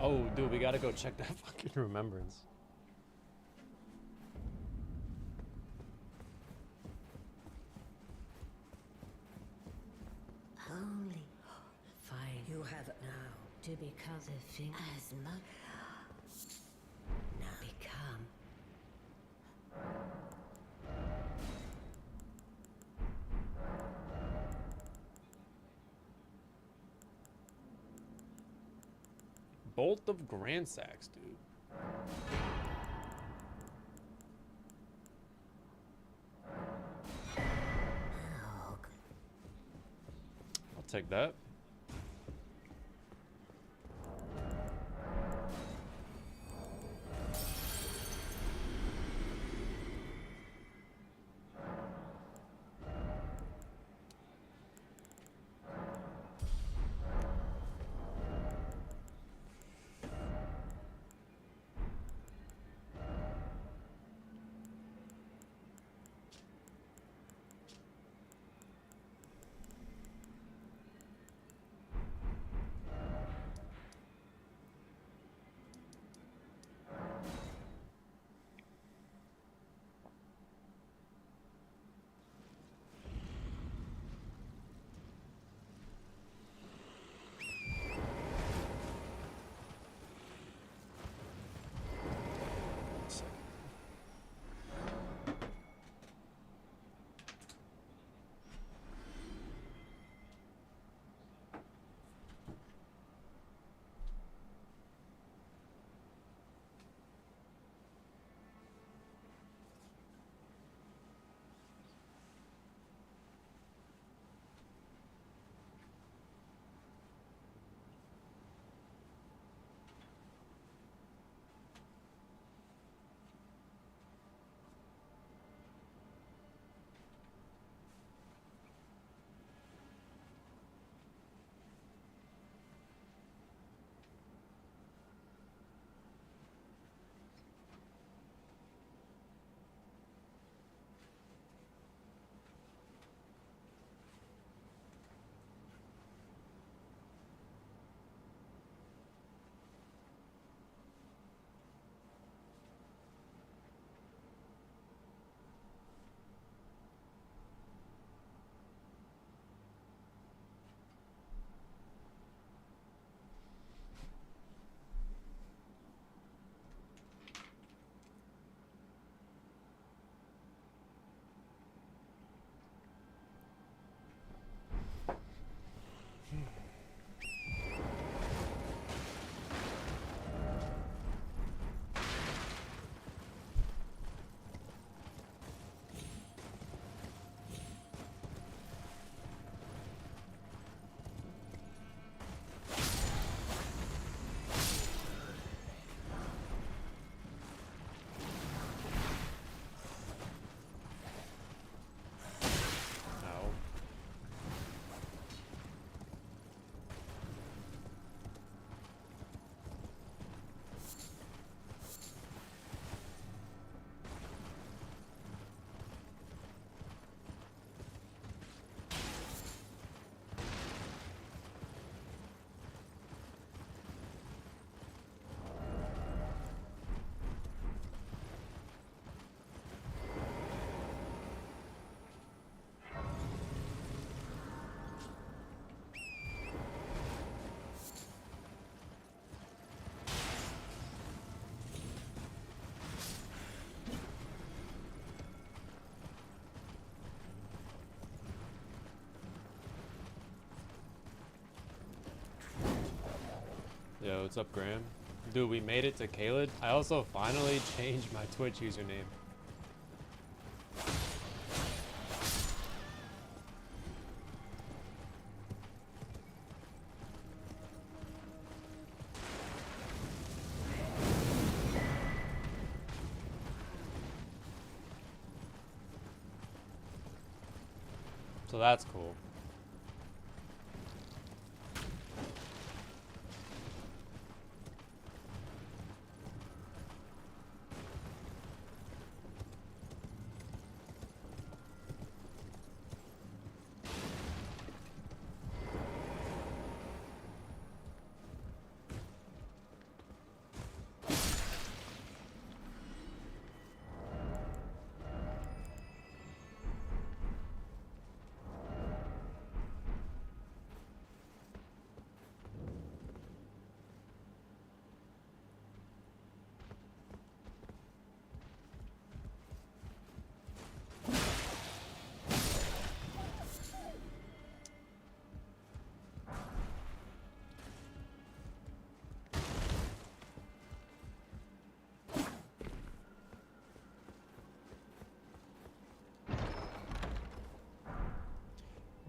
Oh, dude, we gotta go check that fucking remembrance. Only fine. You have it now to become the thing as much. Now become. Bolt of Grand Sacks, dude. I'll take that. Ow. Yo, what's up, Graham? Dude, we made it to Kaled. I also finally changed my Twitch username. So that's cool.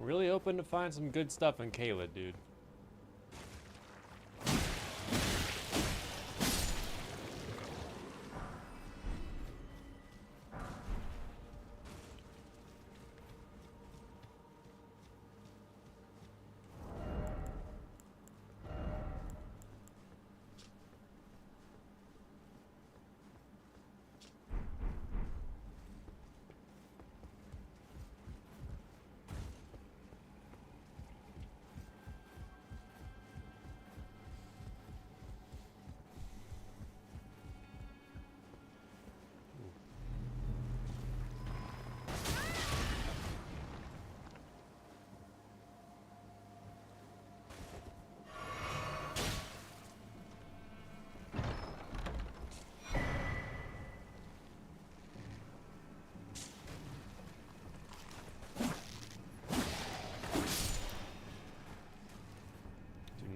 Really hoping to find some good stuff in Caled, dude.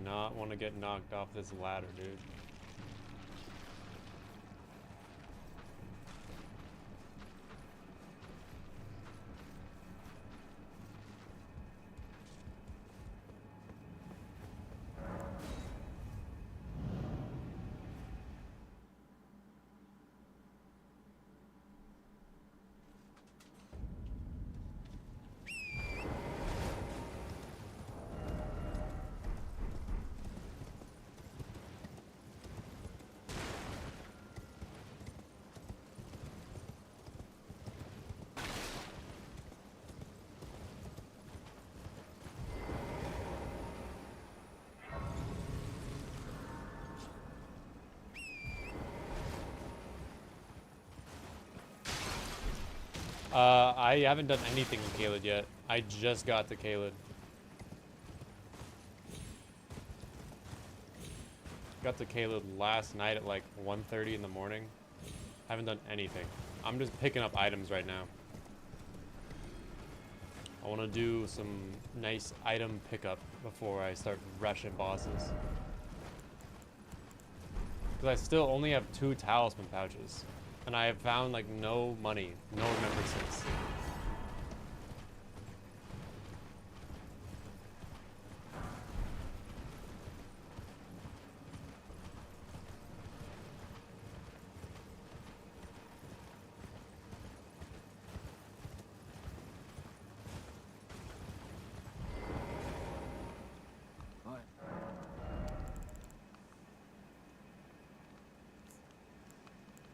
Not want to get knocked off this ladder, dude. I haven't done anything in Caled yet. I just got to Caled. Got to Caled last night at like 1:30 in the morning. Haven't done anything. I'm just picking up items right now. I want to do some nice item pickup before I start rushing bosses. Because I still only have 2 talisman pouches. And I have found like no money, no remembrances.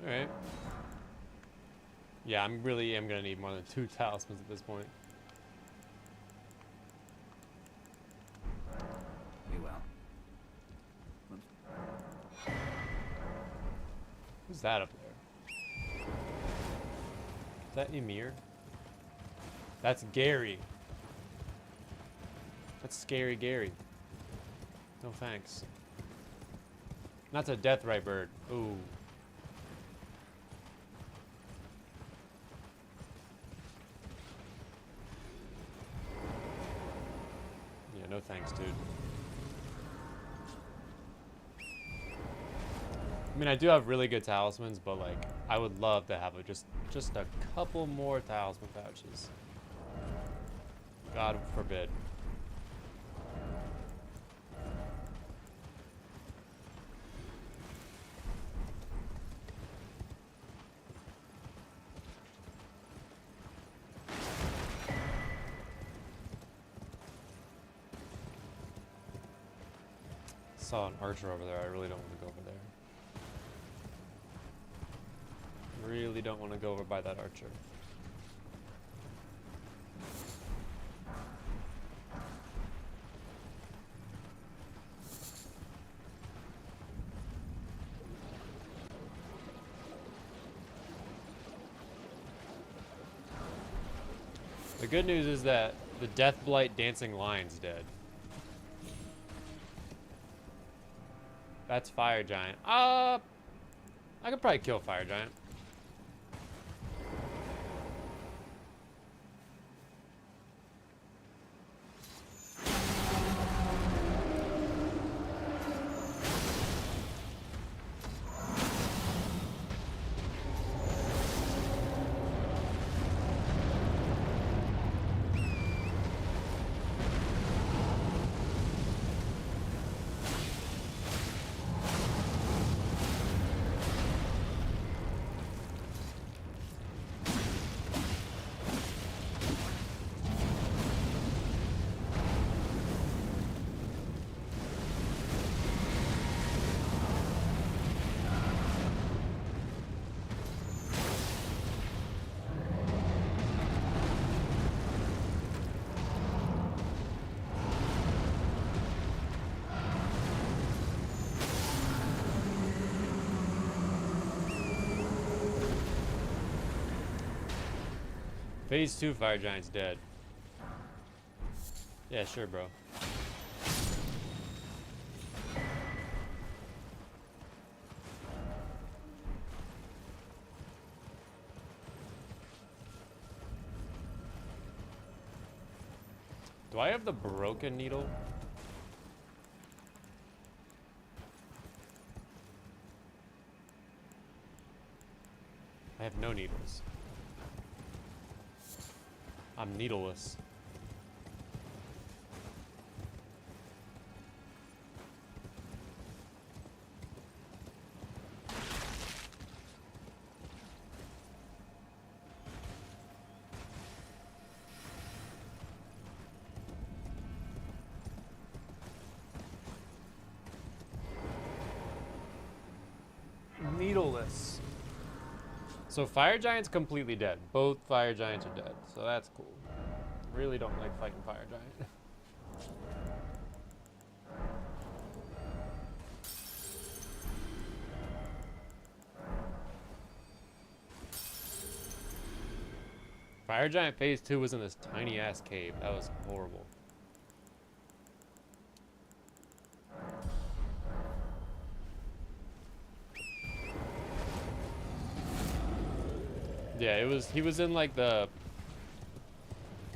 Alright. Yeah, I'm really am gonna need more than 2 talismans at this point. You will. Who's that up there? Is that Emir? That's Gary. That's Scary Gary. No thanks. That's a deathrite bird. Ooh. Yeah, no thanks, dude. I mean, I do have really good talismans, but like, I would love to have just a couple more talisman pouches. God forbid. Saw an archer over there. I really don't want to go over there. Really don't want to go over by that archer. The good news is that the Deathblight Dancing Lion's dead. That's Fire Giant. I could probably kill Fire Giant. Phase 2 fire giant's dead. Yeah, sure, bro. Do I have the broken needle? I have no needles. I'm needleless. Needleless. So fire giant's completely dead. Both fire giants are dead, so that's cool. Really don't like fighting fire giant. Fire giant phase 2 was in this tiny ass cave. That was horrible. Yeah, he was in like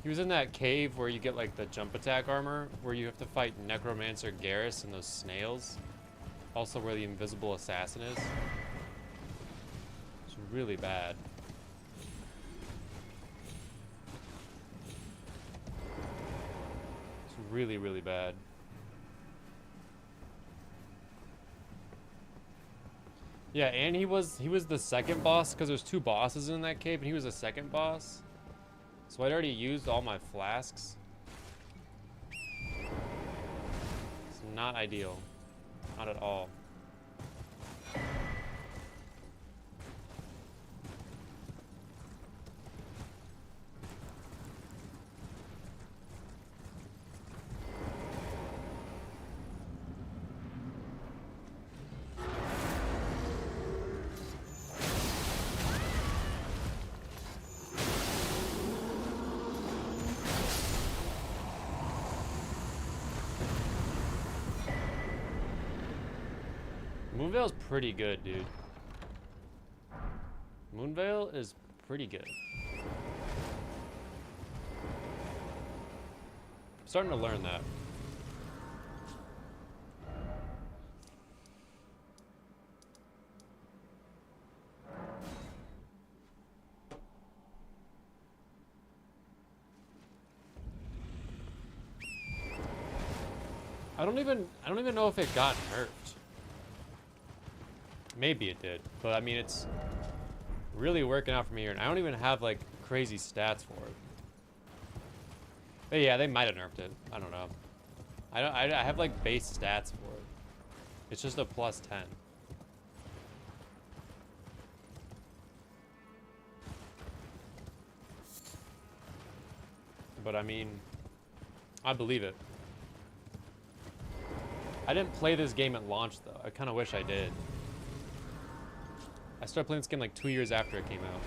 he was in that cave where you get like the jump attack armor, where you have to fight Necromancer Garrus and those snails. Also where the invisible assassin is. It's really bad. It's really, really bad. Yeah, and he was the second boss, because there's 2 bosses in that cave, and he was the second boss. So I'd already used all my flasks. It's not ideal. Not at all. Moonveil's pretty good, dude. Moonveil is pretty good. I'm starting to learn that. I don't even know if it got nerfed. Maybe it did, but I mean, it's really working out for me here, and I don't even have like crazy stats for it. But yeah, they might have nerfed it. I don't know. I have like base stats for it. It's just a +10. But I mean, I believe it. I didn't play this game at launch though. I kind of wish I did. I started playing this game like 2 years after it came out.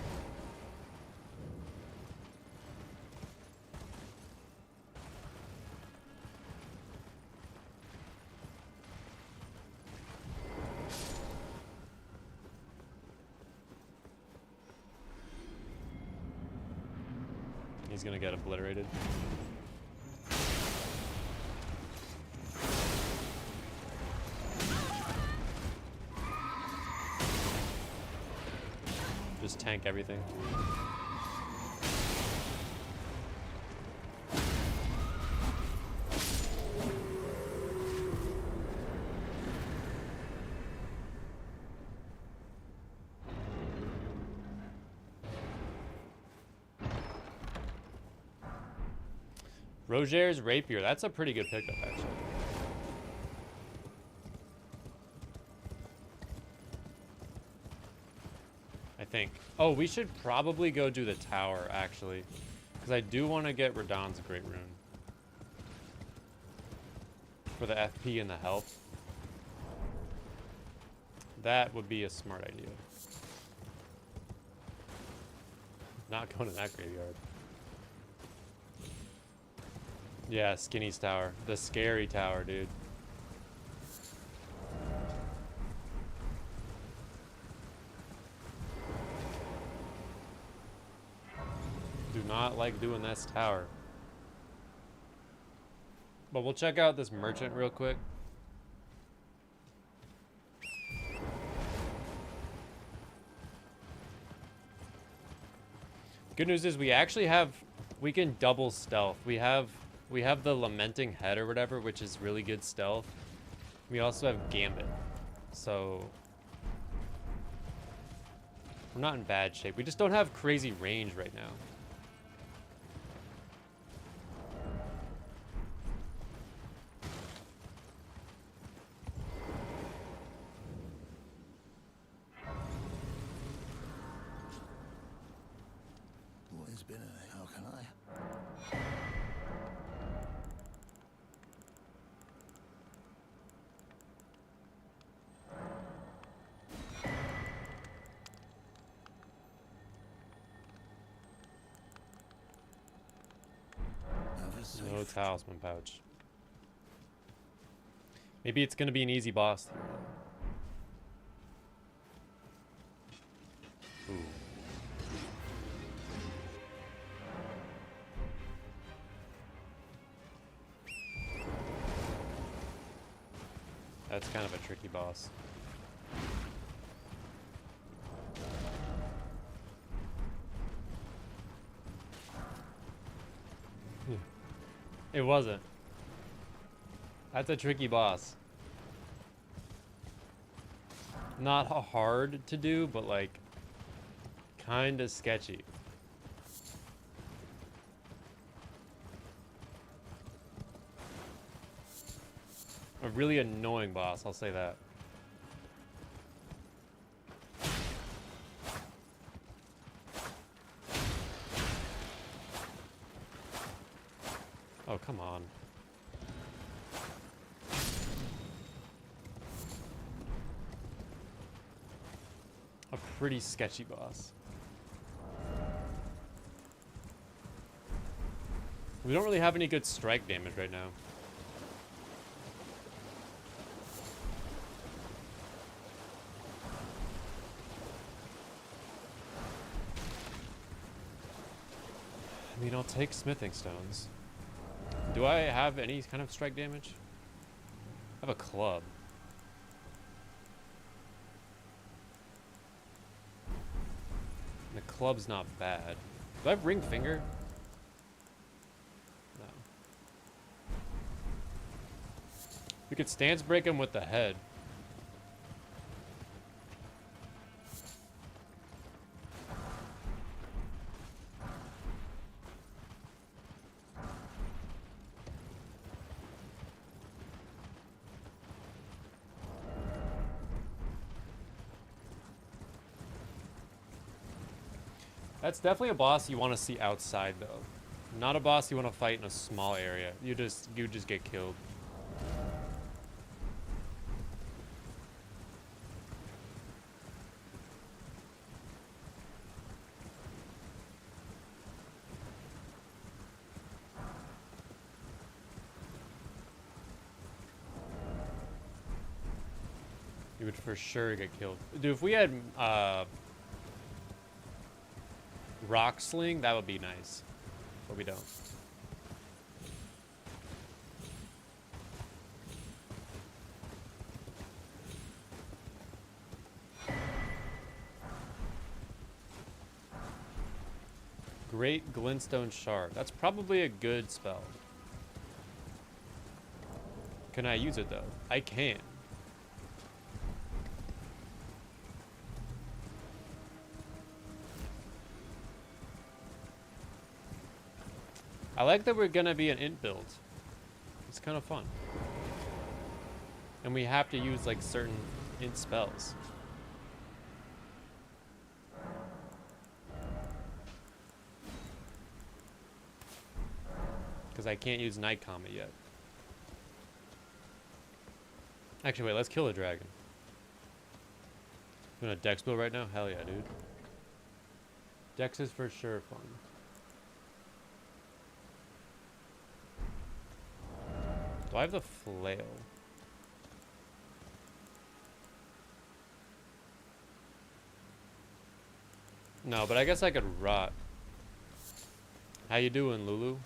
He's gonna get obliterated. Just tank everything. Roger's Rapier, that's a pretty good pickup, actually. I think. Oh, we should probably go do the tower, actually. Because I do want to get Radahn's Great Rune. For the FP and the health. That would be a smart idea. Not going to that graveyard. Yeah, Skinny's tower. The scary tower, dude. Do not like doing this tower. But we'll check out this merchant real quick. Good news is we actually have, we can double stealth. We have the lamenting head or whatever, which is really good stealth. We also have gambit. So we're not in bad shape. We just don't have crazy range right now. Always been a how can I? No talisman pouch. Maybe it's gonna be an easy boss here, though. Ooh. That's kind of a tricky boss. It wasn't. That's a tricky boss. Not hard to do, but like kind of sketchy. A really annoying boss, I'll say that. Oh, come on. A pretty sketchy boss. We don't really have any good strike damage right now. I mean, I'll take smithing stones. Do I have any kind of strike damage? I have a club. The club's not bad. Do I have ring finger? No. We could stance break him with the head. That's definitely a boss you want to see outside, though. Not a boss you want to fight in a small area. You just get killed. You would for sure get killed. Dude, if we had rock sling, that would be nice. But we don't. Great glintstone shard. That's probably a good spell. Can I use it though? I can. I like that we're gonna be an int build. It's kind of fun. And we have to use like certain int spells. Because I can't use Night Comet yet. Actually, wait, let's kill a dragon. Doing a dex build right now? Hell yeah, dude. Dex is for sure fun. Do I have the flail? No, but I guess I could rot. How you doing, Lulu?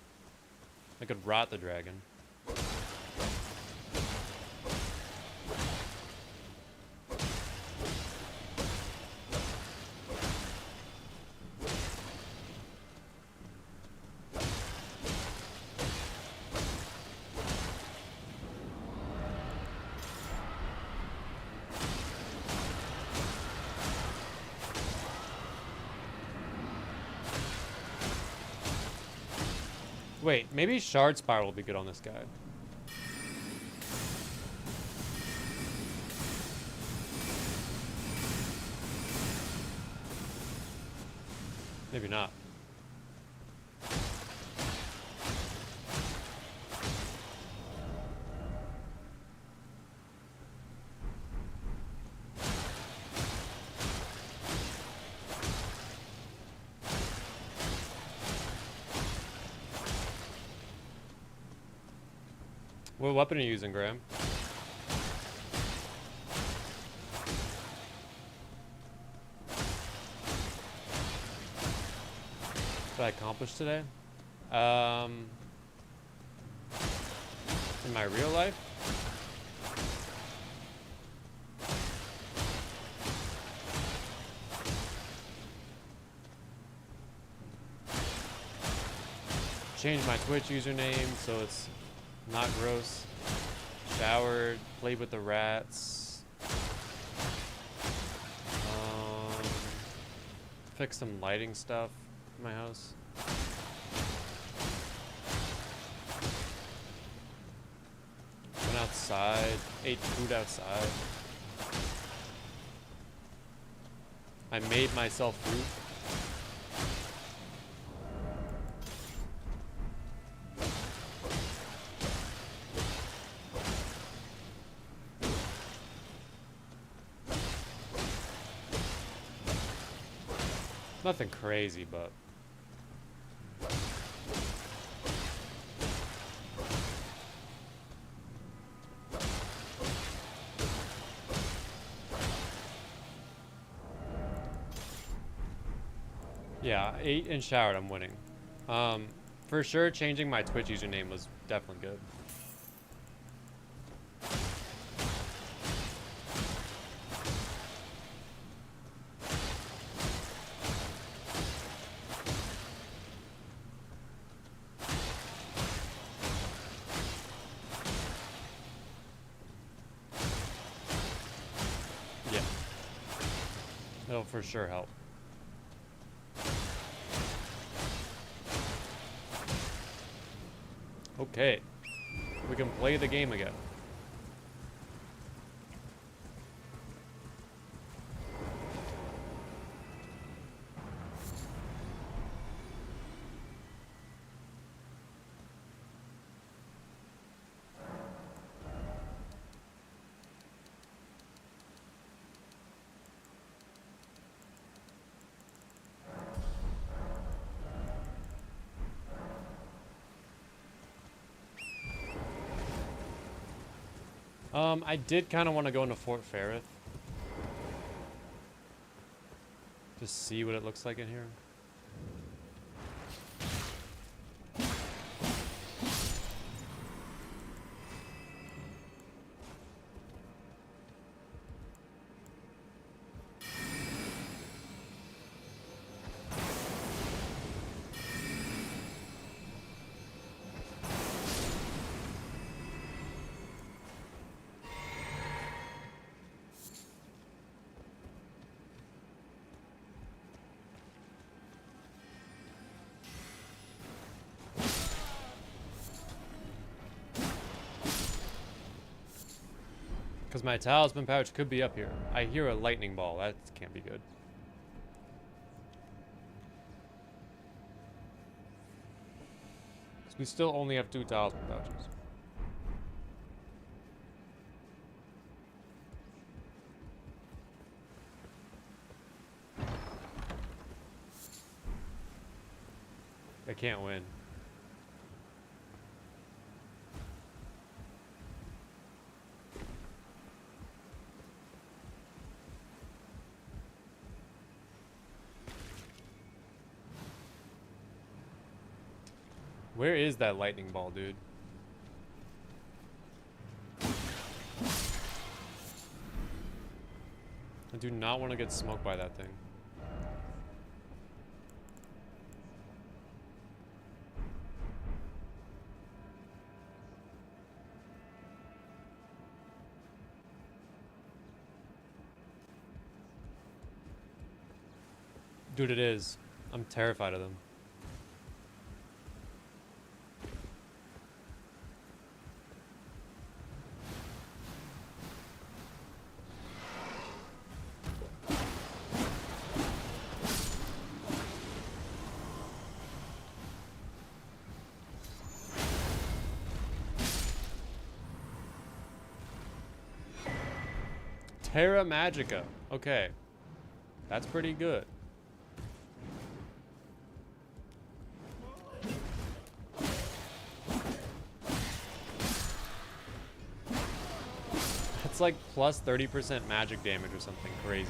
I could rot the dragon. Wait, maybe Shard Spiral will be good on this guy. Maybe not. What weapon are you using, Graham? What did I accomplish today? In my real life? Change my Twitch username so it's not gross. Showered, played with the rats. Fix some lighting stuff in my house. Went outside, ate food outside. I made myself food. Nothing crazy, but yeah, ate and showered. I'm winning. For sure, changing my Twitch username was definitely good. It'll for sure help. Okay, we can play the game again. I did kind of want to go into Fort Ferrith. Just see what it looks like in here. Because my talisman pouch could be up here. I hear a lightning ball. That can't be good. We still only have 2 talisman pouches. I can't win. Where is that lightning ball, dude? I do not want to get smoked by that thing. Dude, it is. I'm terrified of them. Terra Magica. Okay. That's pretty good. That's like plus 30% magic damage or something crazy.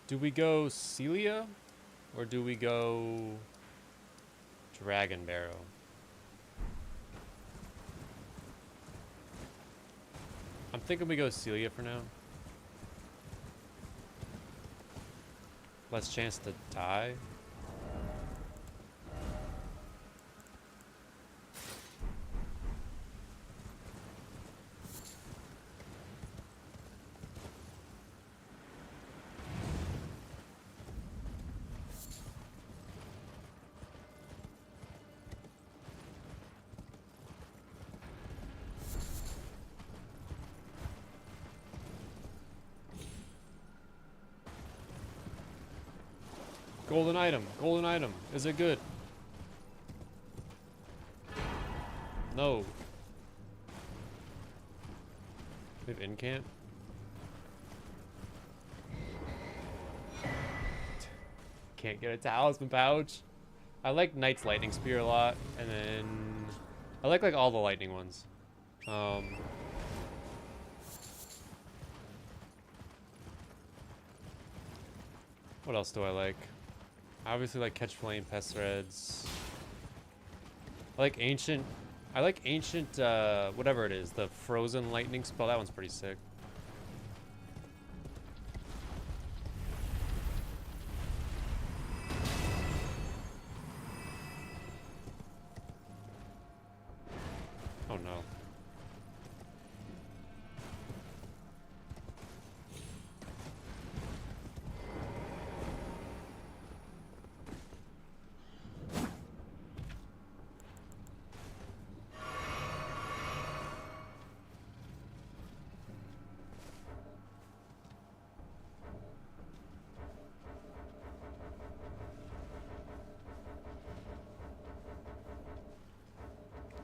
Do we go Celia or do we go Dragon Barrow? I'm thinking we go Celia for now. Less chance to die. Golden item. Golden item. Is it good? No. We have incant. Can't get a talisman pouch. I like Knight's Lightning Spear a lot, and then I like all the lightning ones. What else do I like? I obviously like Catch Flame, Pest Threads. I like Ancient, whatever it is, the Frozen Lightning spell. That one's pretty sick. Oh no.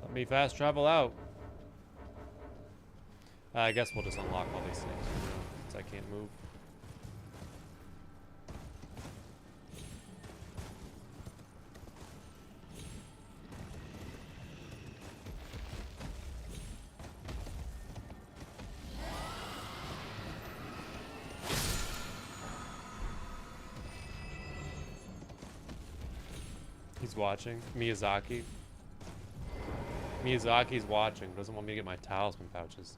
Let me fast travel out. I guess we'll just unlock all these things since I can't move. He's watching. Miyazaki. Miyazaki's watching. Doesn't want me to get my talisman pouches.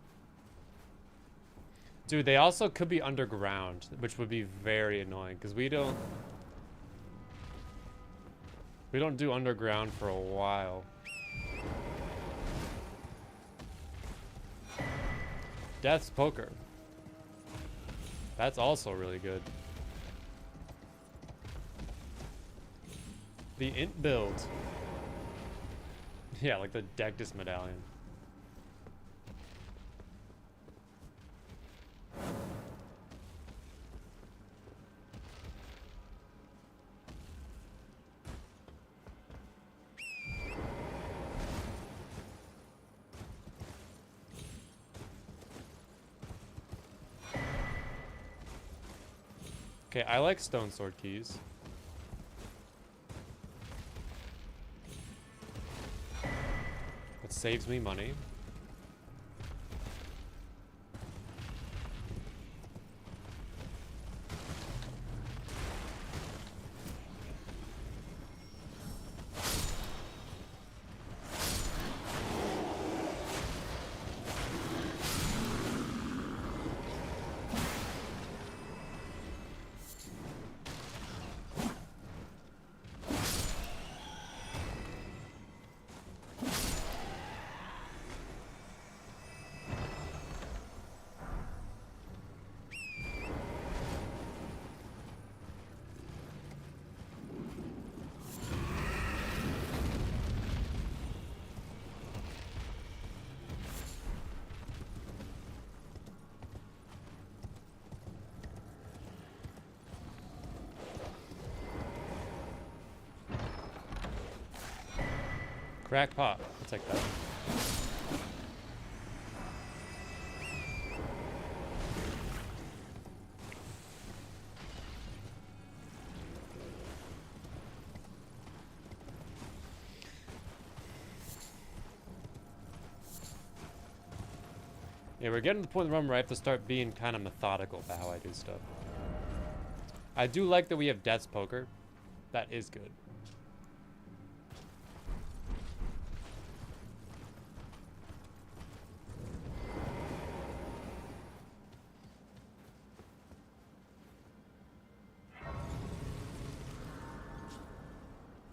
Dude, they also could be underground, which would be very annoying because we don't do underground for a while. Death's Poker. That's also really good. The Int build. Yeah, like the Dectus medallion. Okay, I like Stone Sword keys. saves me money. Crackpot. I'll take that. Yeah, we're getting to the point in the run where I have to start being kind of methodical about how I do stuff. I do like that we have Death's Poker. That is good.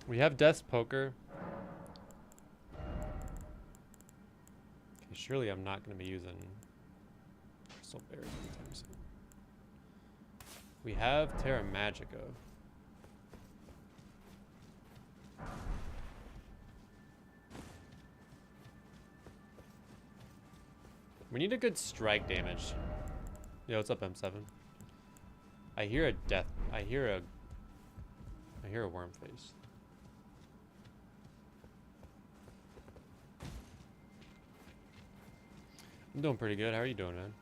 We have Death's Poker. Okay, surely I'm not going to be using Crystal Berries anytime soon. We have Terra Magica. We need a good strike damage. Yo, what's up, M7? I hear a death. I hear a worm face. I'm doing pretty good. How are you doing, man?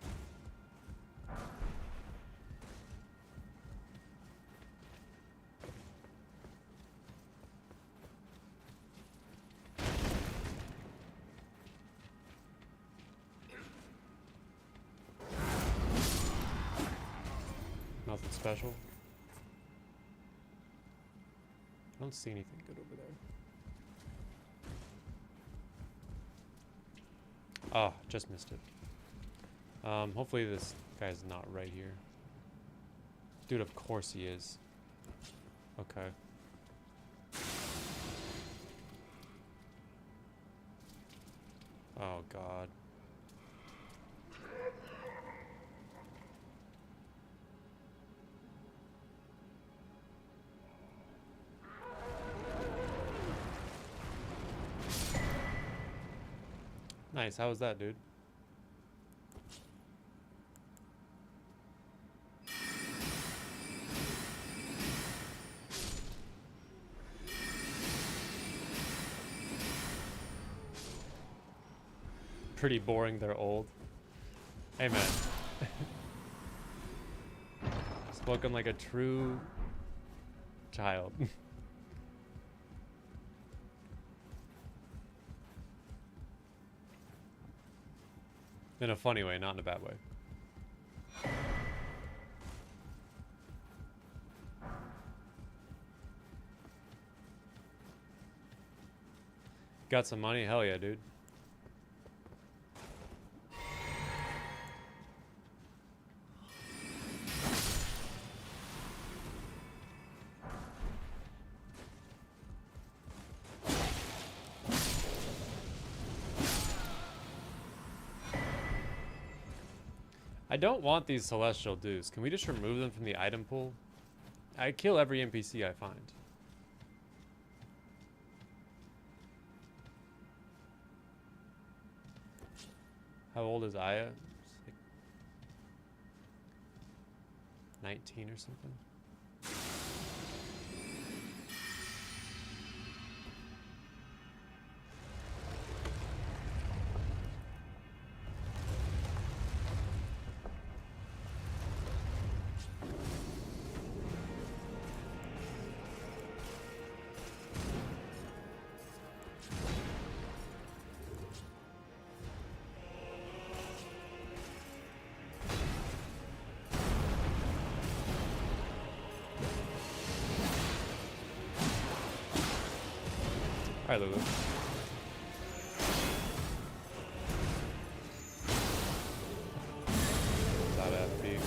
Nothing special. I don't see anything good over there. Oh, just missed it. Hopefully this guy's not right here. Dude, of course he is. Okay. Oh, God. Nice. How was that, dude? Pretty boring. They're old. Hey, man. Spoken like a true child. In a funny way, not in a bad way. Got some money? Hell yeah, dude. I don't want these celestial dews. Can we just remove them from the item pool? I kill every NPC I find. How old is Aya? Like 19 or something. Hi, Lulu. Not FP.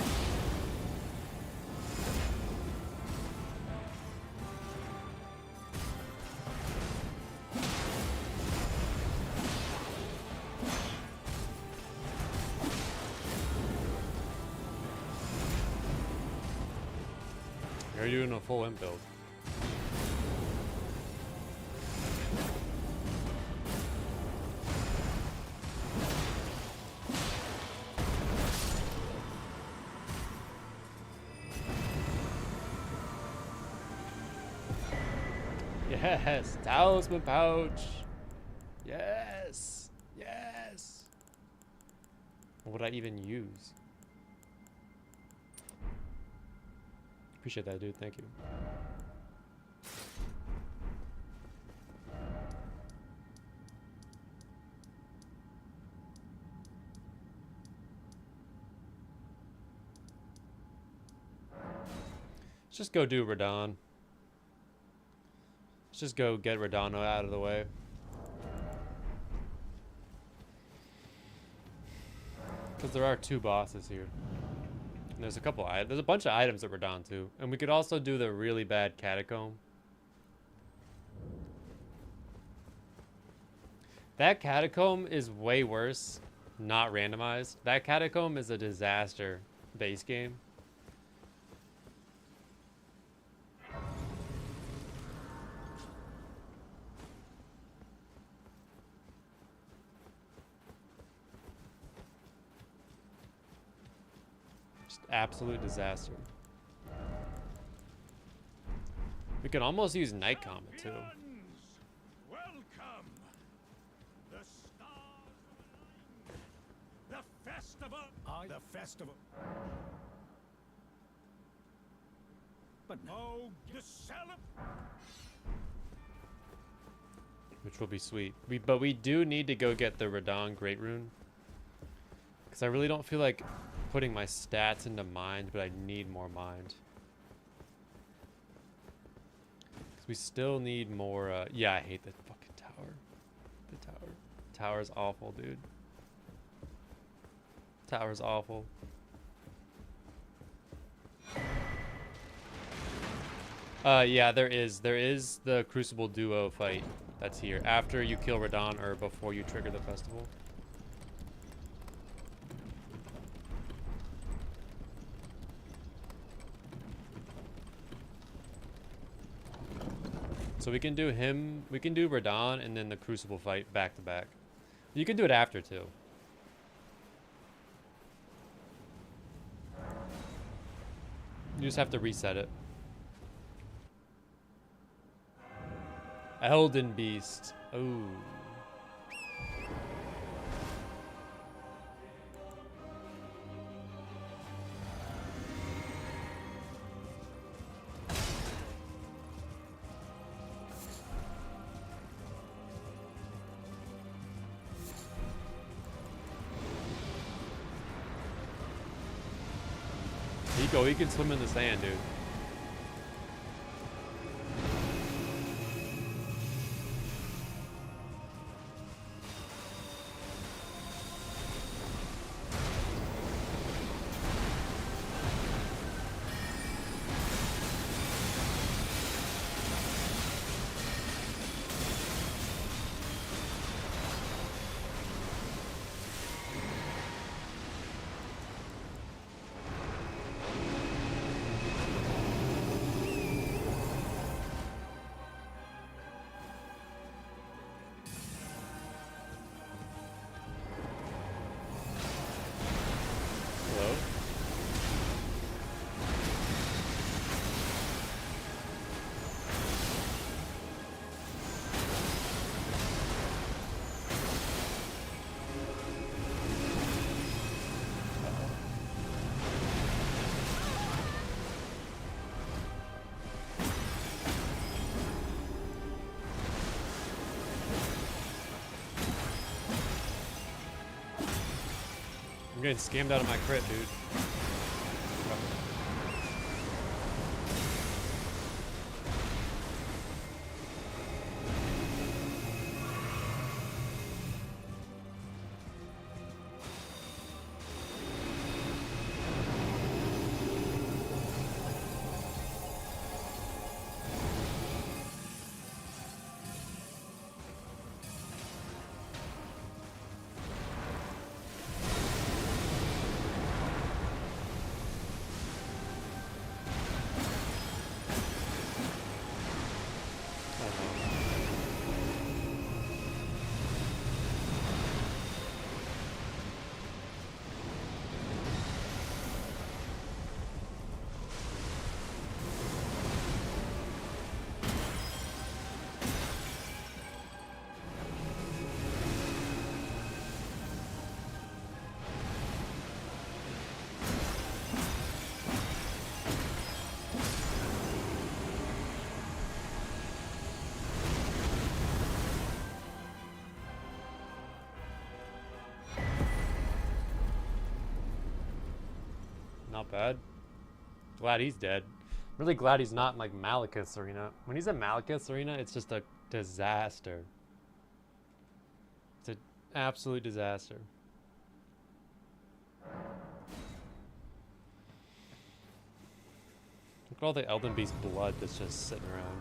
You're doing a full imp build. Yes, talisman pouch. Yes, yes. What would I even use? Appreciate that, dude. Thank you. Let's just go do Radon. Let's just go get Radon out of the way. Because there are 2 bosses here. And there's a bunch of items at Radon too. And we could also do the really bad Catacomb. That Catacomb is way worse, not randomized. That Catacomb is a disaster base game. Absolute disaster. We can almost use Night Comet too. Welcome. The stars of the festival. The festival. But oh, the Which will be sweet. But we do need to go get the Radon Great Rune. Because I really don't feel like putting my stats into mind, but I need more mind. Because we still need more, yeah, I hate the fucking tower. The tower. Tower's awful, dude. Tower's awful. Yeah, there is the Crucible duo fight that's here after you kill Radon or before you trigger the festival. So we can do him, we can do Radon and then the Crucible fight back to back. You can do it after too. You just have to reset it. Elden Beast. Ooh. He can swim in the sand, dude. I'm getting scammed out of my crit, dude. Not bad. Glad he's dead. Really glad he's not in like Malekith's arena. When he's in Malekith's arena, it's just a disaster. It's an absolute disaster. Look at all the Elden Beast blood that's just sitting around.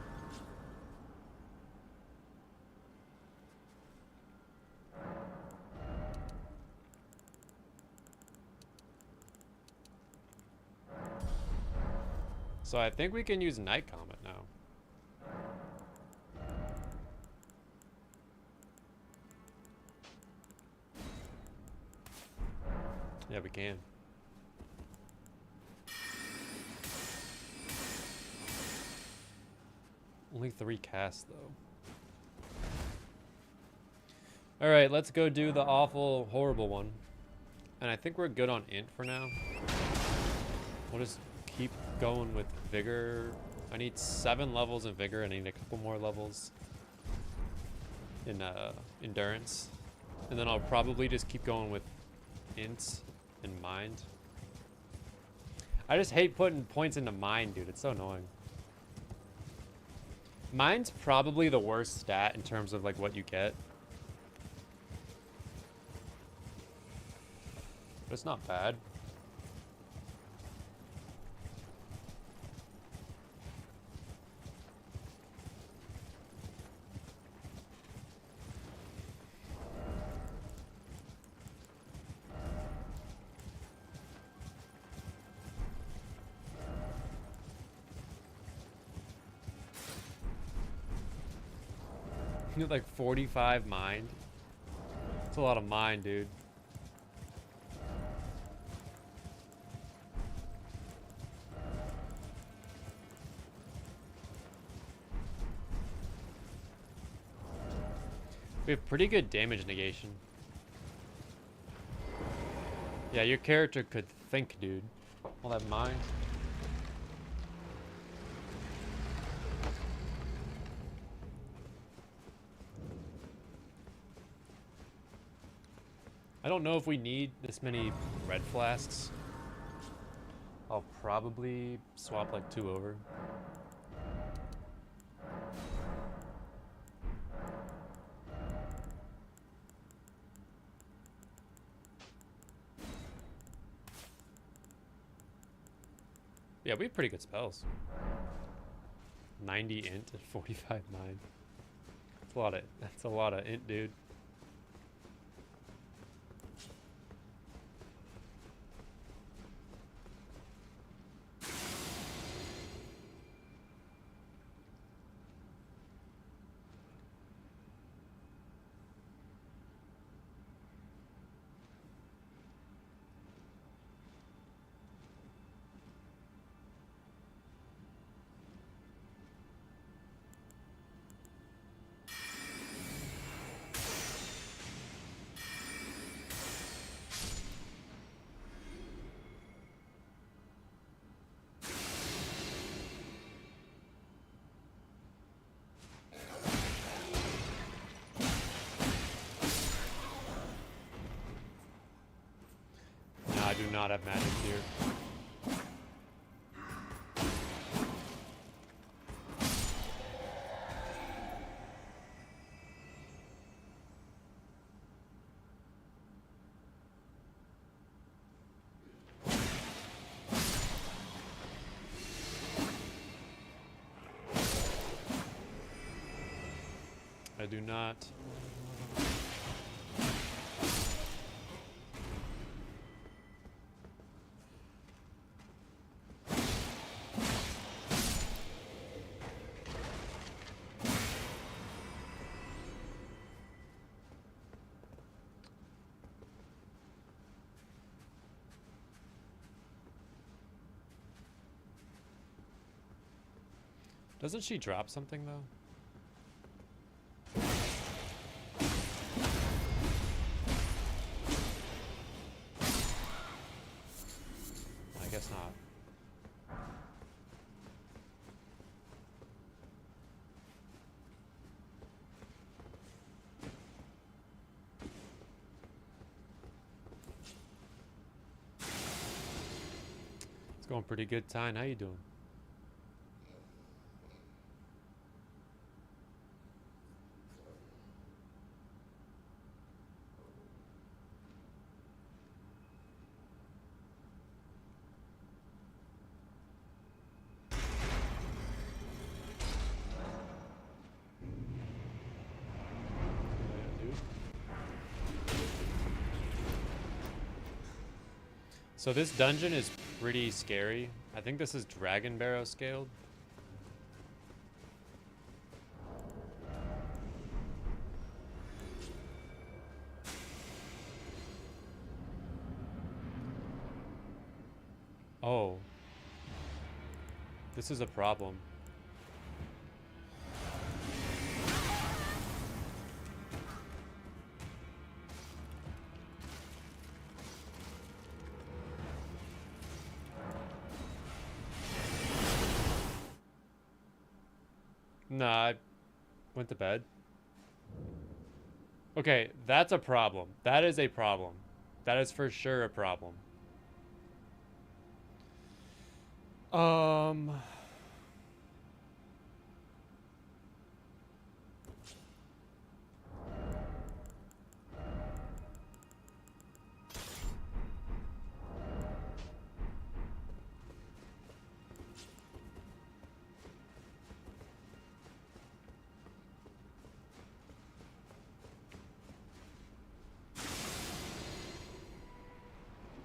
So I think we can use Night Comet now. Yeah, we can. Only 3 casts, though. Alright, let's go do the awful, horrible one. And I think we're good on Int for now. We'll just keep going with Vigor. I need 7 levels in Vigor, and I need a couple more levels in Endurance. And then I'll probably just keep going with Int and Mind. I just hate putting points into Mind, dude. It's so annoying. Mind's probably the worst stat in terms of like what you get. But it's not bad. You need like 45 mind. That's a lot of mind, dude. We have pretty good damage negation. Yeah, your character could think, dude. All that mind. I don't know if we need this many red flasks. I'll probably swap like 2 over. Yeah, we have pretty good spells. 90 int and 45 mind. That's a lot of int, dude. I do not have magic here. I do not. Doesn't she drop something though? I guess not. It's going pretty good, Tyne. How you doing? So this dungeon is pretty scary. I think this is Dragon Barrow scaled. Oh. This is a problem. Nah, I went to bed. Okay, that's a problem. That is a problem. That is for sure a problem.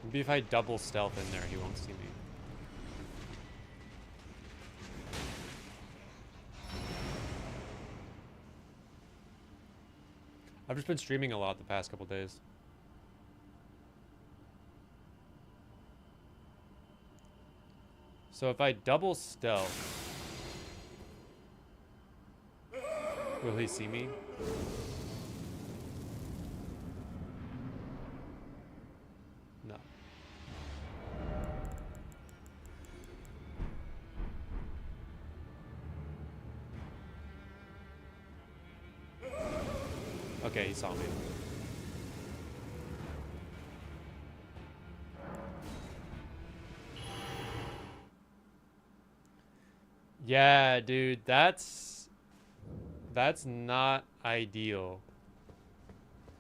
Maybe if I double stealth in there, he won't see me. I've just been streaming a lot the past couple days. So if I double stealth, will he see me? No. Okay, he saw me. Yeah, dude, that's not ideal.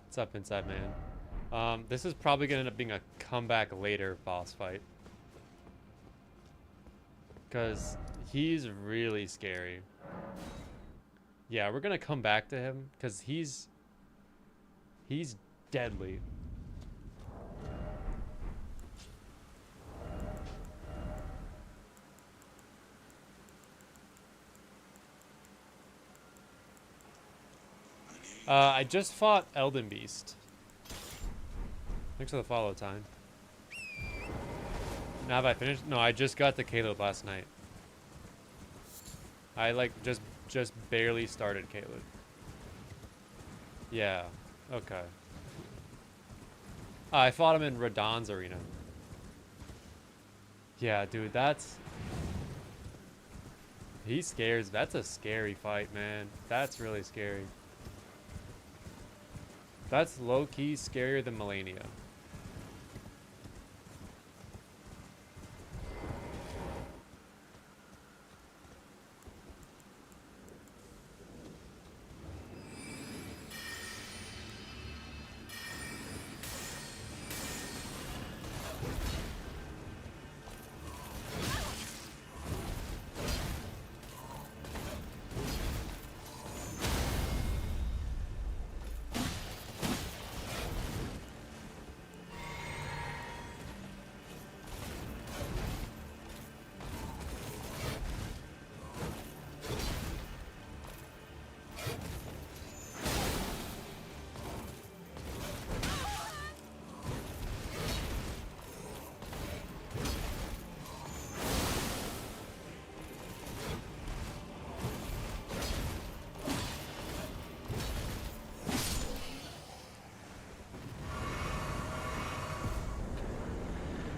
What's up, Inside Man? This is probably gonna end up being a comeback later boss fight. Cause he's really scary. Yeah, we're gonna come back to him because he's deadly. I just fought Elden Beast. Thanks for the follow, Time. Now have I finished? No, I just got to Caleb last night. I like just barely started Caleb. Yeah. Okay. I fought him in Radahn's arena. Yeah, dude, he scares. That's a scary fight, man. That's really scary. That's low-key scarier than Melania.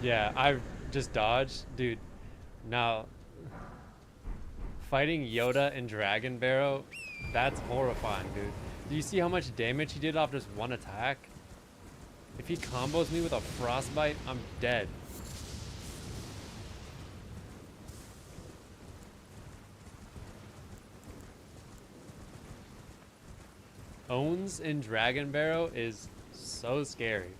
Yeah, I just dodged. Dude, now, fighting Yoda and Dragon Barrow, that's horrifying, dude. Do you see how much damage he did off just one attack? If he combos me with a frostbite, I'm dead. Owns in Dragon Barrow is so scary.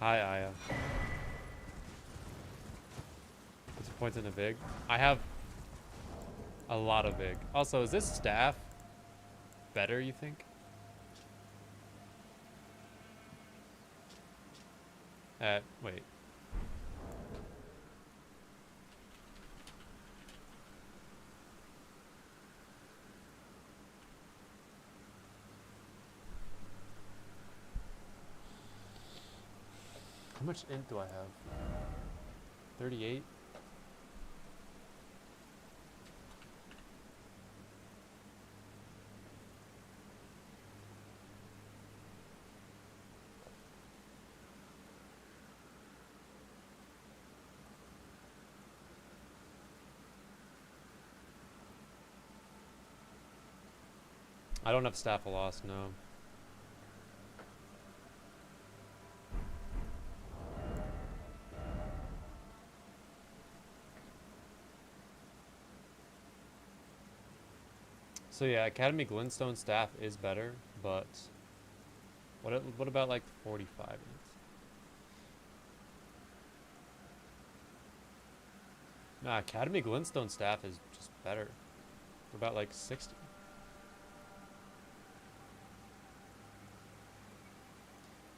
Hi, Aya. What's the points in the big? I have a lot of big. Also, is this staff better, you think? Wait. How much int do I have? 38? I don't have staff of loss, no. So yeah, Academy Glintstone staff is better, but what about like 45 inch? Nah, Academy Glintstone staff is just better. What about like 60?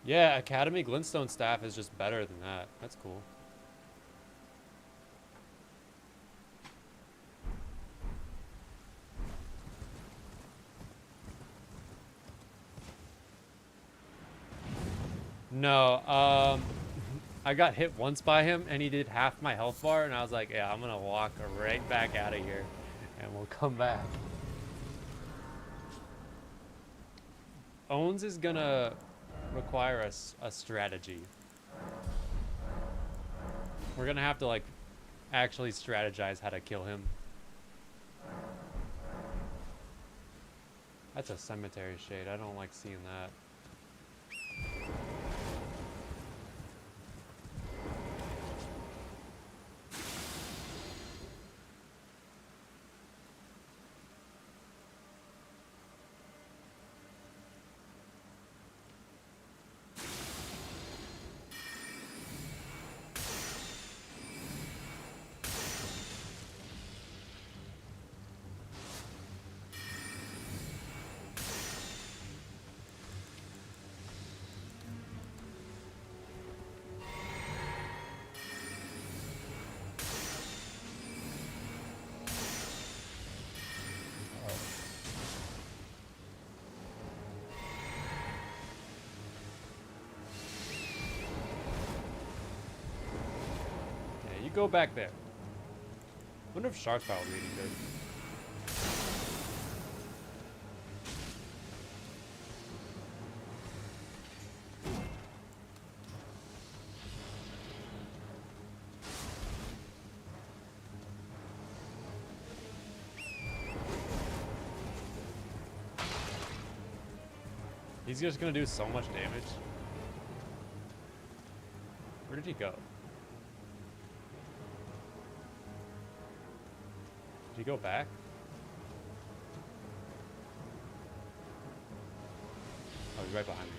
Yeah, Academy Glintstone staff is just better than that. That's cool. No, I got hit once by him and he did half my health bar and I was like, yeah, I'm gonna walk right back out of here and we'll come back. Owns is gonna require a strategy. We're gonna have to like actually strategize how to kill him. That's a cemetery shade. I don't like seeing that. Go back there. Wonder if Shark's Power will be any good. He's just gonna do so much damage. Where did he go? Did he go back? Oh, he's right behind me.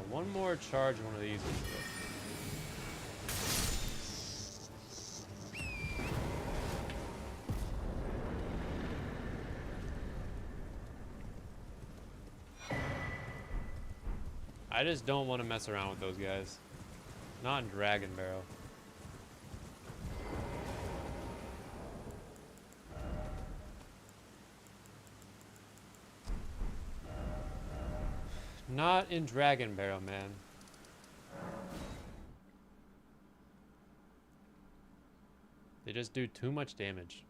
One more charge, one of these. I just don't want to mess around with those guys. Not in Dragon Barrow. Not in Dragon Barrow, man. just do too much damage.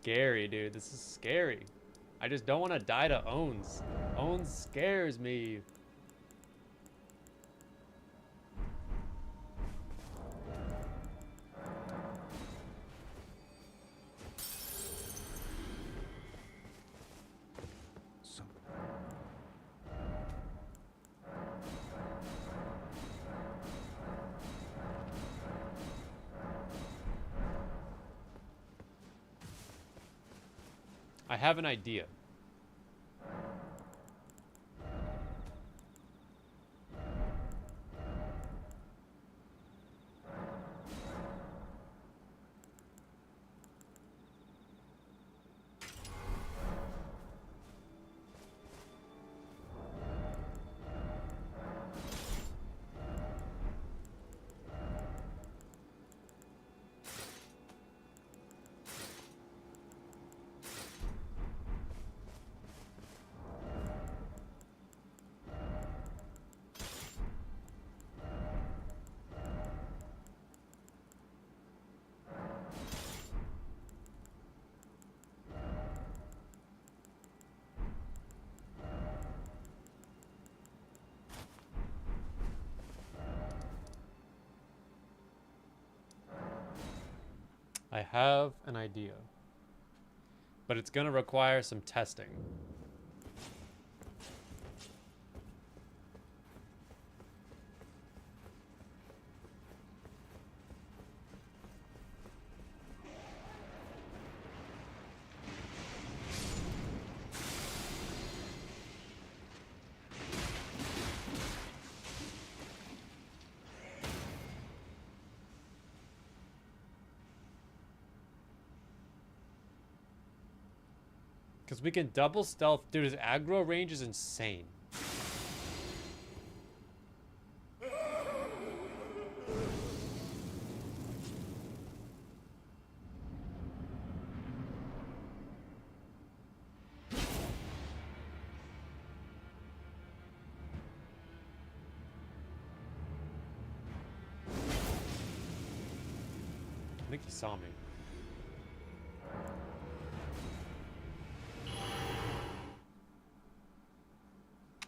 Scary, dude. This is scary. I just don't want to die to Owns. Owns scares me. So, I have an idea. I have an idea. But it's gonna require some testing. Because we can double stealth. Dude, his aggro range is insane. I think he saw me.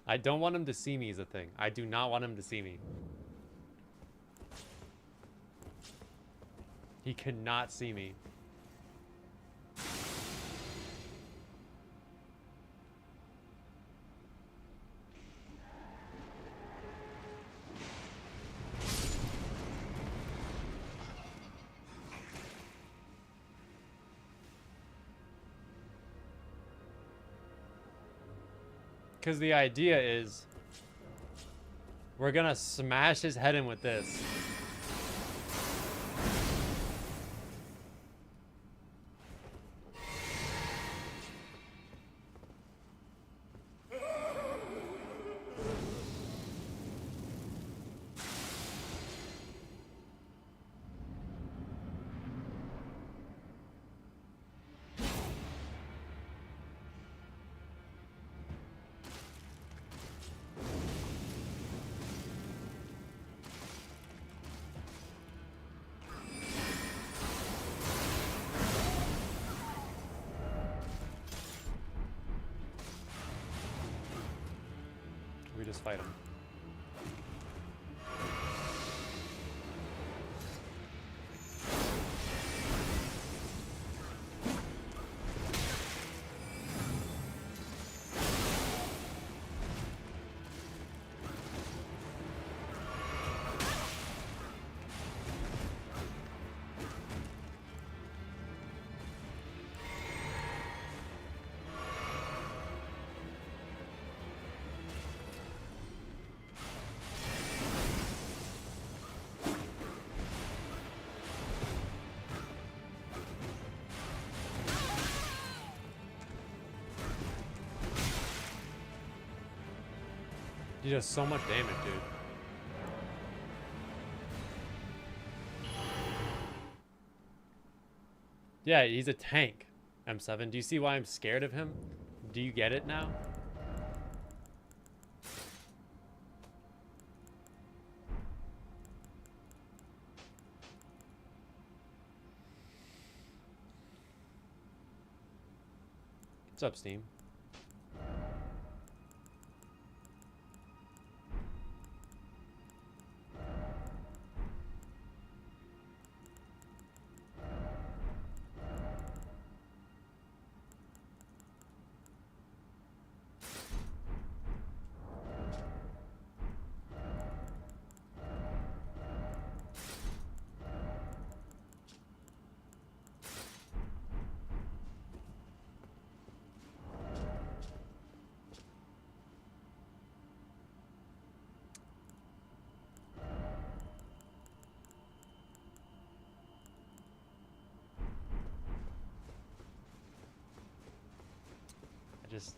I don't want him to see me is the thing. I do not want him to see me. He cannot see me. Because the idea is we're gonna smash his head in with this. We just fight him. He does so much damage, dude. Yeah, he's a tank, M7. Do you see why I'm scared of him? Do you get it now? What's up, Steam?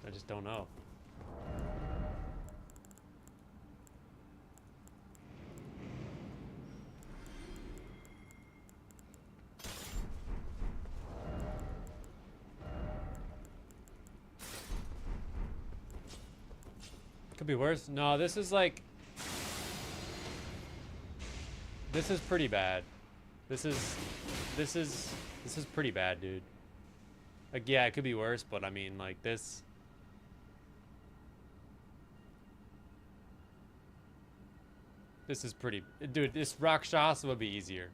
I just don't know. Could be worse. No, this is like... This is pretty bad. This is pretty bad, dude. Like, yeah, it could be worse, but I mean, like, this... This is pretty... Dude, this Rakshasa would be easier.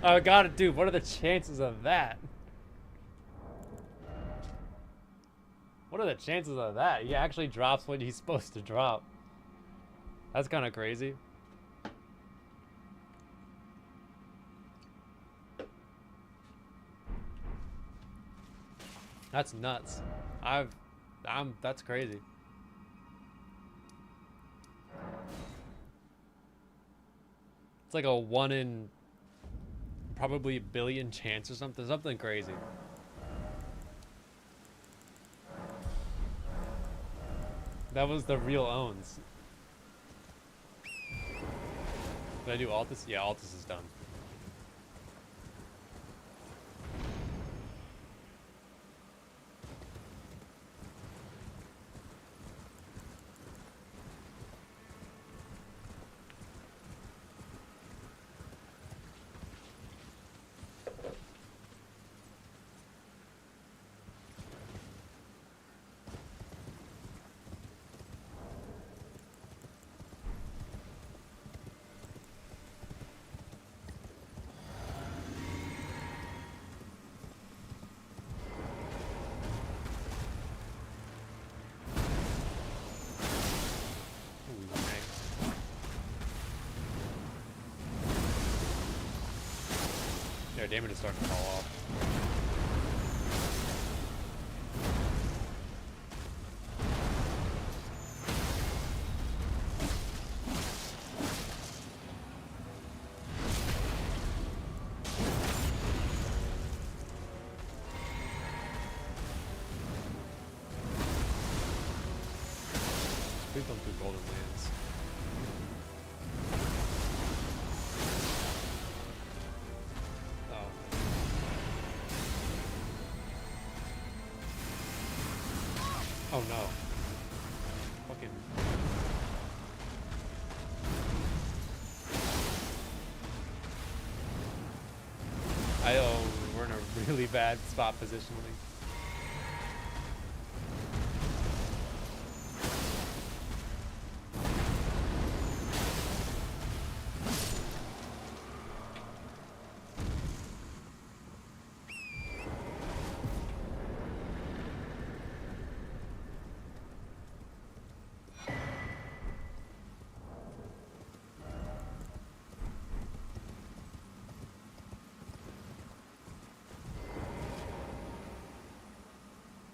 Oh god, dude, what are the chances of that? What are the chances of that? He actually drops what he's supposed to drop. That's kind of crazy. That's nuts. That's crazy. It's like a 1 in probably a billion chance or something. Something crazy. That was the real owns. Did I do Altus? Yeah, Altus is done. damage is starting to fall off. Please don't do golden lands. Oh no. Fucking. We're in a really bad spot positionally.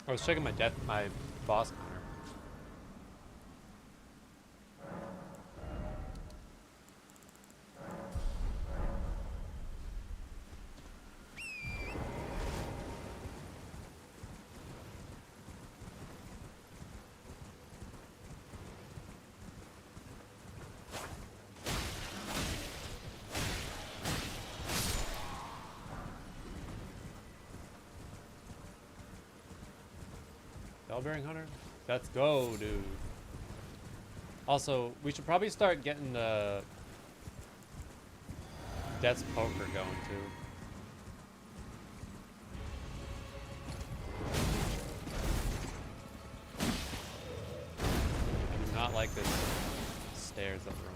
I was checking my boss counter. Bellbearing Hunter? Let's go, dude. Also, we should probably start getting the Death's Poker going too. I do not like this stairs up front.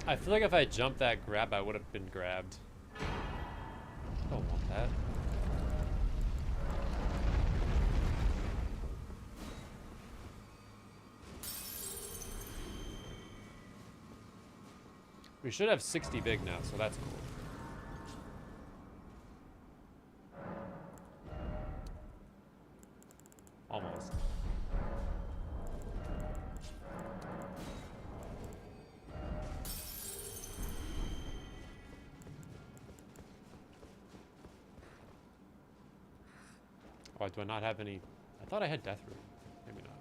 I feel like if I jumped that grab, I would have been grabbed. I don't want that. We should have 60 big now, so that's cool. Almost. Oh, do I not have any? I thought I had Death Root. Maybe not.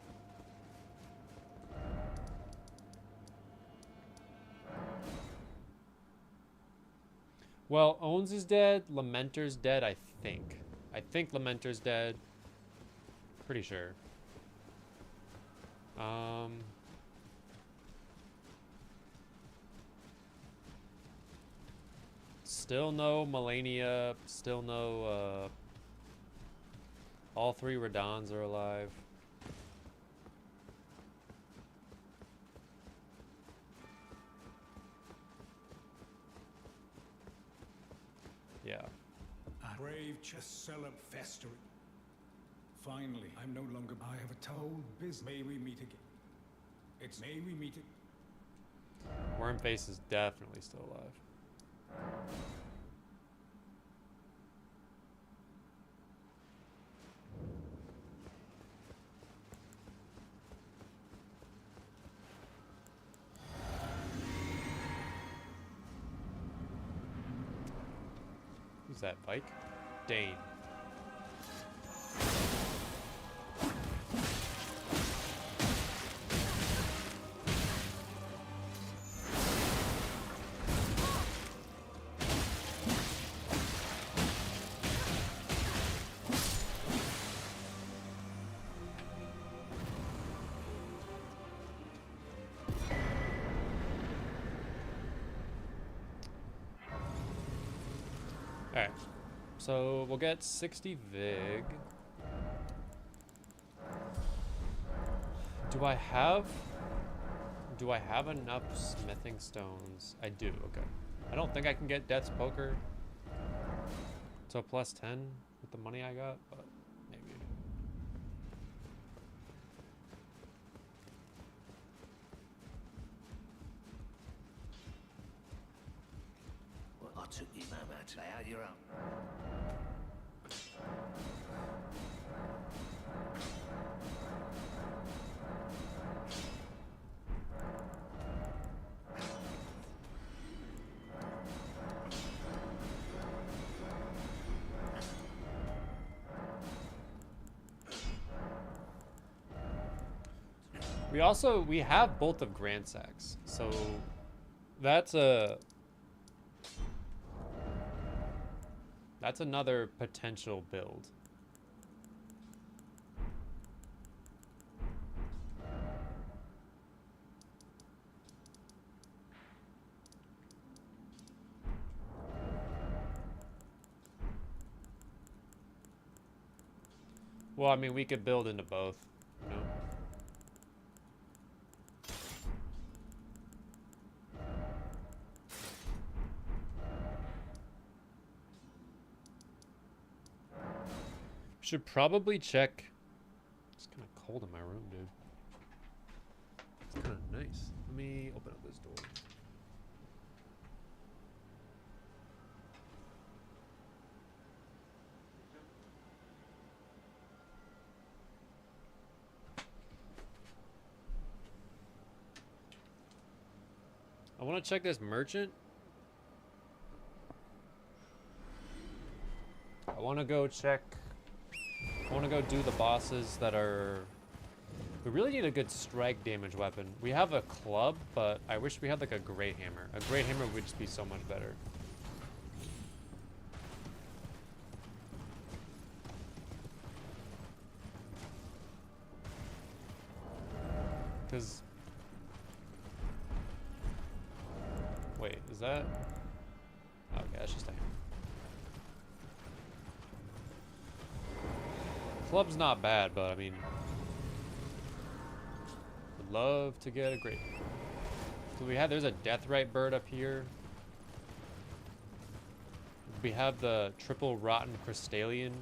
Well, Owns is dead. Lamenter's dead, I think. I think Lamenter's dead. Pretty sure. Still no Melania. Still no, all three Radons are alive. Yeah. Brave Cheselub festering. Finally, I'm no longer. I have a told business. May we meet again? It's may we meet again. Wormface is definitely still alive. Who's that, Vike? Dane. Alright. So we'll get 60 Vig. Do I have enough smithing stones? I do, okay. I don't think I can get Death's Poker. So plus 10 with the money I got, but maybe. Well, I took you no matter. Lay out your own. We have both of Grand Sacks, so that's another potential build. Well, I mean, we could build into both, you know? Should probably check. It's kind of cold in my room, dude. It's kind of nice. Let me open up this door. I want to check this merchant. I want to go check. I want to go do the bosses that are... We really need a good strike damage weapon. We have a club, but I wish we had like a great hammer. A great hammer would just be so much better. Because... Wait, is that... Okay, that's just a hammer. Club's not bad, but I mean... Would love to get a great... So there's a Deathrite bird up here. We have the triple rotten crystallian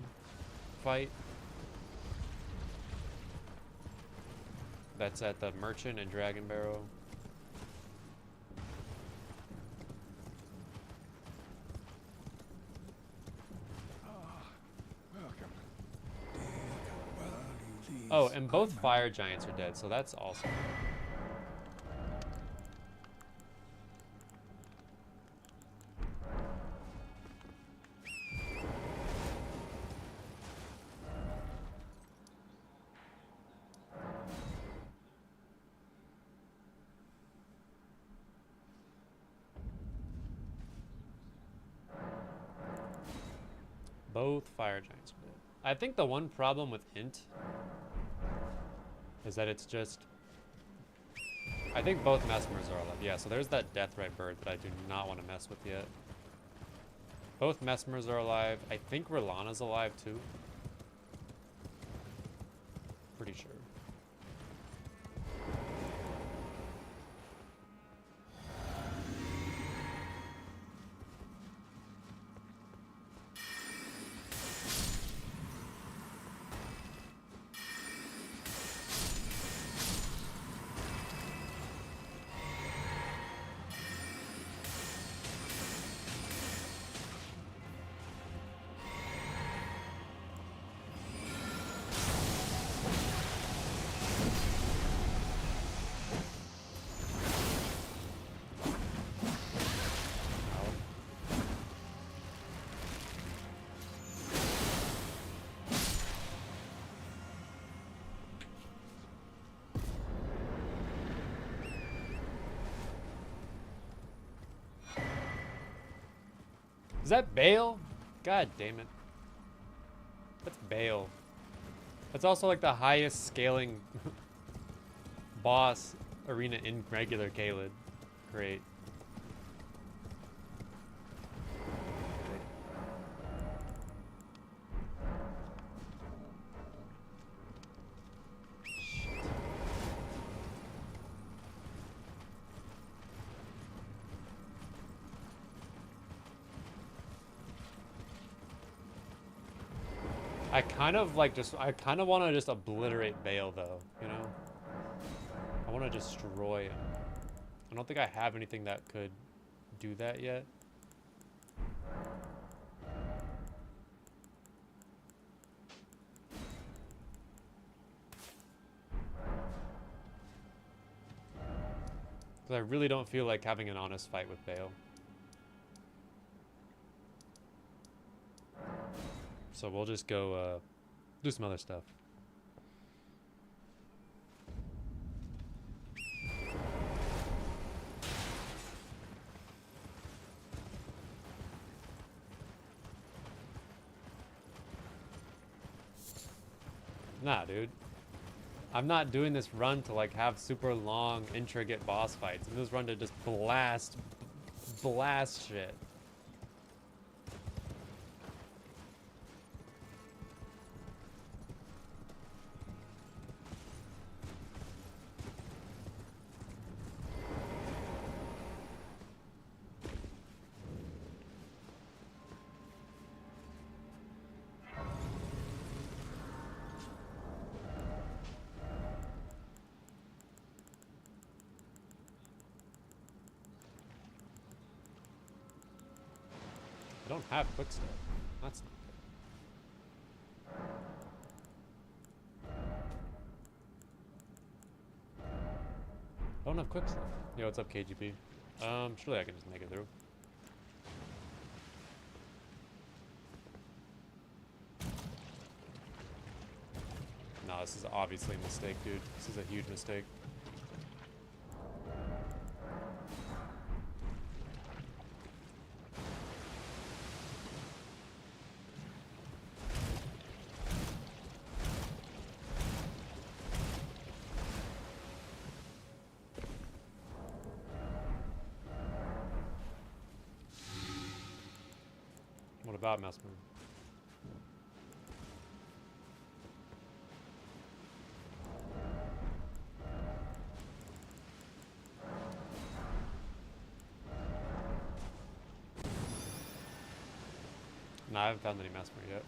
fight. That's at the merchant and dragon barrow. Oh, and both fire giants are dead, so that's awesome. Both fire giants are dead. I think the one problem with int is that it's just... I think both Messmers are alive. Yeah, so there's that Deathrite bird that I do not want to mess with yet. Both Messmers are alive. I think Rilana's alive too. Pretty sure. Is that Bale? God damn it. That's Bale. That's also like the highest scaling boss arena in regular Caelid. Great. I kind of like I kind of want to just obliterate Bale though, you know? I want to destroy him. I don't think I have anything that could do that yet. Because I really don't feel like having an honest fight with Bale. So we'll just go do some other stuff. Nah, dude. I'm not doing this run to like have super long, intricate boss fights. I'm doing this run to just blast shit. I don't have quick step. That's not good. I don't have quick step. Yo, what's up, KGB? Surely I can just make it through. No, this is obviously a mistake, dude. This is a huge mistake. What about Mouse Moon? No, I haven't found any Mesmer yet.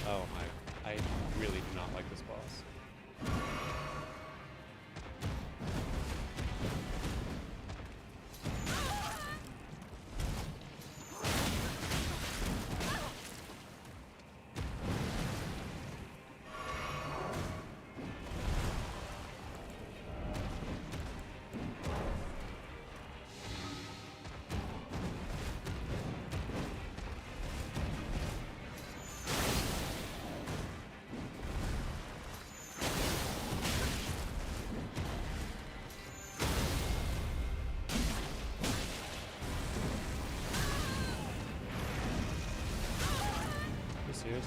Oh my, I really do not like this boss. Serious?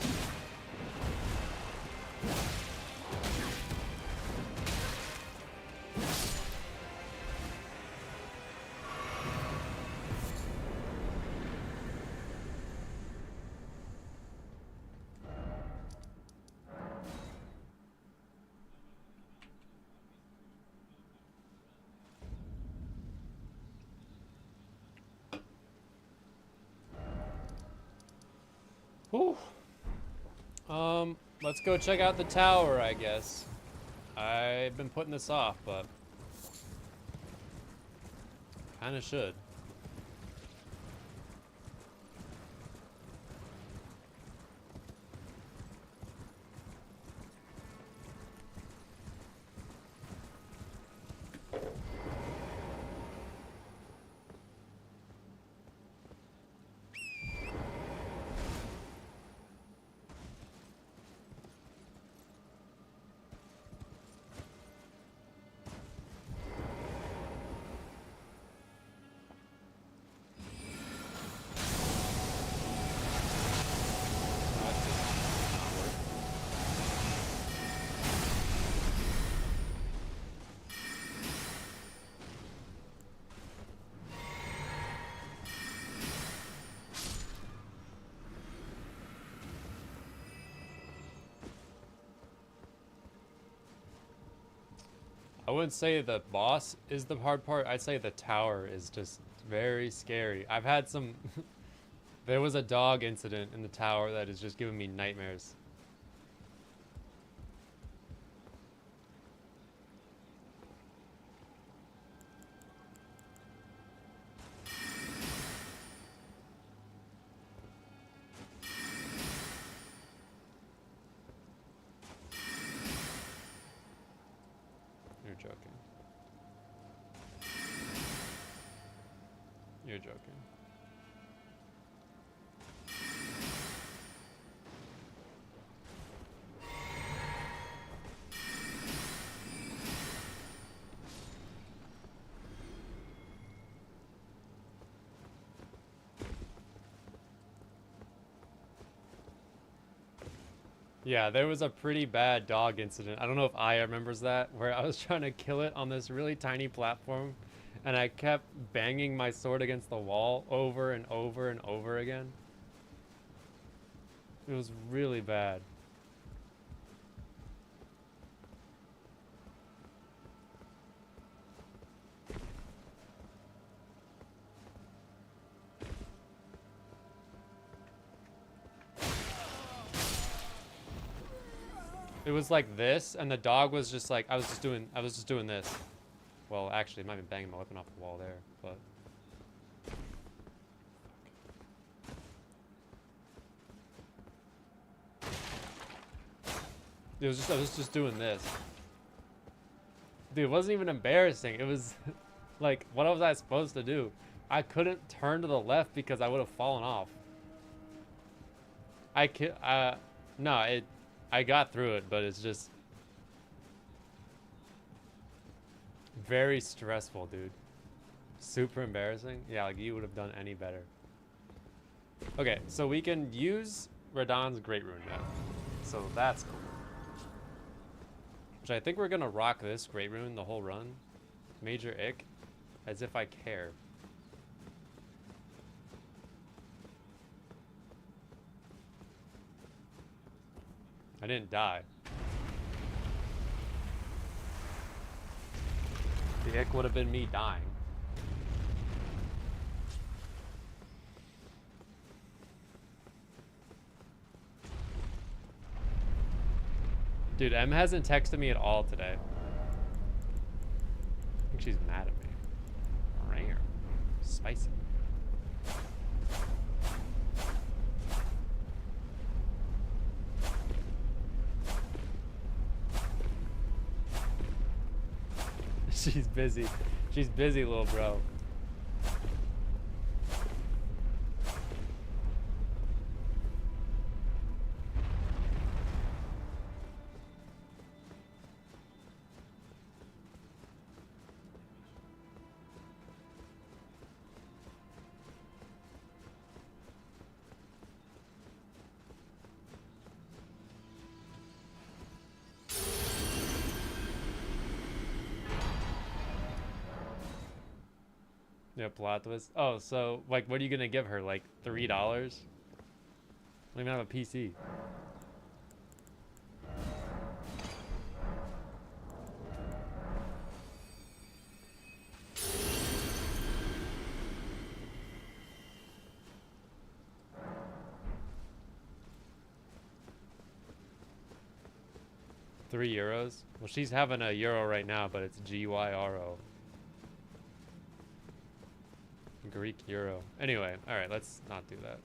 Whew. Let's go check out the tower, I guess. I've been putting this off, but Kind of should. I wouldn't say the boss is the hard part. I'd say the tower is just very scary. I've had some... There was a dog incident in the tower that is just giving me nightmares. You're joking. You're joking. Yeah, there was a pretty bad dog incident. I don't know if Aya remembers that, where I was trying to kill it on this really tiny platform, and I kept banging my sword against the wall over and over and over again. It was really bad. It was like this, and the dog was just like, I was just doing this. Well, actually, it might have been banging my weapon off the wall there, but... I was just doing this. Dude, it wasn't even embarrassing. It was, like, what was I supposed to do? I couldn't turn to the left because I would have fallen off. No, I got through it, but it's just very stressful, dude. Super embarrassing. Yeah, like you would have done any better. Okay, so we can use Radahn's Great Rune now. So that's cool. Which I think we're gonna rock this Great Rune the whole run. Major Ick. As if I care. I didn't die. The ick would have been me dying. Dude, M hasn't texted me at all today. I think she's mad at me. Rare. Spicy. She's busy. She's busy, little bro. Yeah, plot twist. Oh, so, like, what are you gonna give her? Like, $3? I don't even have a PC. €3? Well, she's having a euro right now, but it's GYRO. Greek euro. Anyway, all right, let's not do that.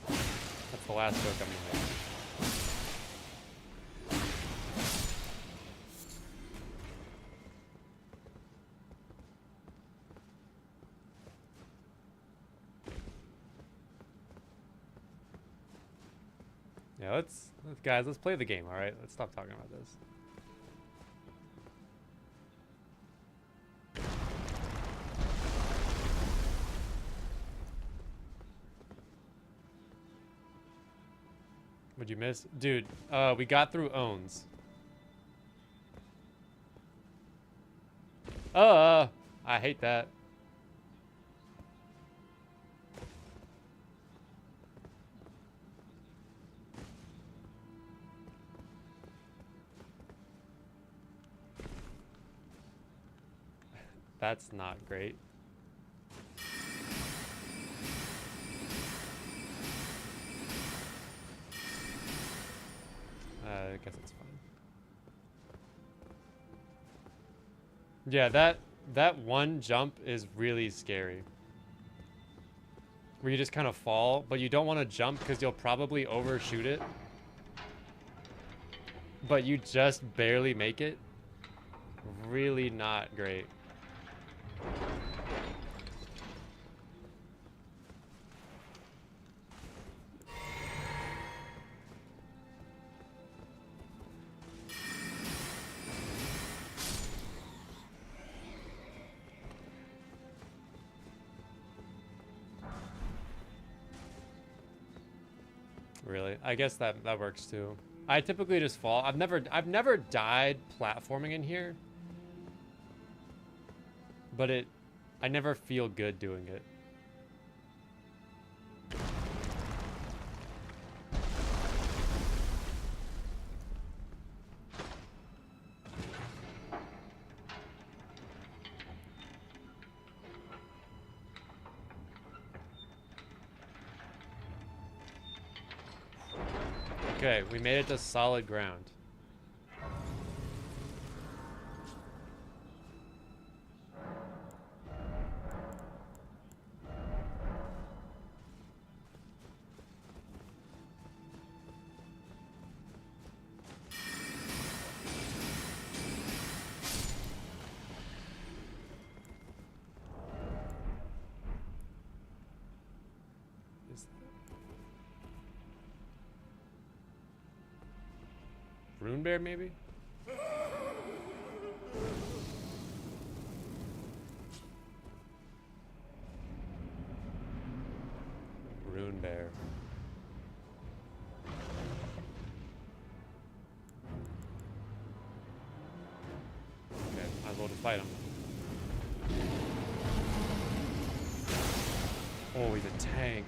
That's the last joke I'm gonna make. Yeah, guys, let's play the game, all right? Let's stop talking about this. What'd you miss? Dude, we got through owns. I hate that. That's not great. I guess it's fine. Yeah, that one jump is really scary. Where you just kind of fall, but you don't want to jump because you'll probably overshoot it. But you just barely make it. Really not great. Really? I guess that works too. I typically just fall. I've never died platforming in here. But I never feel good doing it. Okay, we made it to solid ground. Rune Bear, maybe? Rune Bear. Okay, might as well just fight him. Oh, he's a tank.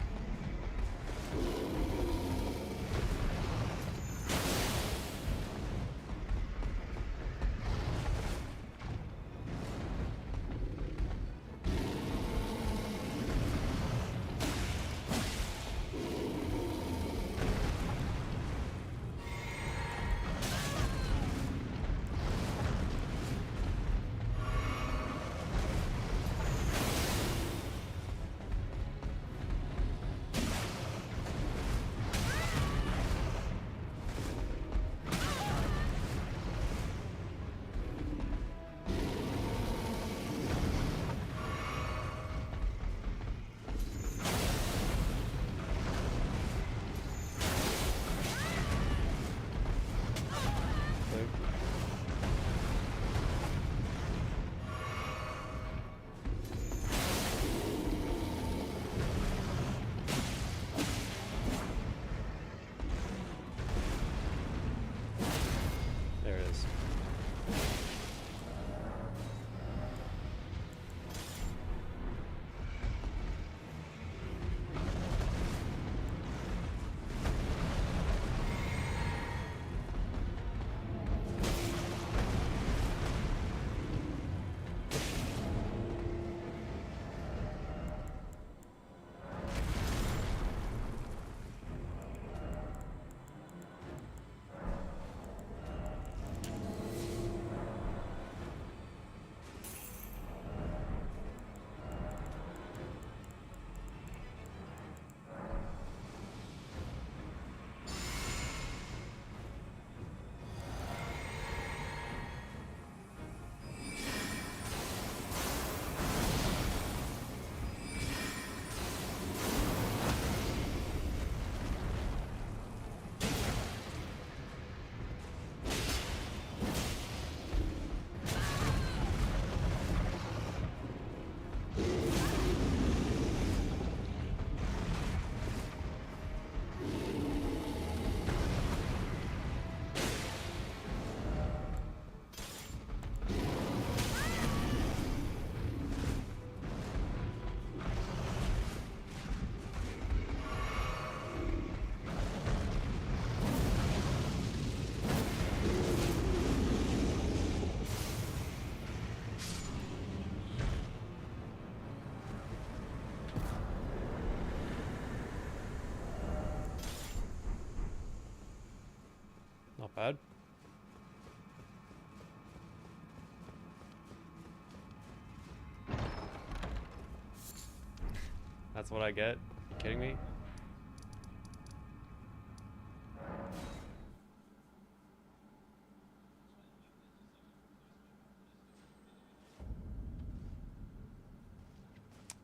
That's what I get? You kidding me?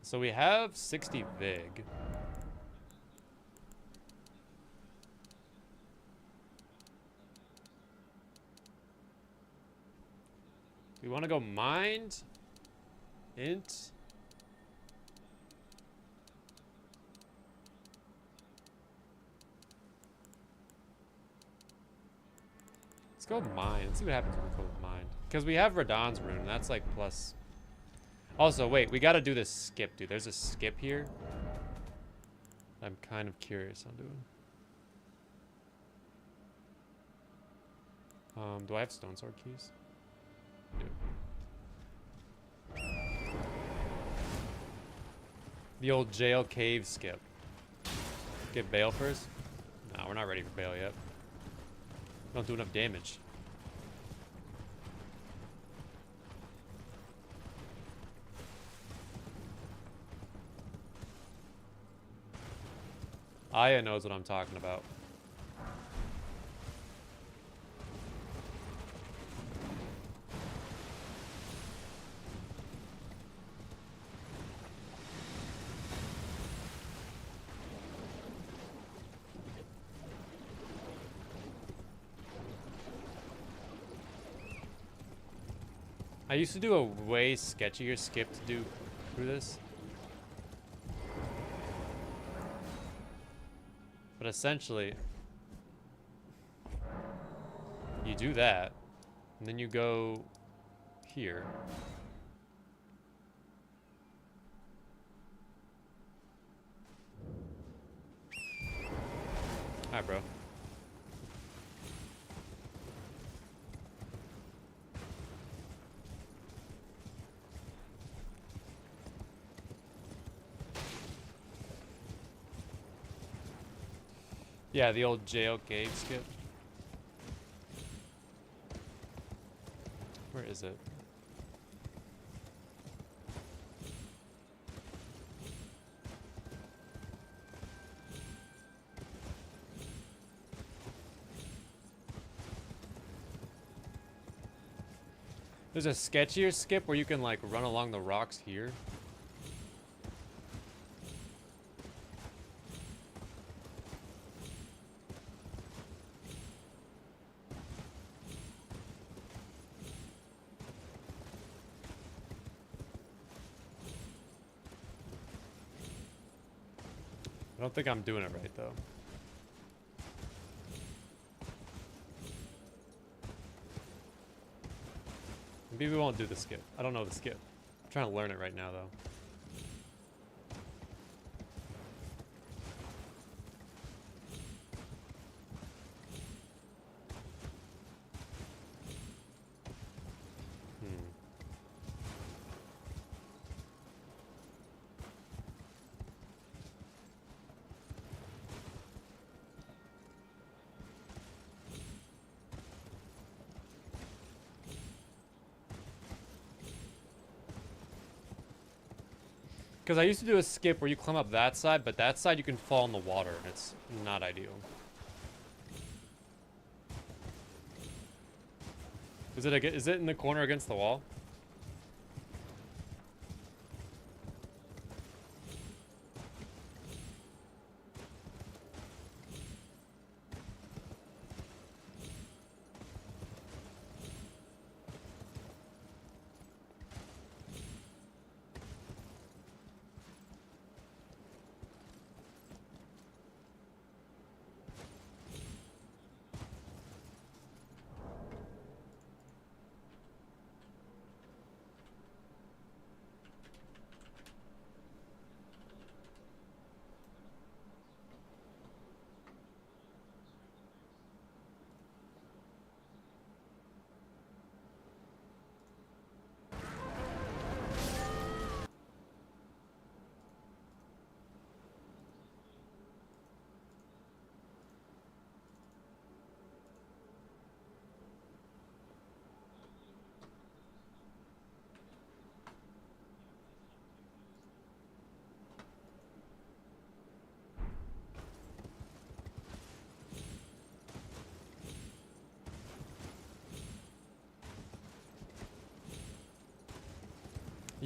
So we have 60 Vig. We want to go mind, int. Let's go mind. Let's see what happens when we go with mind. Because we have Radahn's rune, and that's like plus. Also, wait, we got to do this skip, dude. There's a skip here. I'm kind of curious on doing. Do I have stone sword keys? I do. The old jail cave skip. Get Bale first? No, we're not ready for Bale yet. Don't do enough damage. Aya knows what I'm talking about. I used to do a way sketchier skip to do through this. But essentially, you do that, and then you go here. Alright, bro. Yeah, the old jail cave skip. Where is it? There's a sketchier skip where you can like run along the rocks here. I don't think I'm doing it right though. Maybe we won't do the skip. I don't know the skip. I'm trying to learn it right now though. Because I used to do a skip where you climb up that side, but that side you can fall in the water, and it's not ideal. Is it in the corner against the wall?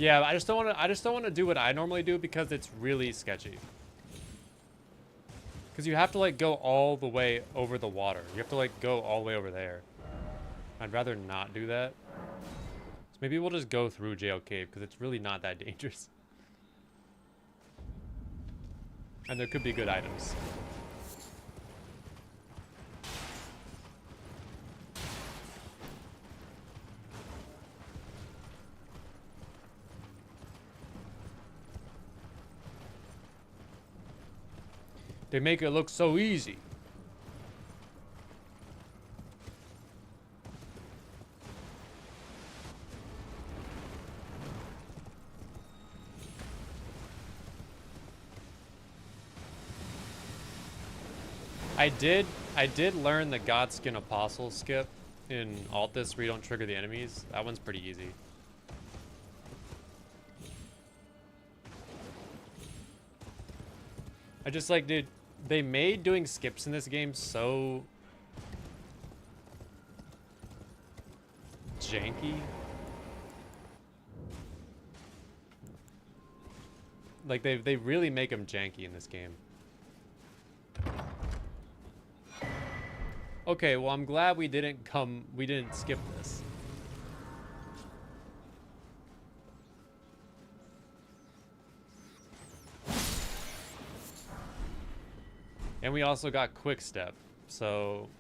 Yeah, I just don't want to do what I normally do because it's really sketchy. Because you have to like go all the way over the water. You have to like go all the way over there. I'd rather not do that. So maybe we'll just go through Jail Cave because it's really not that dangerous. And there could be good items. They make it look so easy. I did learn the Godskin Apostle skip in Altus where you don't trigger the enemies. That one's pretty easy. I just like, dude, they made doing skips in this game so janky. Like they really make them janky in this game. Okay, well I'm glad we didn't skip this. And we also got quick step, so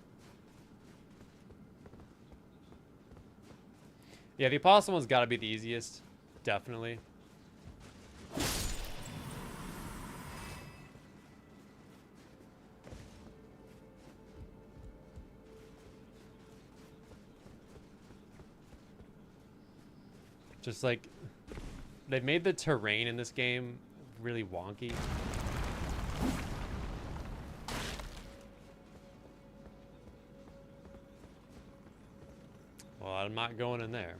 yeah, the apostle one's got to be the easiest, definitely. Just like they made the terrain in this game really wonky. Well, I'm not going in there.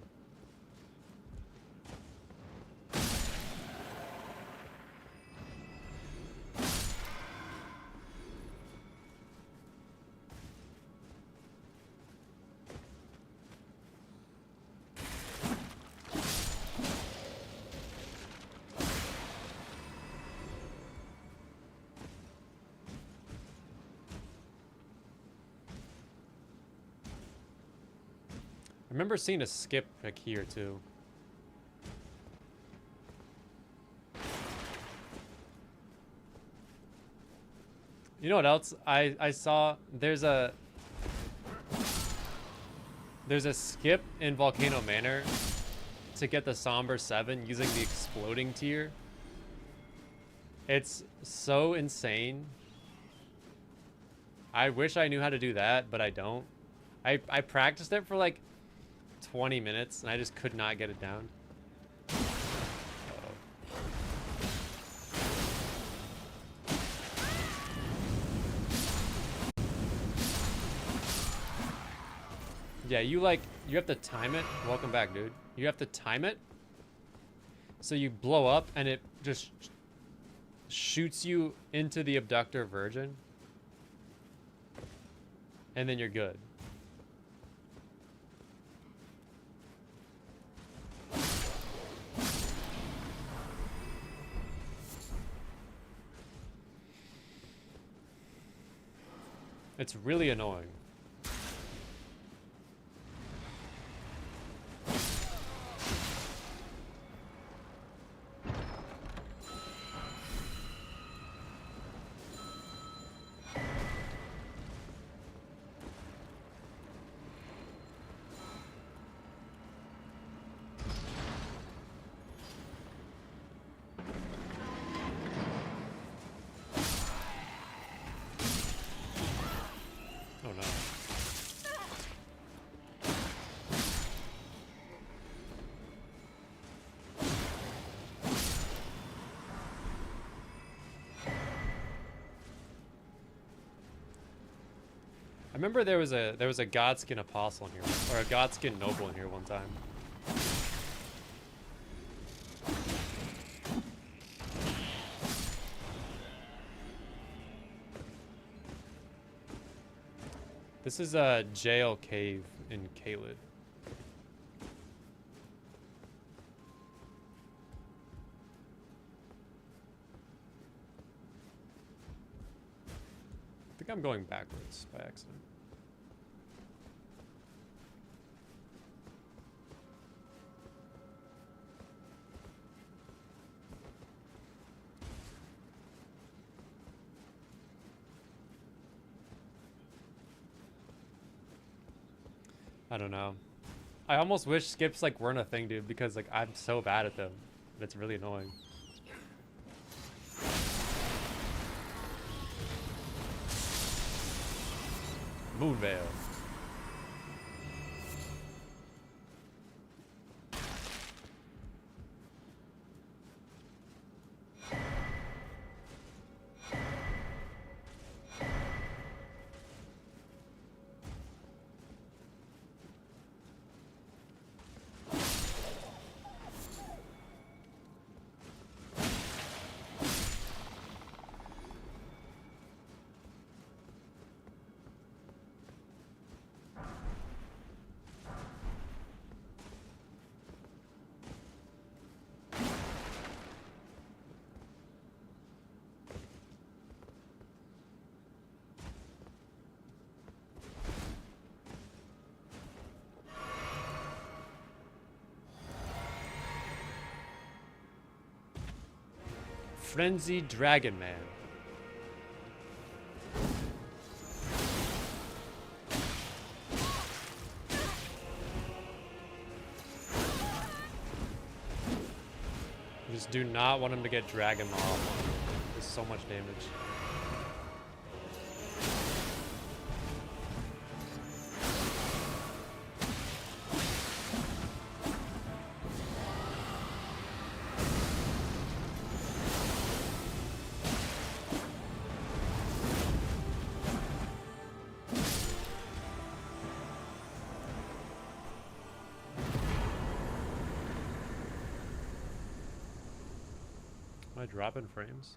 I remember seeing a skip like here too. You know what else I saw? There's a skip in Volcano Manor to get the Somber 7 using the exploding tier. It's so insane. I wish I knew how to do that, but I don't. I practiced it for like 20 minutes and I just could not get it down. Yeah, you have to time it. Welcome back, dude. You have to time it so you blow up and it just shoots you into the abductor virgin and then you're good. It's really annoying. I remember there was a Godskin Apostle in here, or a Godskin Noble in here one time. This is a jail cave in Caelid. think I'm going backwards by accident. I don't know. I almost wish skips like weren't a thing, dude, because like I'm so bad at them. It's really annoying. Moonveil. Frenzied Dragon Man. Just do not want him to get Dragon Maul. There's so much damage. Am I dropping frames?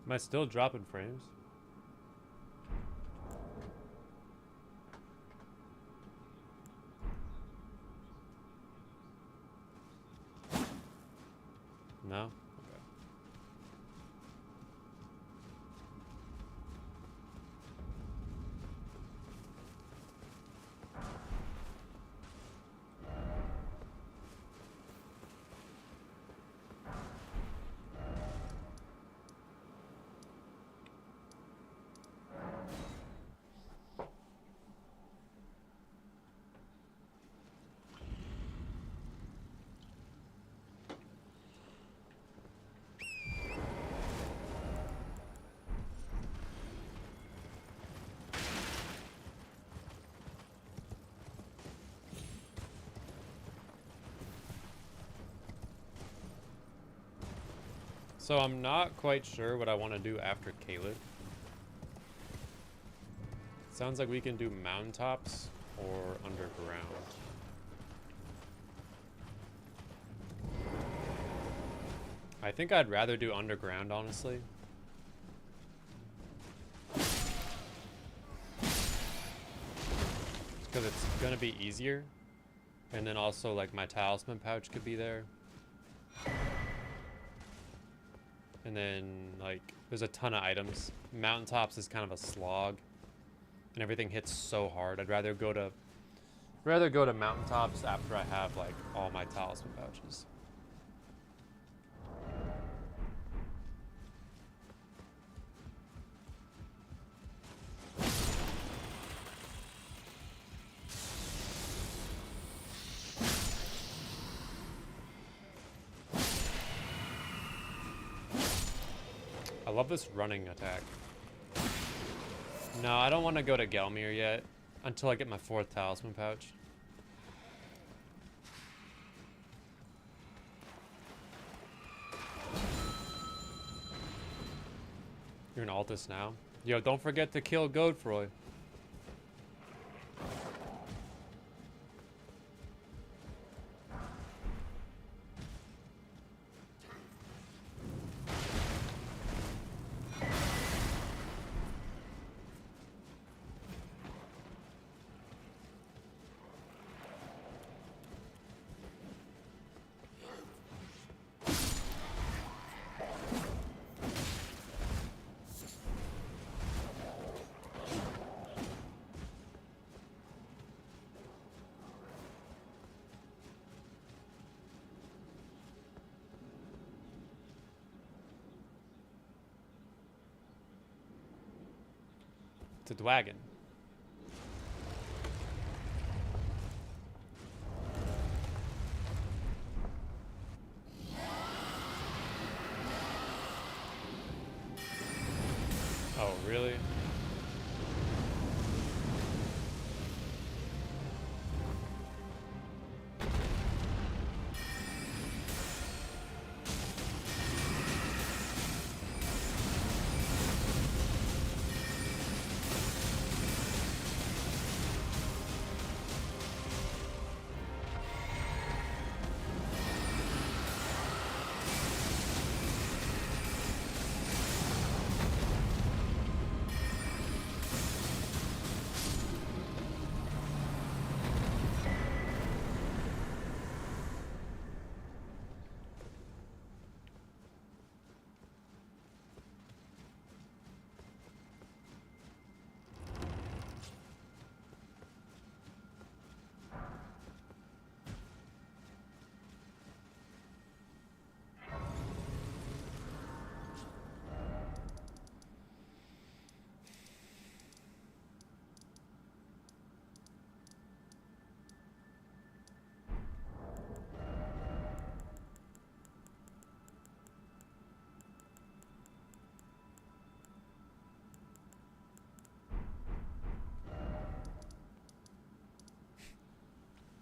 Am I still dropping frames? No? Okay. So I'm not quite sure what I want to do after Caleb. Sounds like we can do mountaintops or underground. I think I'd rather do underground, honestly. Because it's gonna be easier. And then also like my talisman pouch could be there. And then like there's a ton of items. Mountaintops is kind of a slog. And everything hits so hard. I'd rather go to mountaintops after I have like all my talisman pouches. I love this running attack. No, I don't want to go to Gelmir yet until I get my 4th talisman pouch. You're an Altus now? Yo, don't forget to kill Godefroy. To Dwagon. Oh, really?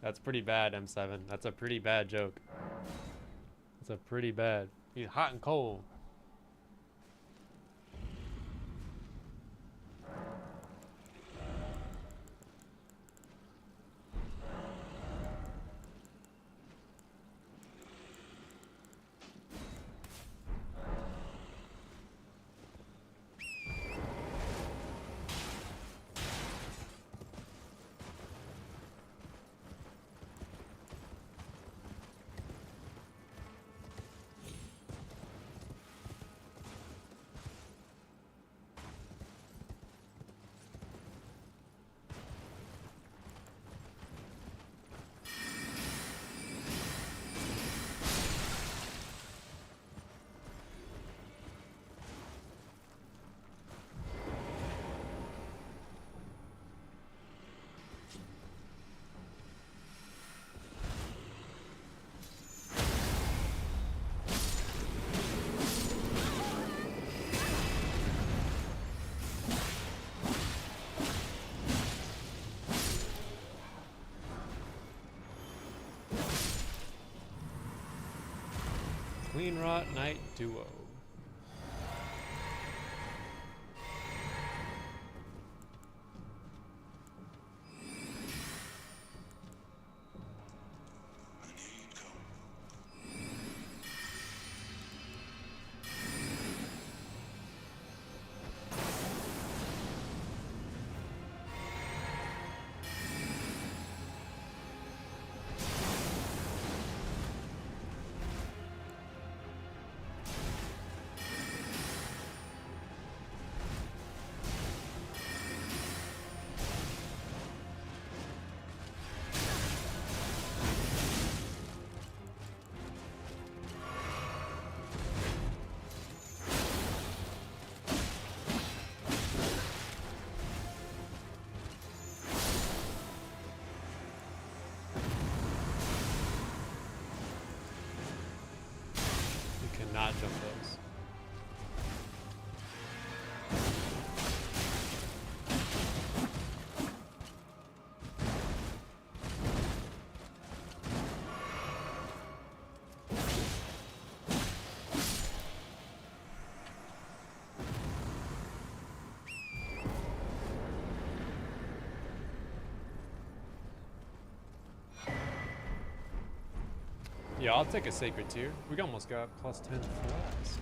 That's pretty bad, M7. That's a pretty bad joke. That's a pretty bad. He's hot and cold. Queen Rot Knight Duo. Yeah, I'll take a sacred tier. We almost got plus 10 flags.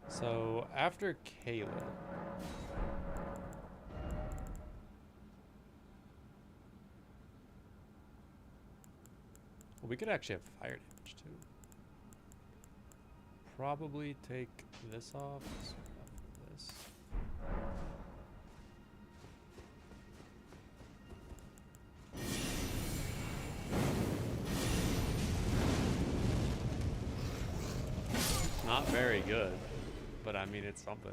So after Kayla, well, we could actually have fire damage too. Probably take this off. So this. Not very good, but I mean it's something.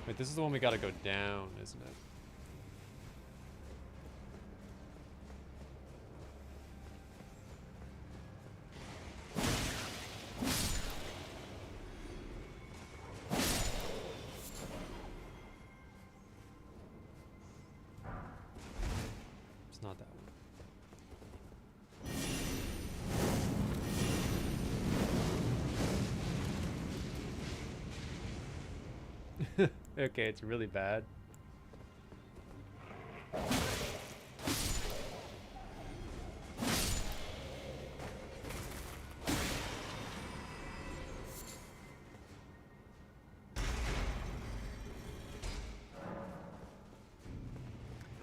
Wait, this is the one we gotta go down, isn't it? It's not that one. Okay, it's really bad.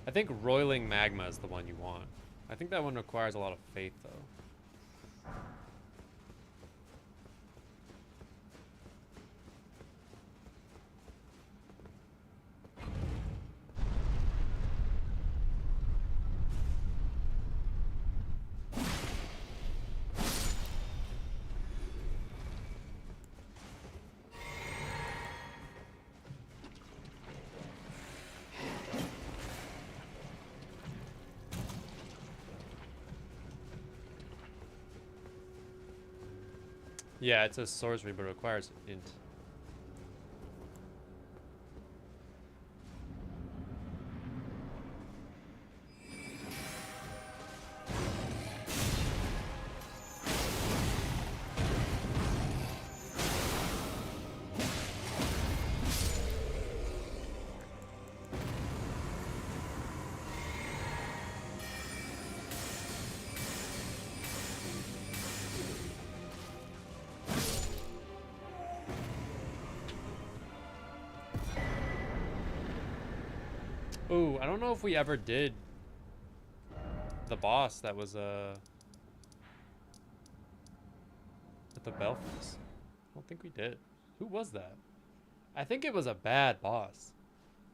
I think roiling magma is the one you want. I think that one requires a lot of faith, though. Yeah, it's a sorcery, but it requires int. Ooh, I don't know if we ever did the boss that was at the Belfries. I don't think we did. Who was that? I think it was a bad boss.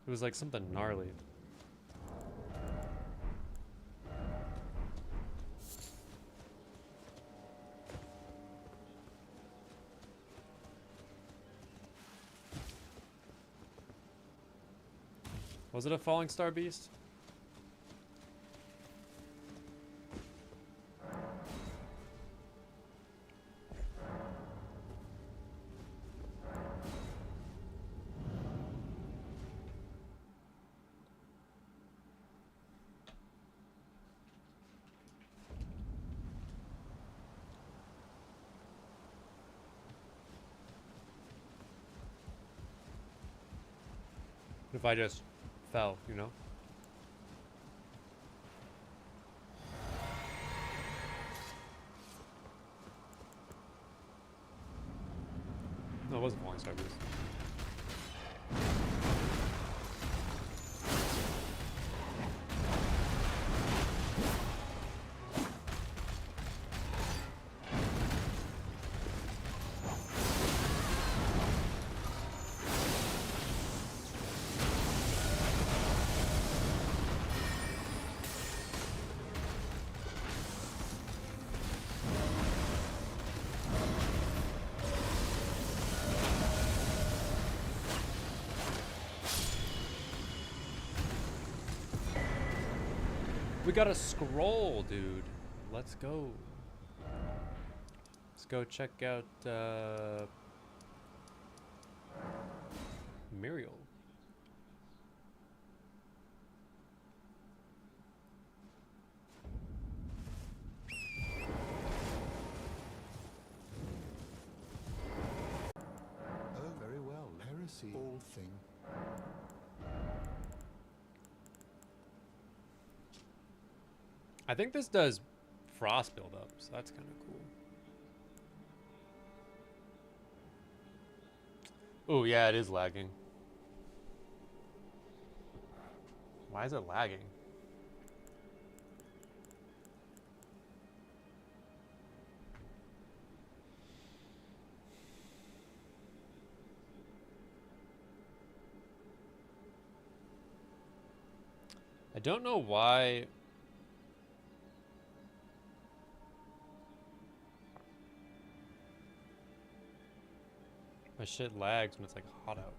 It was like something gnarly. Was it a falling star beast? If I just fell, you know? No, it wasn't falling star beast. got a scroll, dude. Let's go. Let's go check out Muriel. Oh, very well. Heresy, all thing. I think this does frost buildup, so that's kind of cool. Oh, yeah, it is lagging. Why is it lagging? I don't know why. My shit lags when it's like hot out.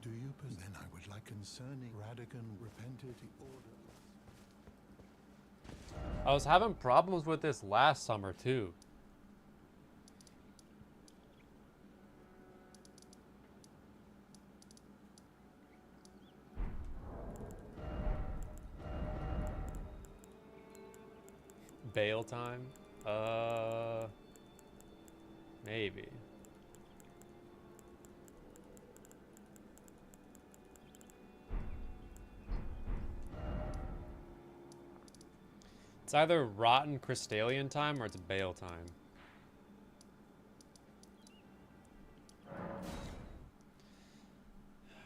Do you then I would like concerning Radigan repented the order. I was having problems with this last summer too. Bail time? Maybe. It's either rotten crystallian time or it's bail time.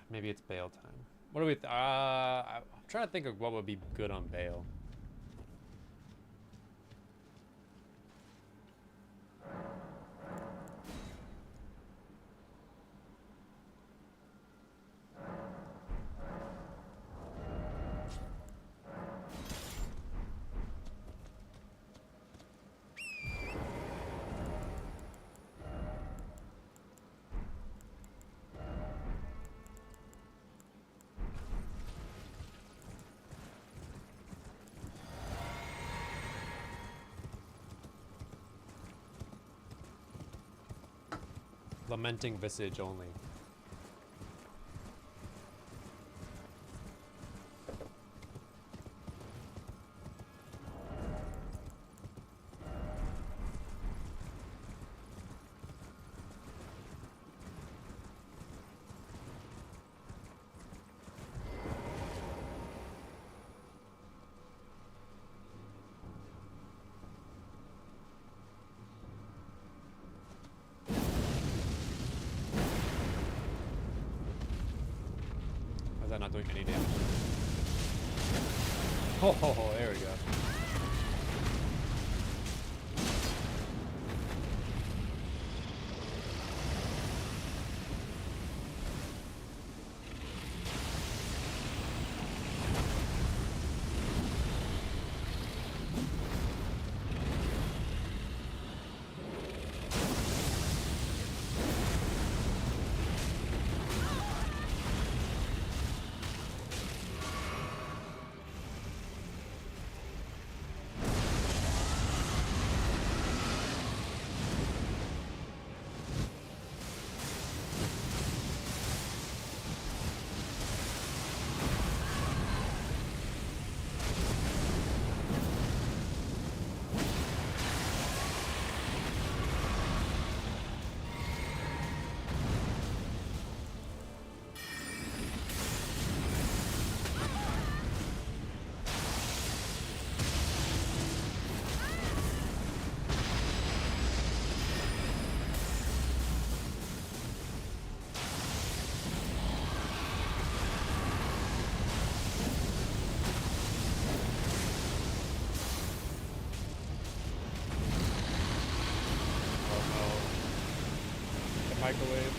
Maybe it's bail time. What do we? I'm trying to think of what would be good on bail. Lamenting visage only. Is that not doing any damage? Oh, there we go. Microwave.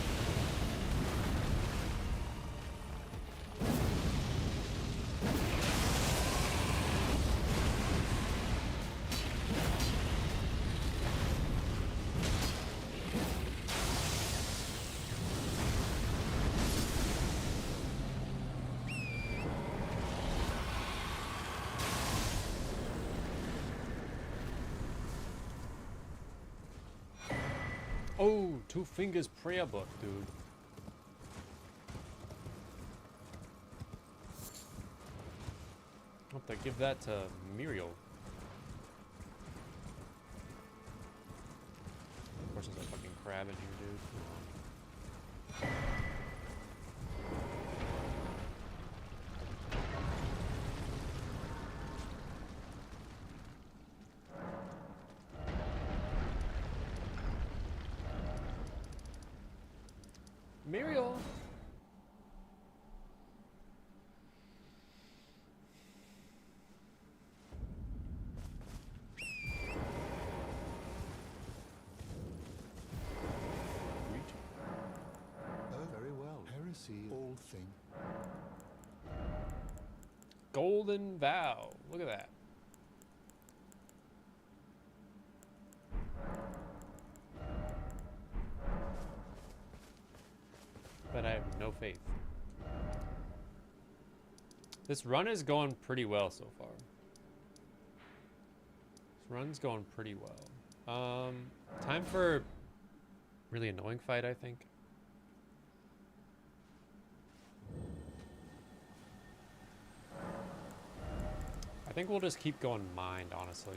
Two Fingers prayer book, dude. I'll have to give that to Muriel. Of course, there's a fucking crab in here, dude. Muriel. Oh, very well. Heresy, all thing. Golden Vow. Look at that. But I have no faith. This run is going pretty well so far. This run's going pretty well. Time for really annoying fight, I think. I think we'll just keep going mind, honestly.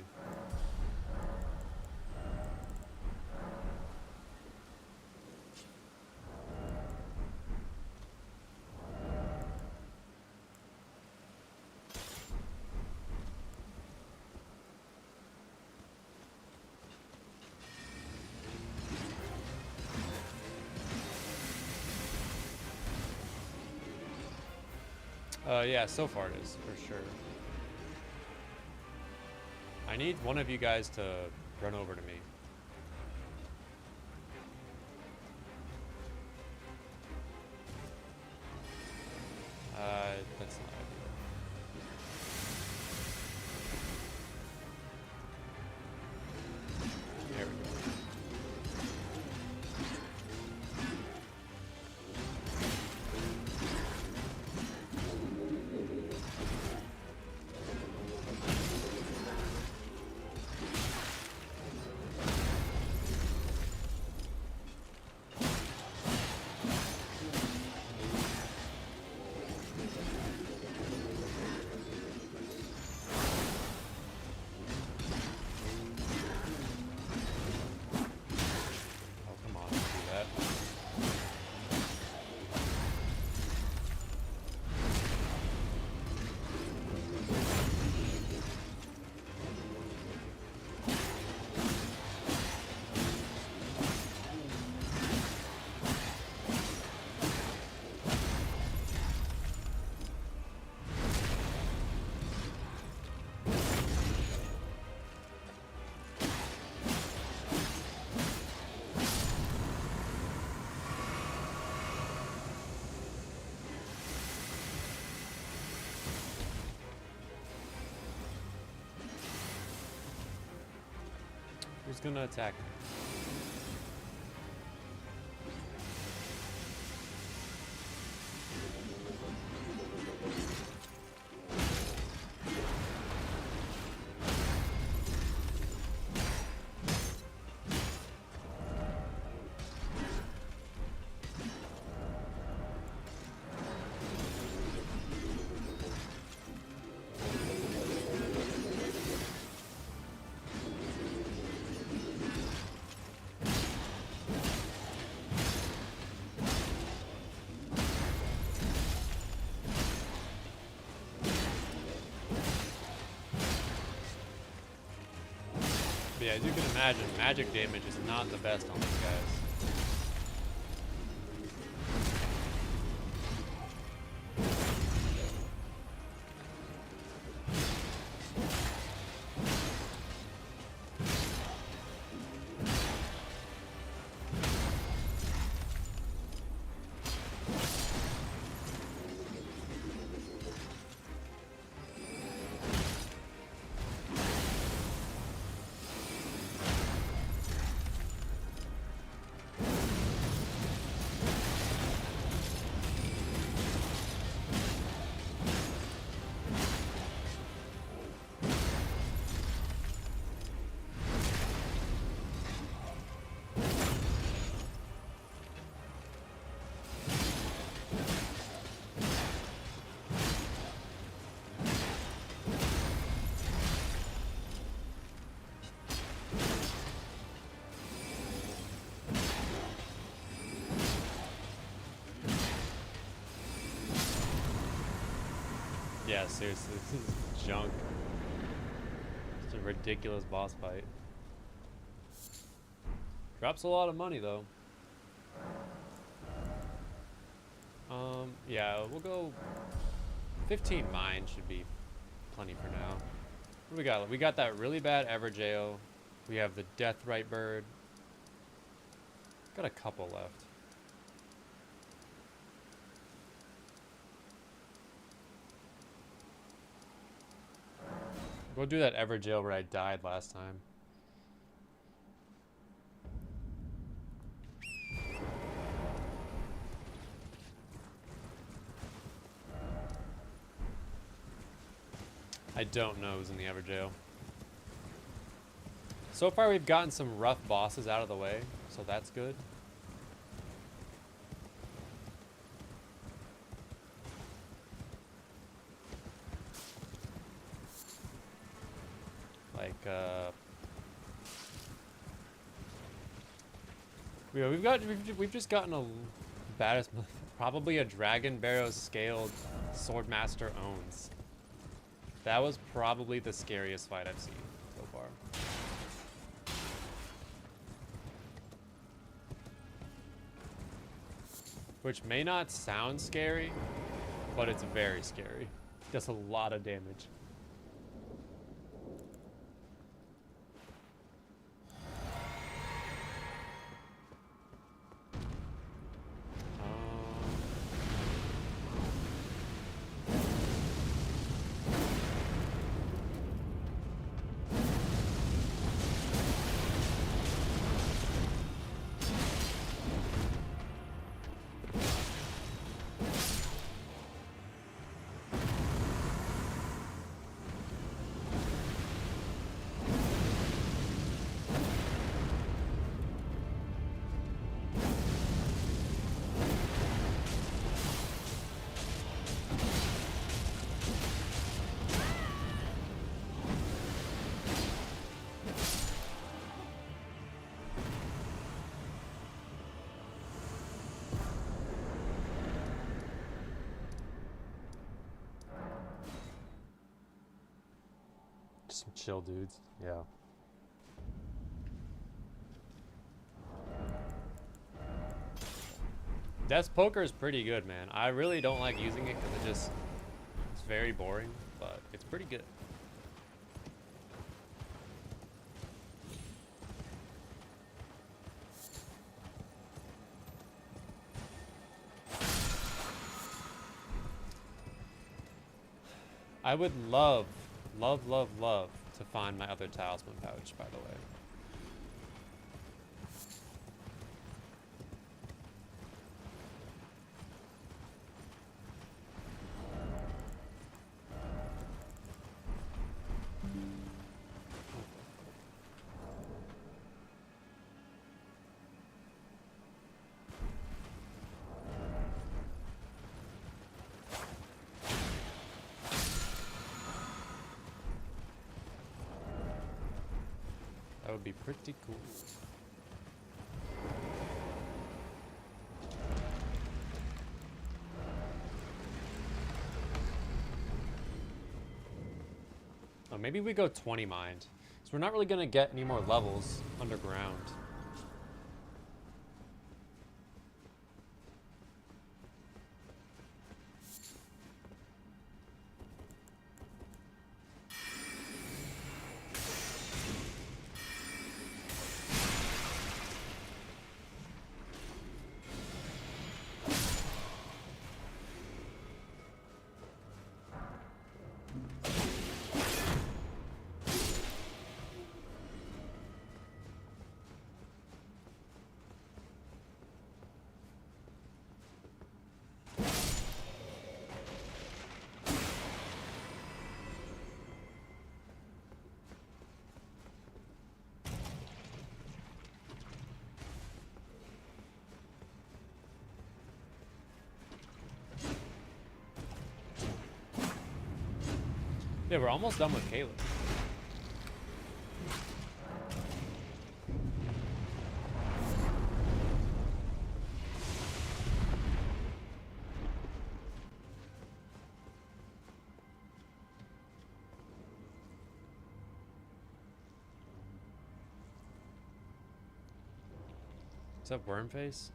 Yeah, so far it is, for sure. I need one of you guys to run over to me. That's not ideal. There we go. Who's gonna attack me? Yeah, as you can imagine, magic damage is not the best on these guys. Yeah, seriously, this is junk. It's a ridiculous boss fight. Drops a lot of money though. Yeah, we'll go 15 mine should be plenty for now. What do we got? We got that really bad Everjail. We have the Deathrite Bird. Got a couple left. Go do that Everjail where I died last time. I don't know who's in the Everjail. So far we've gotten some rough bosses out of the way, so that's good. Like, we've just gotten a baddest, probably a Dragon Barrow scaled Swordmaster owns. That was probably the scariest fight I've seen so far. Which may not sound scary, but it's very scary. Does a lot of damage. Some chill dudes, yeah. Death's Poker is pretty good, man. I really don't like using it because it's very boring, but it's pretty good. I would love to find my other talisman pouch, by the way. That would be pretty cool. Oh, maybe we go 20 mind. So we're not really gonna get any more levels underground. Yeah, we're almost done with Caleb. Is that worm face?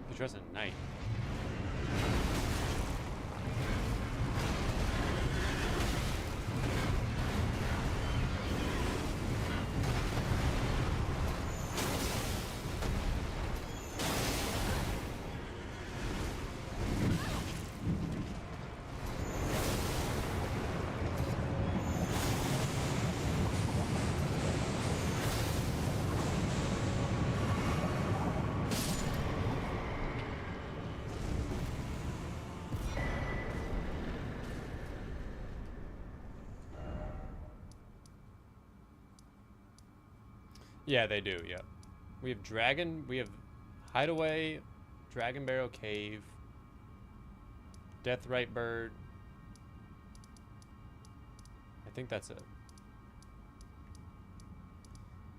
He's dressed at night. Yeah, they do, yeah. We have Hideaway, Dragon Barrow Cave, Deathrite Bird. I think that's it.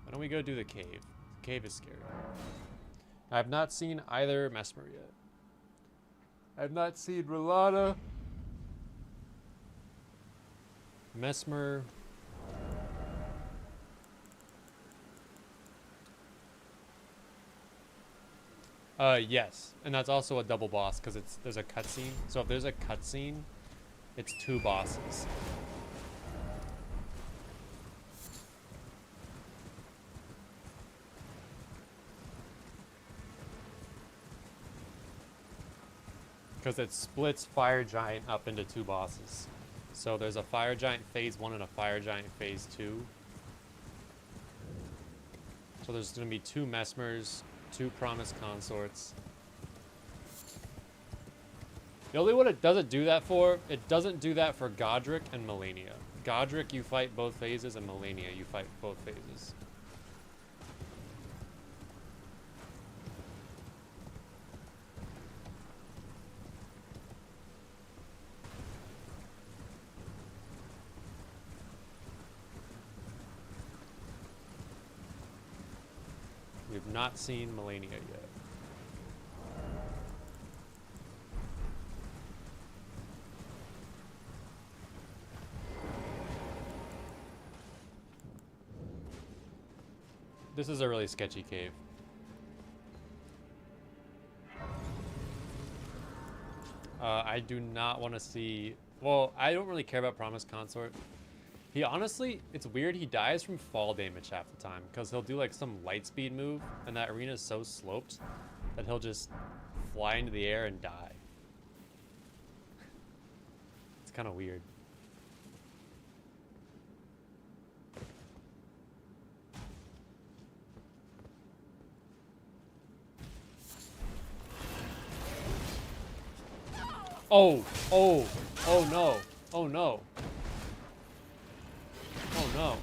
Why don't we go do the cave? The cave is scary. I have not seen either Mesmer yet. I have not seen Rolana, Mesmer. Yes, and that's also a double boss because there's a cutscene. So if there's a cutscene, it's 2 bosses. Because it splits Fire Giant up into 2 bosses. So there's a Fire Giant Phase 1 and a Fire Giant Phase 2. So there's going to be 2 Mesmers, 2 Promised Consorts. The only one it doesn't do that for, it doesn't do that for Godric and Melania. Godric you fight both phases, and Melania you fight both phases. We've not seen Melania yet. This is a really sketchy cave. I do not want to see... Well, I don't really care about Promised Consort. He honestly, it's weird, he dies from fall damage half the time, because he'll do like some light speed move, and that arena is so sloped that he'll just fly into the air and die. It's kind of weird. Oh, oh, oh no, oh no. Oh no.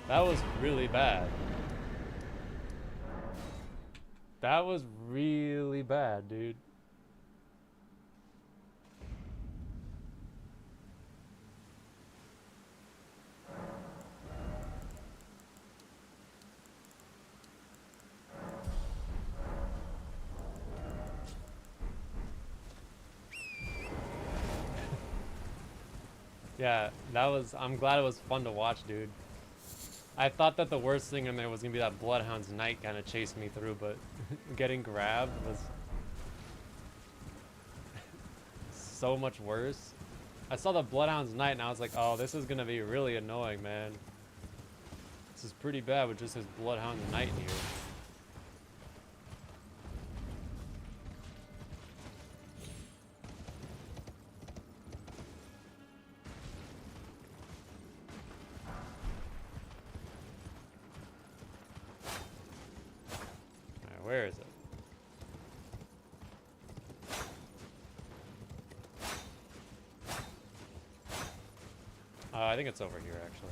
That was really bad. That was really bad, dude. Yeah, that was, I'm glad it was fun to watch, dude. I thought that the worst thing in there was gonna be that Bloodhound's Knight kind of chased me through, but getting grabbed was so much worse. I saw the Bloodhound's Knight and I was like, oh, this is gonna be really annoying, man. This is pretty bad with just his Bloodhound's Knight here. Alright, where is it? I think it's over here, actually.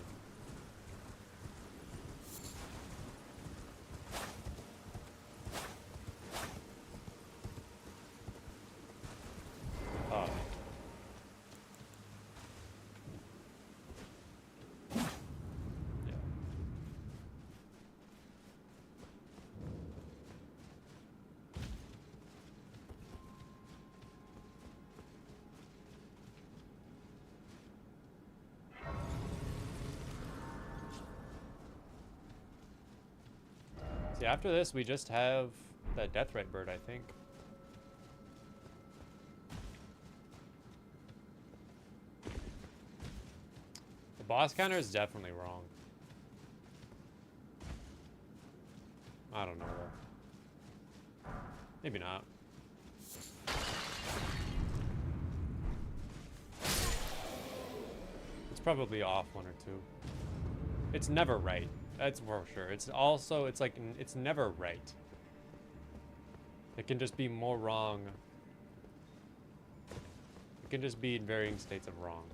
Oh. Yeah. See, after this, we just have that Deathrite bird, I think. The boss counter is definitely wrong. I don't know, though. Maybe not. It's probably off one or two. It's never right. That's for sure. It's also, it's like, it's never right. It can just be more wrong. It can just be in varying states of wrong.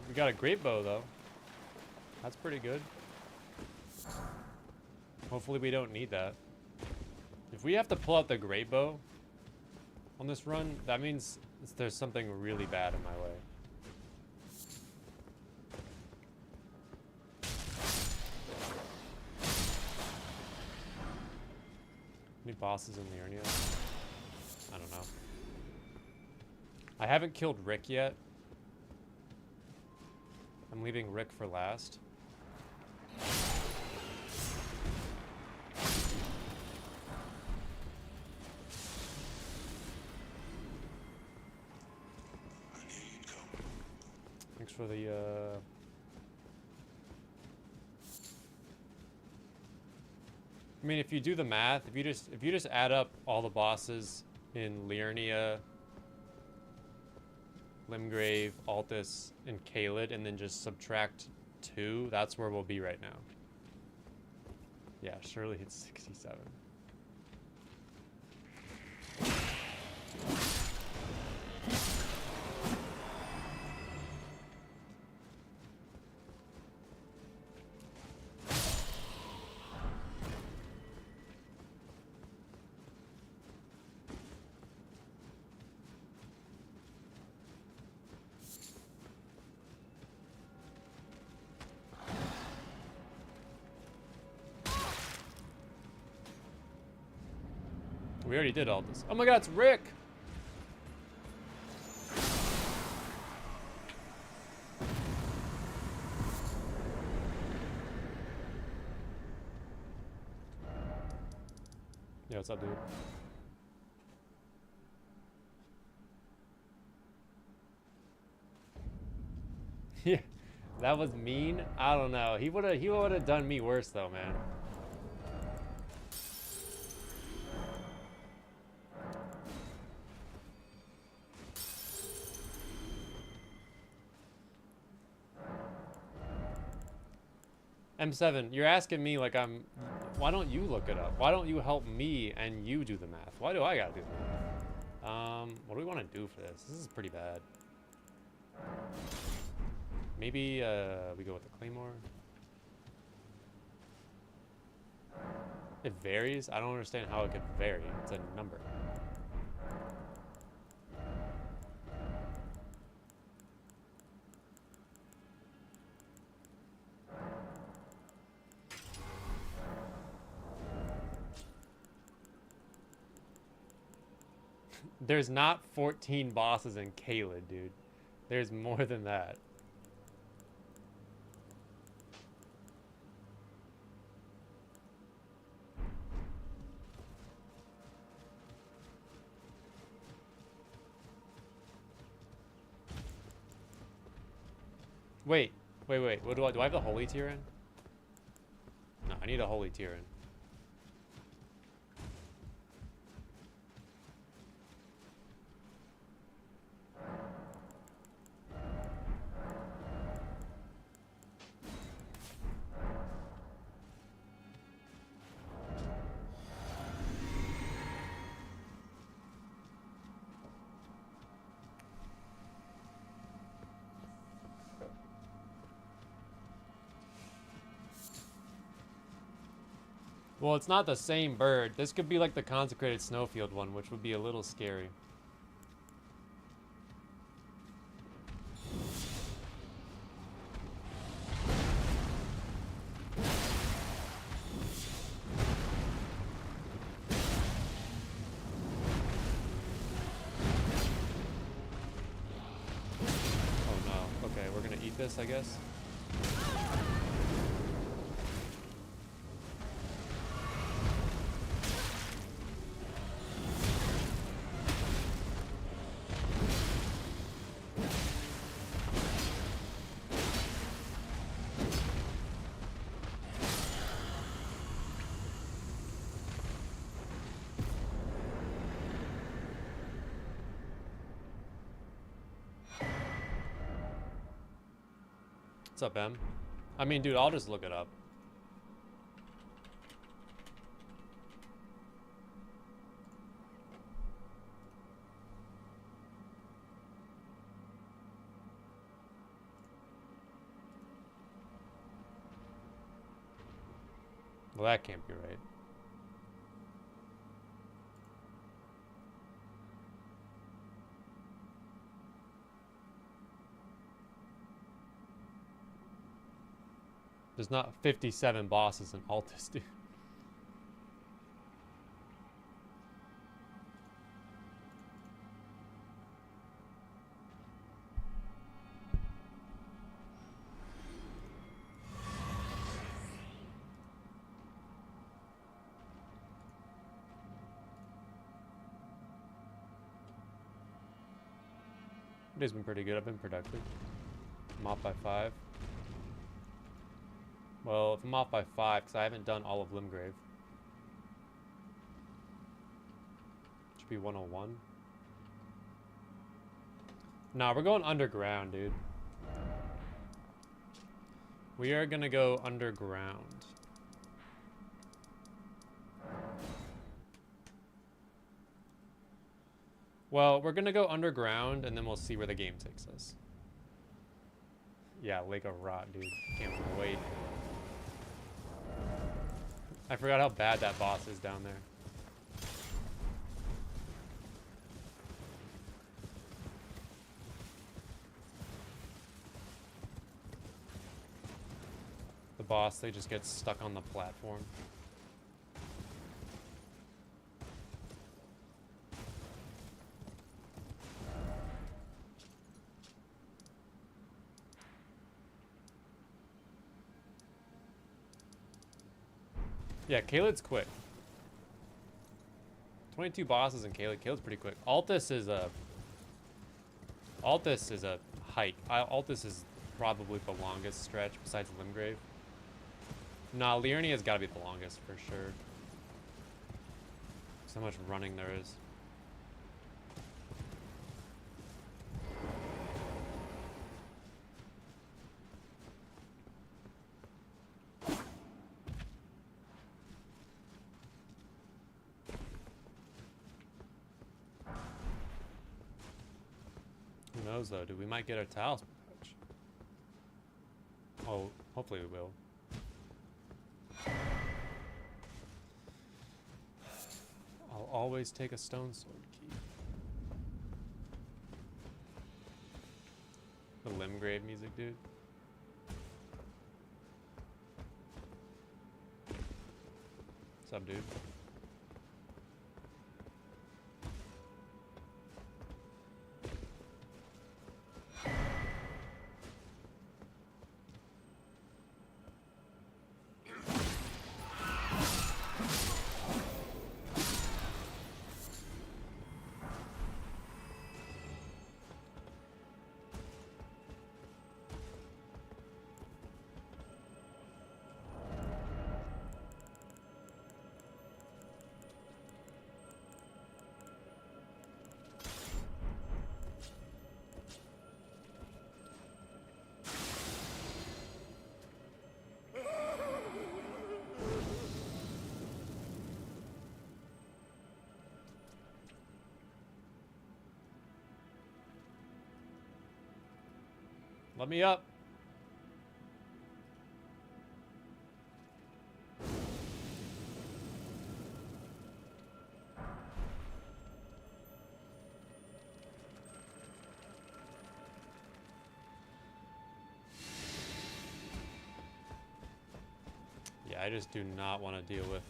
We got a great bow, though. That's pretty good. Hopefully we don't need that. If we have to pull out the great bow on this run, that means there's something really bad in my way. Any bosses in Liurnia? I don't know. I haven't killed Rick yet. I'm leaving Rick for last. Thanks for the I mean, if you do the math, if you just add up all the bosses in Liurnia, Limgrave, Altus, and Caelid, and then just subtract 2, that's where we'll be right now. Yeah, surely it's 67. We already did all this. Oh my god, it's Rick! Yeah, what's up, dude? Yeah, that was mean. I don't know. He would have done me worse though, man. M7, you're asking me like I'm... Why don't you look it up? Why don't you help me and you do the math? Why do I gotta do the math? What do we want to do for this? This is pretty bad. Maybe we go with the Claymore. It varies? I don't understand how it could vary. It's a number. There's not 14 bosses in Caelid, dude. There's more than that. Wait. What do I have the holy tier in? No, I need a holy tier in. Well, it's not the same bird. This could be like the consecrated snowfield one, which would be a little scary. Oh no. Okay, we're gonna eat this, I guess. What's up, Em? I mean, dude, I'll just look it up. Well, that can't be right. There's not 57 bosses in Altus, dude. Today's been pretty good. I've been productive. I'm off by 5. Well, if I'm off by 5, because I haven't done all of Limgrave. Should be 101. Nah, we're going underground, dude. We are gonna go underground. Well, we're gonna go underground, and then we'll see where the game takes us. Yeah, Lake of Rot, dude. Can't wait. I forgot how bad that boss is down there. The boss, they just get stuck on the platform. Yeah, Caelid's quick. 22 bosses in Caelid. Caelid's pretty quick. Altus is a hike. Altus is probably the longest stretch besides Limgrave. Nah, Liurnia's got to be the longest for sure. So much running there is. Who knows though, dude? We might get our talisman pouch. Oh, hopefully we will. I'll always take a stone sword key. The Limgrave music, dude. What's up, dude? Let me up. Yeah, I just do not want to deal with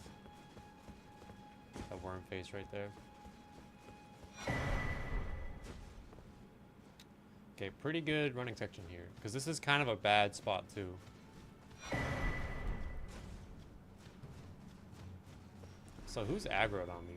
that worm face right there. Okay, pretty good running section here, because this is kind of a bad spot too. So who's aggroed on me?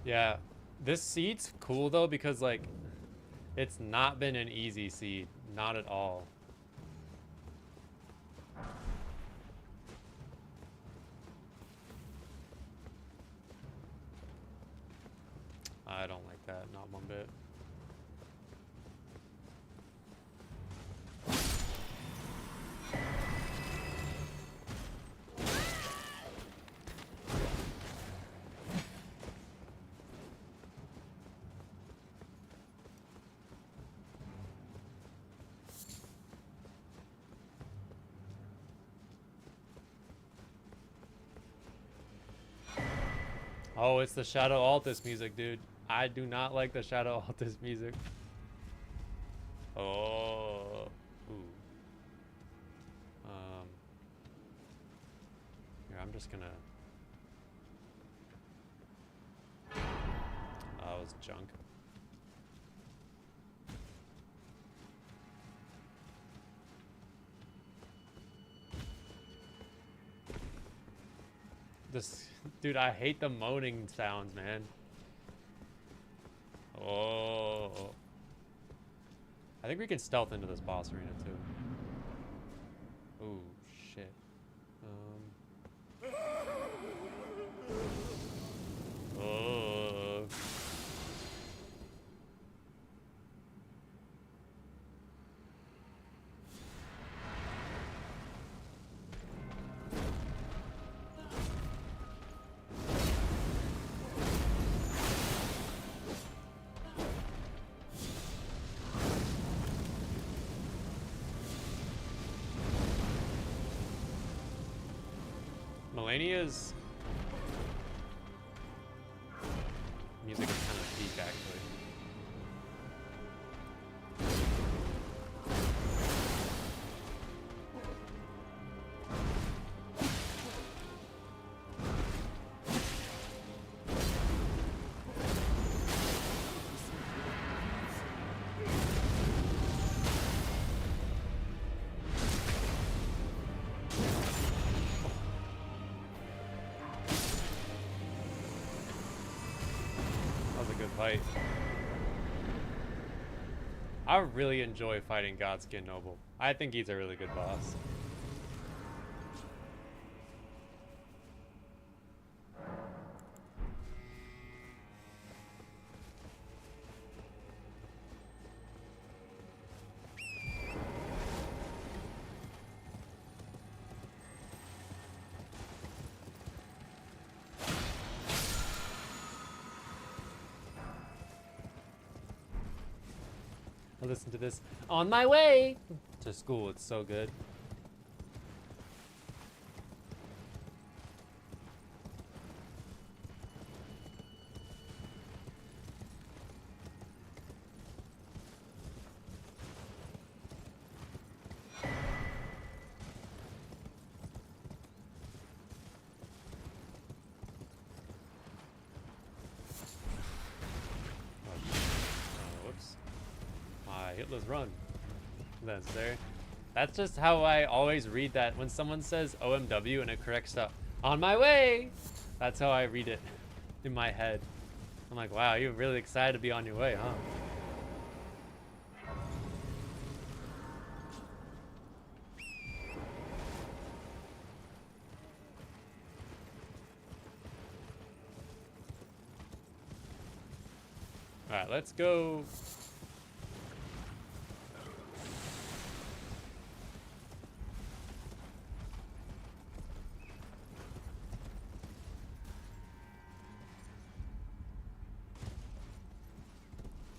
Yeah, this seed's cool though because like it's not been an easy seed, not at all. I don't like that, not one bit. Oh, it's the Shadow Altus music, dude. I do not like the Shadow Altus music. Oh. Ooh. Here, I'm just gonna... Oh, it was junk. This, dude, I hate the moaning sounds, man. Oh. I think we can stealth into this boss arena too. Ooh, shit. Oh. Melania's music is kind of peak, actually. Fight. I really enjoy fighting Godskin Noble. I think he's a really good boss. I listen to this on my way to school. It's so good. Hitless run. That's there. That's just how I always read that. When someone says OMW and it corrects stuff, on my way! That's how I read it in my head. I'm like, wow, you're really excited to be on your way, huh? Alright, let's go.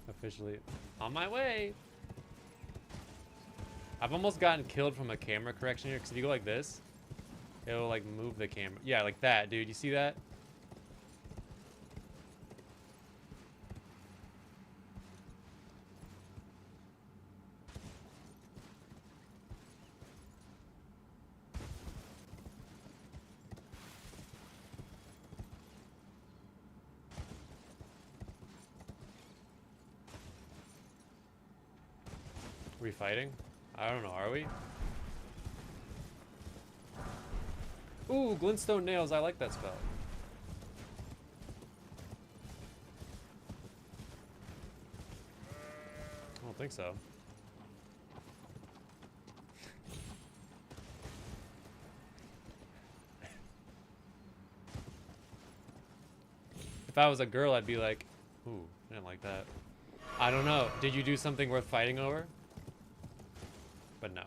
Officially on my way. I've almost gotten killed from a camera correction here, because if you go like this, it'll like move the camera. Yeah, like that, dude. You see that? Are we fighting? I don't know, are we? Ooh, glintstone nails, I like that spell. I don't think so. If I was a girl, I'd be like, ooh, I didn't like that. I don't know. Did you do something worth fighting over? But no.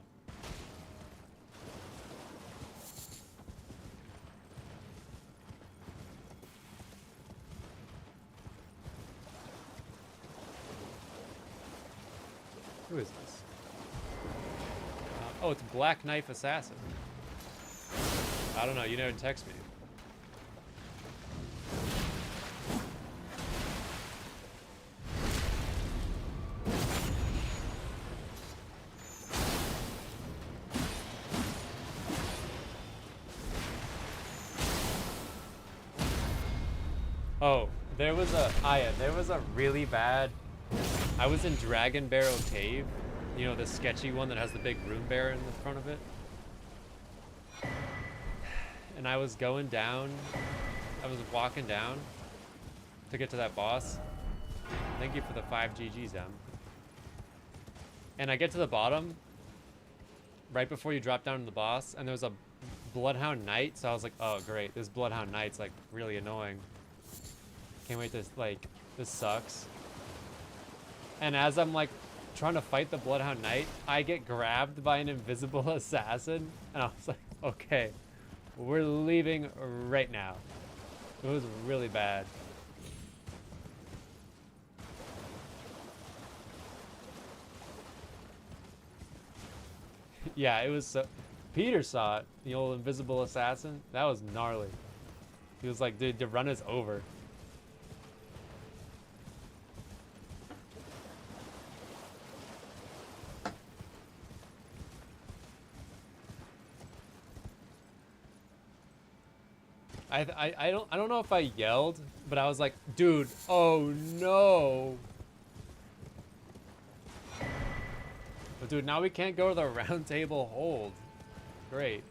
Who is this? Oh, it's Black Knife Assassin. I don't know. You never text me. Oh, there was a really bad. I was in Dragon Barrow Cave, you know, the sketchy one that has the big rune bear in the front of it. And I was going down, I was walking down to get to that boss. Thank you for the 5 GGs, Em. And I get to the bottom, right before you drop down to the boss, and there's a Bloodhound Knight, so I was like, oh great, this Bloodhound Knight's like really annoying. Can't wait to, like, this sucks. And as I'm like trying to fight the Bloodhound Knight, I get grabbed by an invisible assassin, and I was like, okay, we're leaving right now. It was really bad. Yeah, it was so. Peter saw it, the old invisible assassin. That was gnarly. He was like, dude, the run is over. I don't know if I yelled, but I was like, dude, oh no. But dude, now we can't go to the round table hold. Great.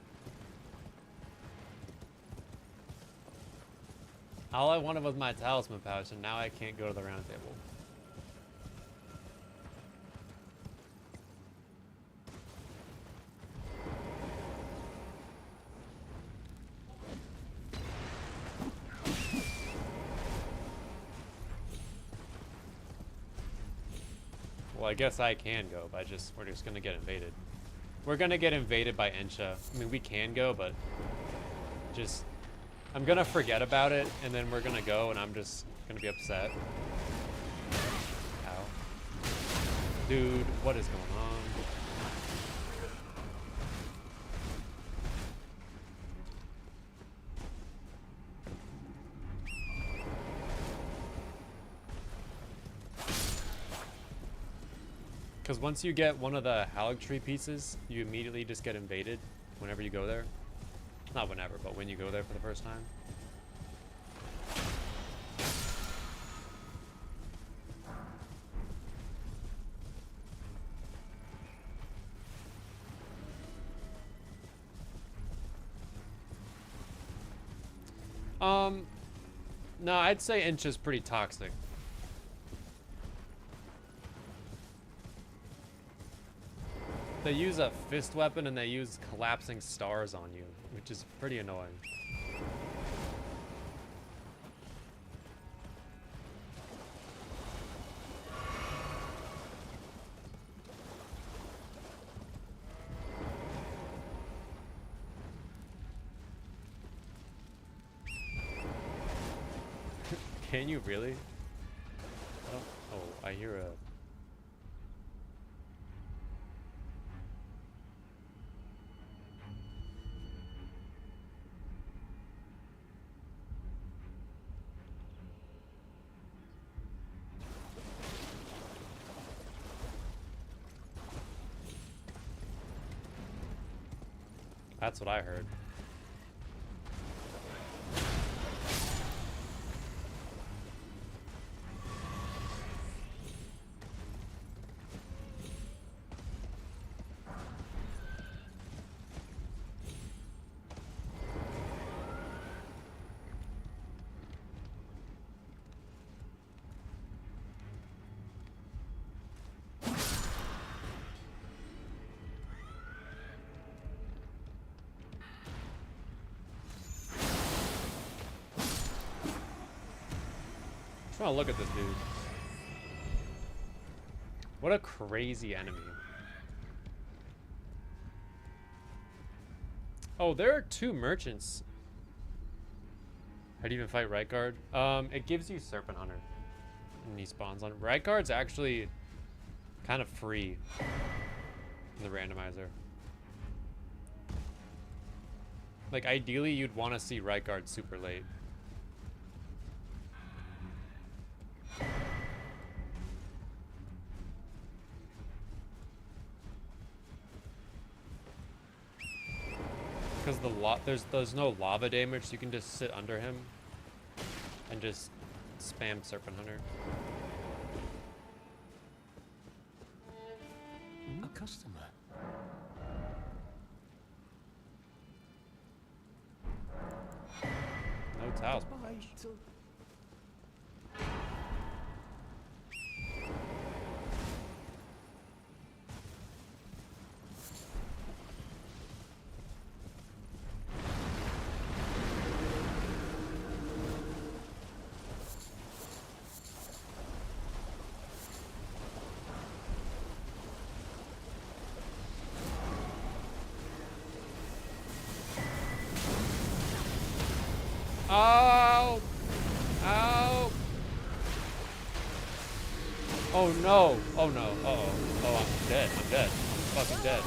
All I wanted was my talisman pouch, and now I can't go to the round table. Well, I guess I can go, but we're just gonna get invaded. We're gonna get invaded by Ensha. I mean, we can go, but just, I'm gonna forget about it, and then we're gonna go, and I'm just gonna be upset. Ow. Dude, what is going on? Because once you get one of the Halig Tree pieces, you immediately just get invaded whenever you go there. Not whenever, but when you go there for the first time. No, I'd say Ensha's pretty toxic. They use a fist weapon and they use collapsing stars on you, which is pretty annoying. Can you really? I don't. Oh, I hear a. That's what I heard. I'm trying to look at this dude. What a crazy enemy. Oh, there are 2 merchants. How do you even fight right guard? It gives you Serpent Hunter. And he spawns on it. Right guard's actually kind of free in the randomizer. Like, ideally, you'd want to see right guard super late. Because there's no lava damage, so you can just sit under him and just spam Serpent Hunter. A customer. No towels. Bye. Ow! Ow! Oh no! Oh no! Uh-oh. Oh, I'm dead. I'm dead. I'm fucking dead.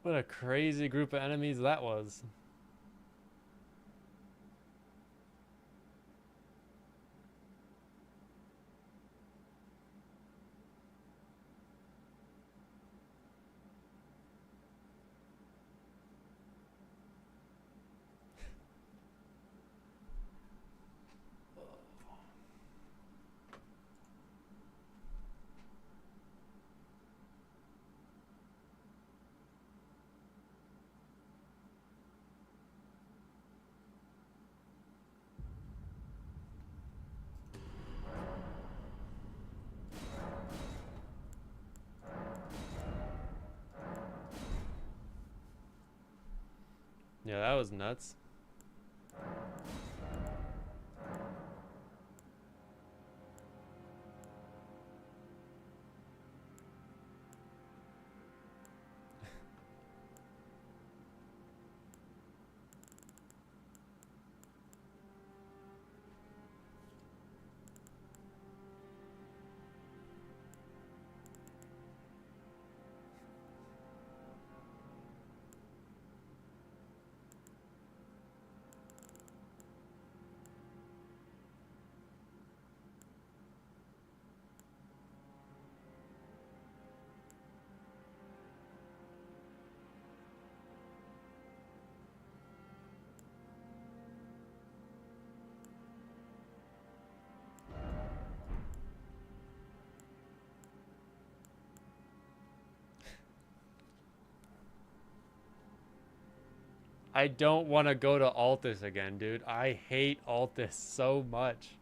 What a crazy group of enemies that was. Yeah, that was nuts. I don't want to go to Altus again, dude. I hate Altus so much.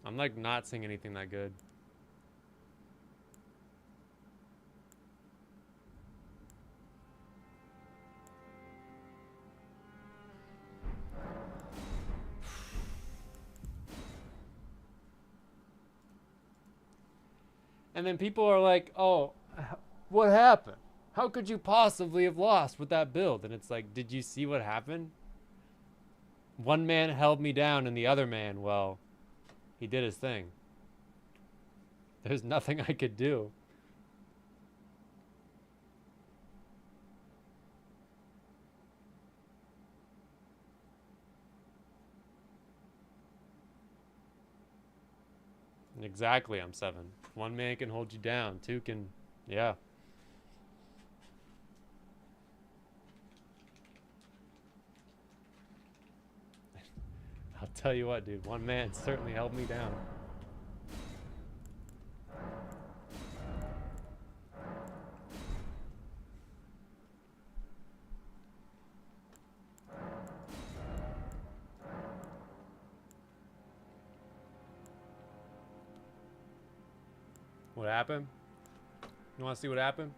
I'm like not seeing anything that good. And then people are like, oh, what happened? How could you possibly have lost with that build? And it's like, did you see what happened? One man held me down and the other man, well, he did his thing. There's nothing I could do. Exactly, I'm 7. One man can hold you down. 2 can, yeah. I'll tell you what, dude. One man certainly held me down. What happened? You want to see what happened?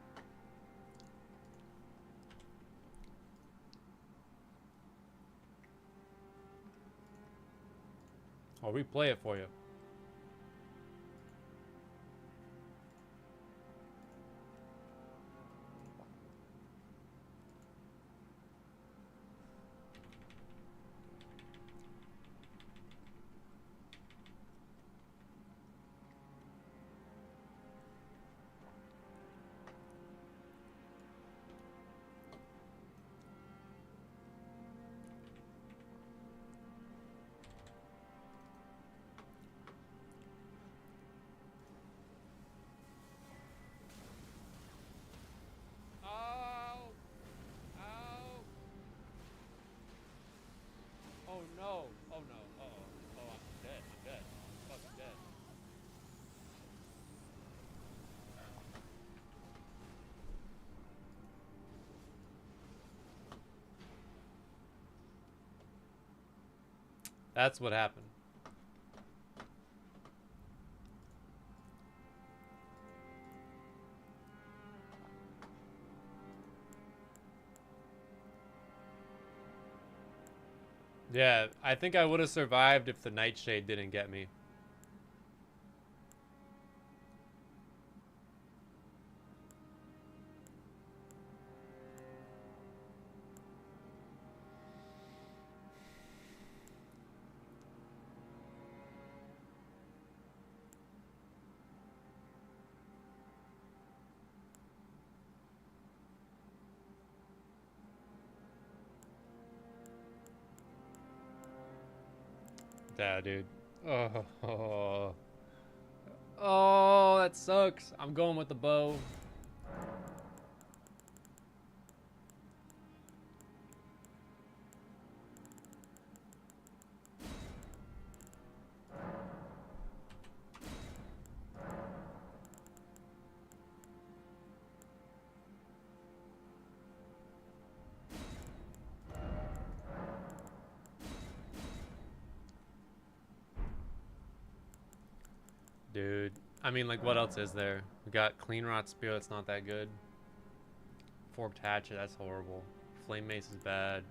I'll replay it for you. Oh no. Oh no. Uh-oh. Oh, I'm dead. I'm dead. I'm fucking dead. That's what happened. Yeah, I think I would have survived if the Nightshade didn't get me. Yeah, dude. Oh, oh, that sucks. I'm going with the bow. Dude, I mean, like, what else is there? We got Clean Rot Spear, that's not that good. Forked Hatchet, that's horrible. Flame Mace is bad.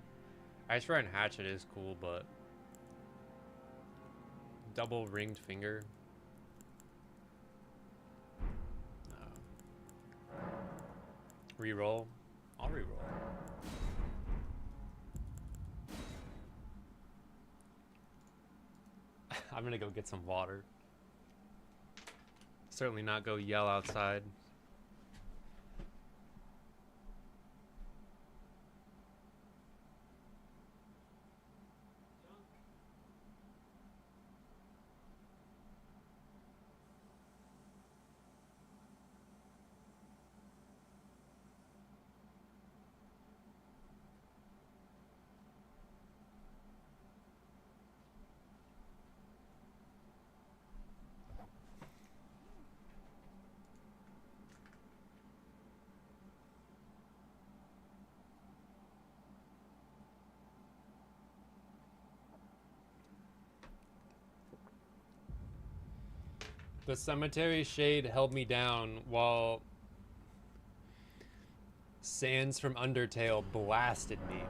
Ice Rod and Hatchet is cool, but... Double Ringed Finger? No. Reroll? I'll reroll. I'm gonna go get some water. Certainly not go yell outside. The cemetery shade held me down while Sans from Undertale blasted me.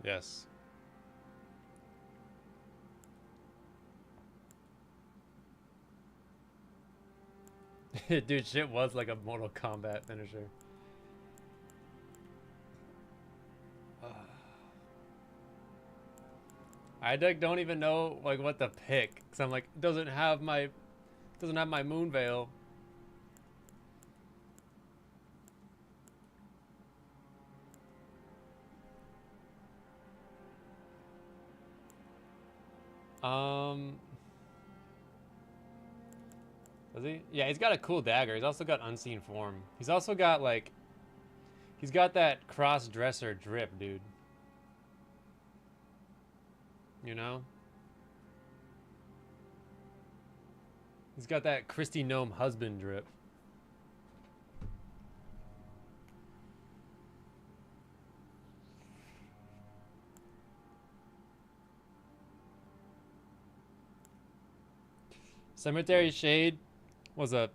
Yes. Dude, shit was like a Mortal Kombat finisher. I like don't even know like what to pick because I'm like doesn't have my moon veil. Does he? Yeah, he's got a cool dagger. He's also got unseen form. He's also got like he's got that cross-dresser drip, dude. You know? He's got that Christy Gnome husband drip. Cemetery Shade was a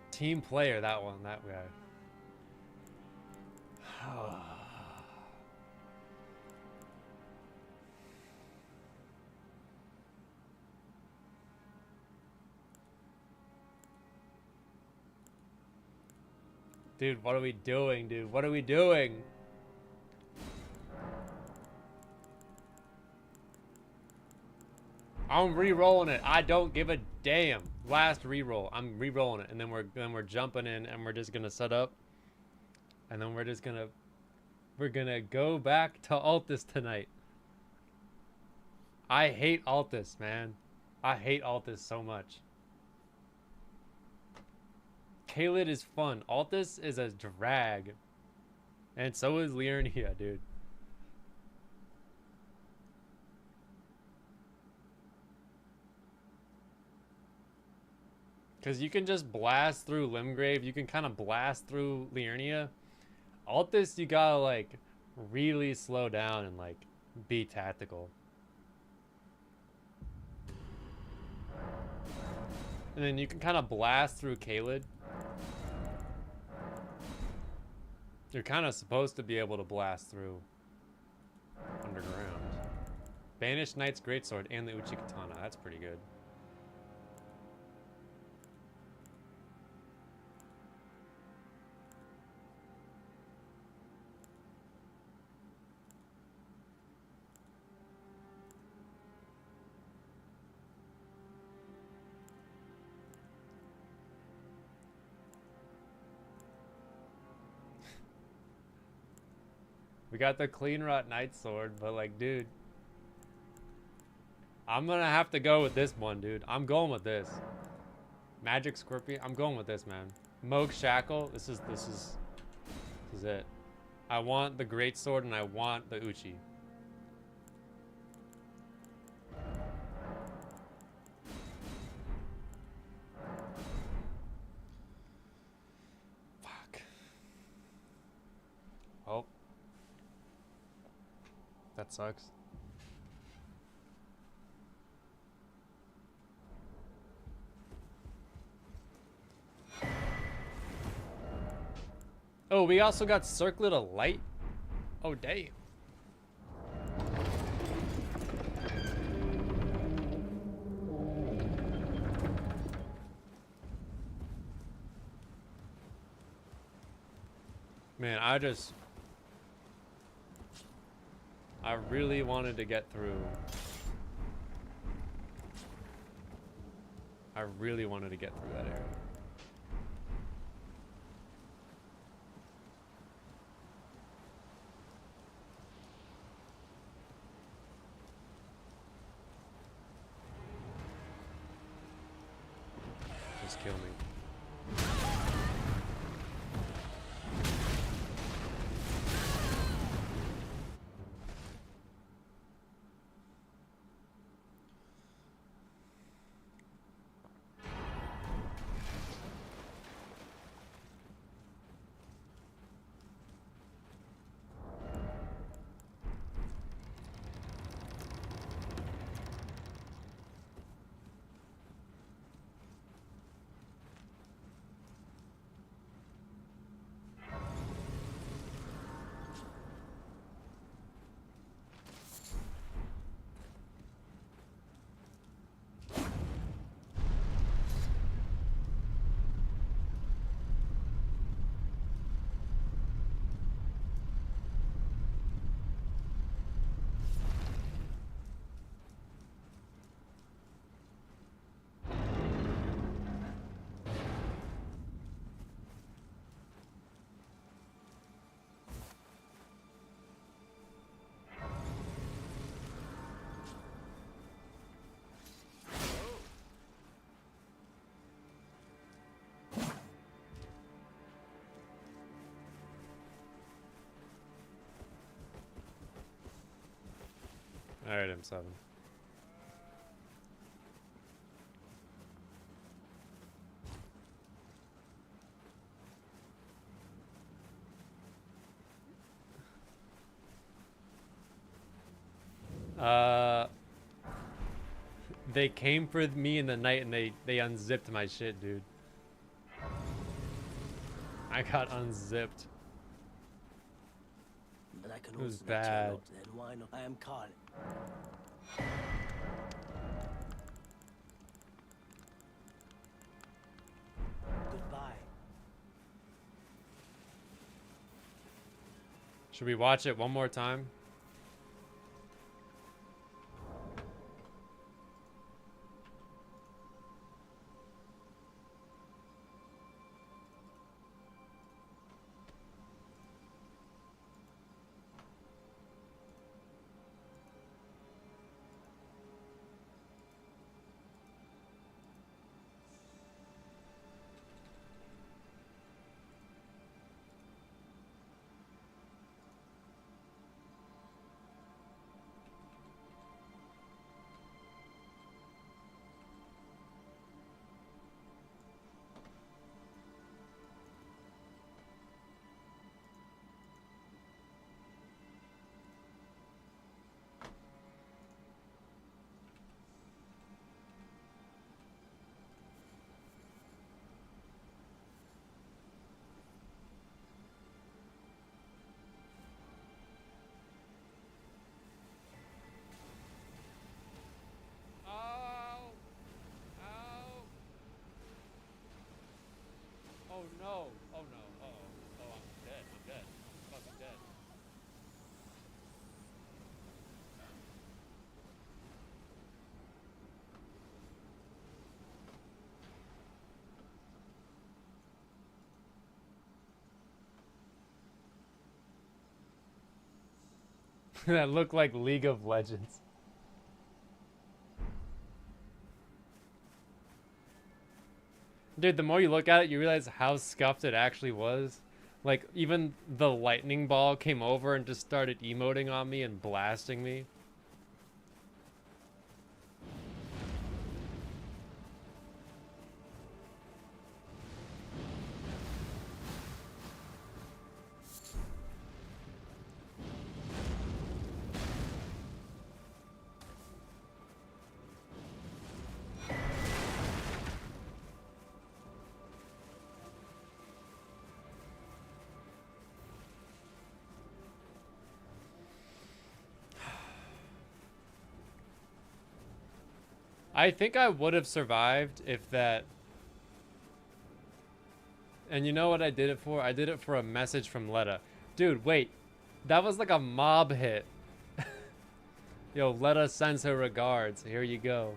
team player, that guy. Dude, what are we doing, dude? What are we doing? I'm re-rolling it. I don't give a damn. Last re-roll. I'm re-rolling it, and then we're jumping in, and we're just gonna set up, and then we're gonna go back to Altus tonight. I hate Altus, man. I hate Altus so much. Caelid is fun. Altus is a drag, and so is Liurnia, dude. Because you can just blast through Limgrave. You can kind of blast through Liurnia. Altus, you gotta, like, really slow down and, like, be tactical. And then you can kind of blast through Caelid. You're kind of supposed to be able to blast through underground. Banished Knight's Greatsword and the Uchi Katana. That's pretty good. We got the Clean Rot Knight Sword, but like, dude, I'm gonna have to go with this one, dude. I'm going with this. Magic Scorpion. I'm going with this, man. Moog Shackle. This is it. I want the Great Sword and I want the Uchi. Fuck. Oh. That sucks. Oh, we also got Circlet of Light. Oh, damn. Man, I really wanted to get through. I really wanted to get through that area. Just kill me. Alright, M7. They came for me in the night and they unzipped my shit, dude. I got unzipped. But I can It was also let you bad. know, then why not? I am Carl. Goodbye. Should we watch it one more time? Oh no. Oh no. Uh-oh. Oh, I'm dead. I'm dead. I'm fucking dead. That looked like League of Legends. Dude, the more you look at it, you realize how scuffed it actually was. Like, even the lightning ball came over and just started emoting on me and blasting me. I think I would have survived if that... And you know what I did it for? I did it for a message from Letta. Dude, wait. That was like a mob hit. Yo, Letta sends her regards. Here you go.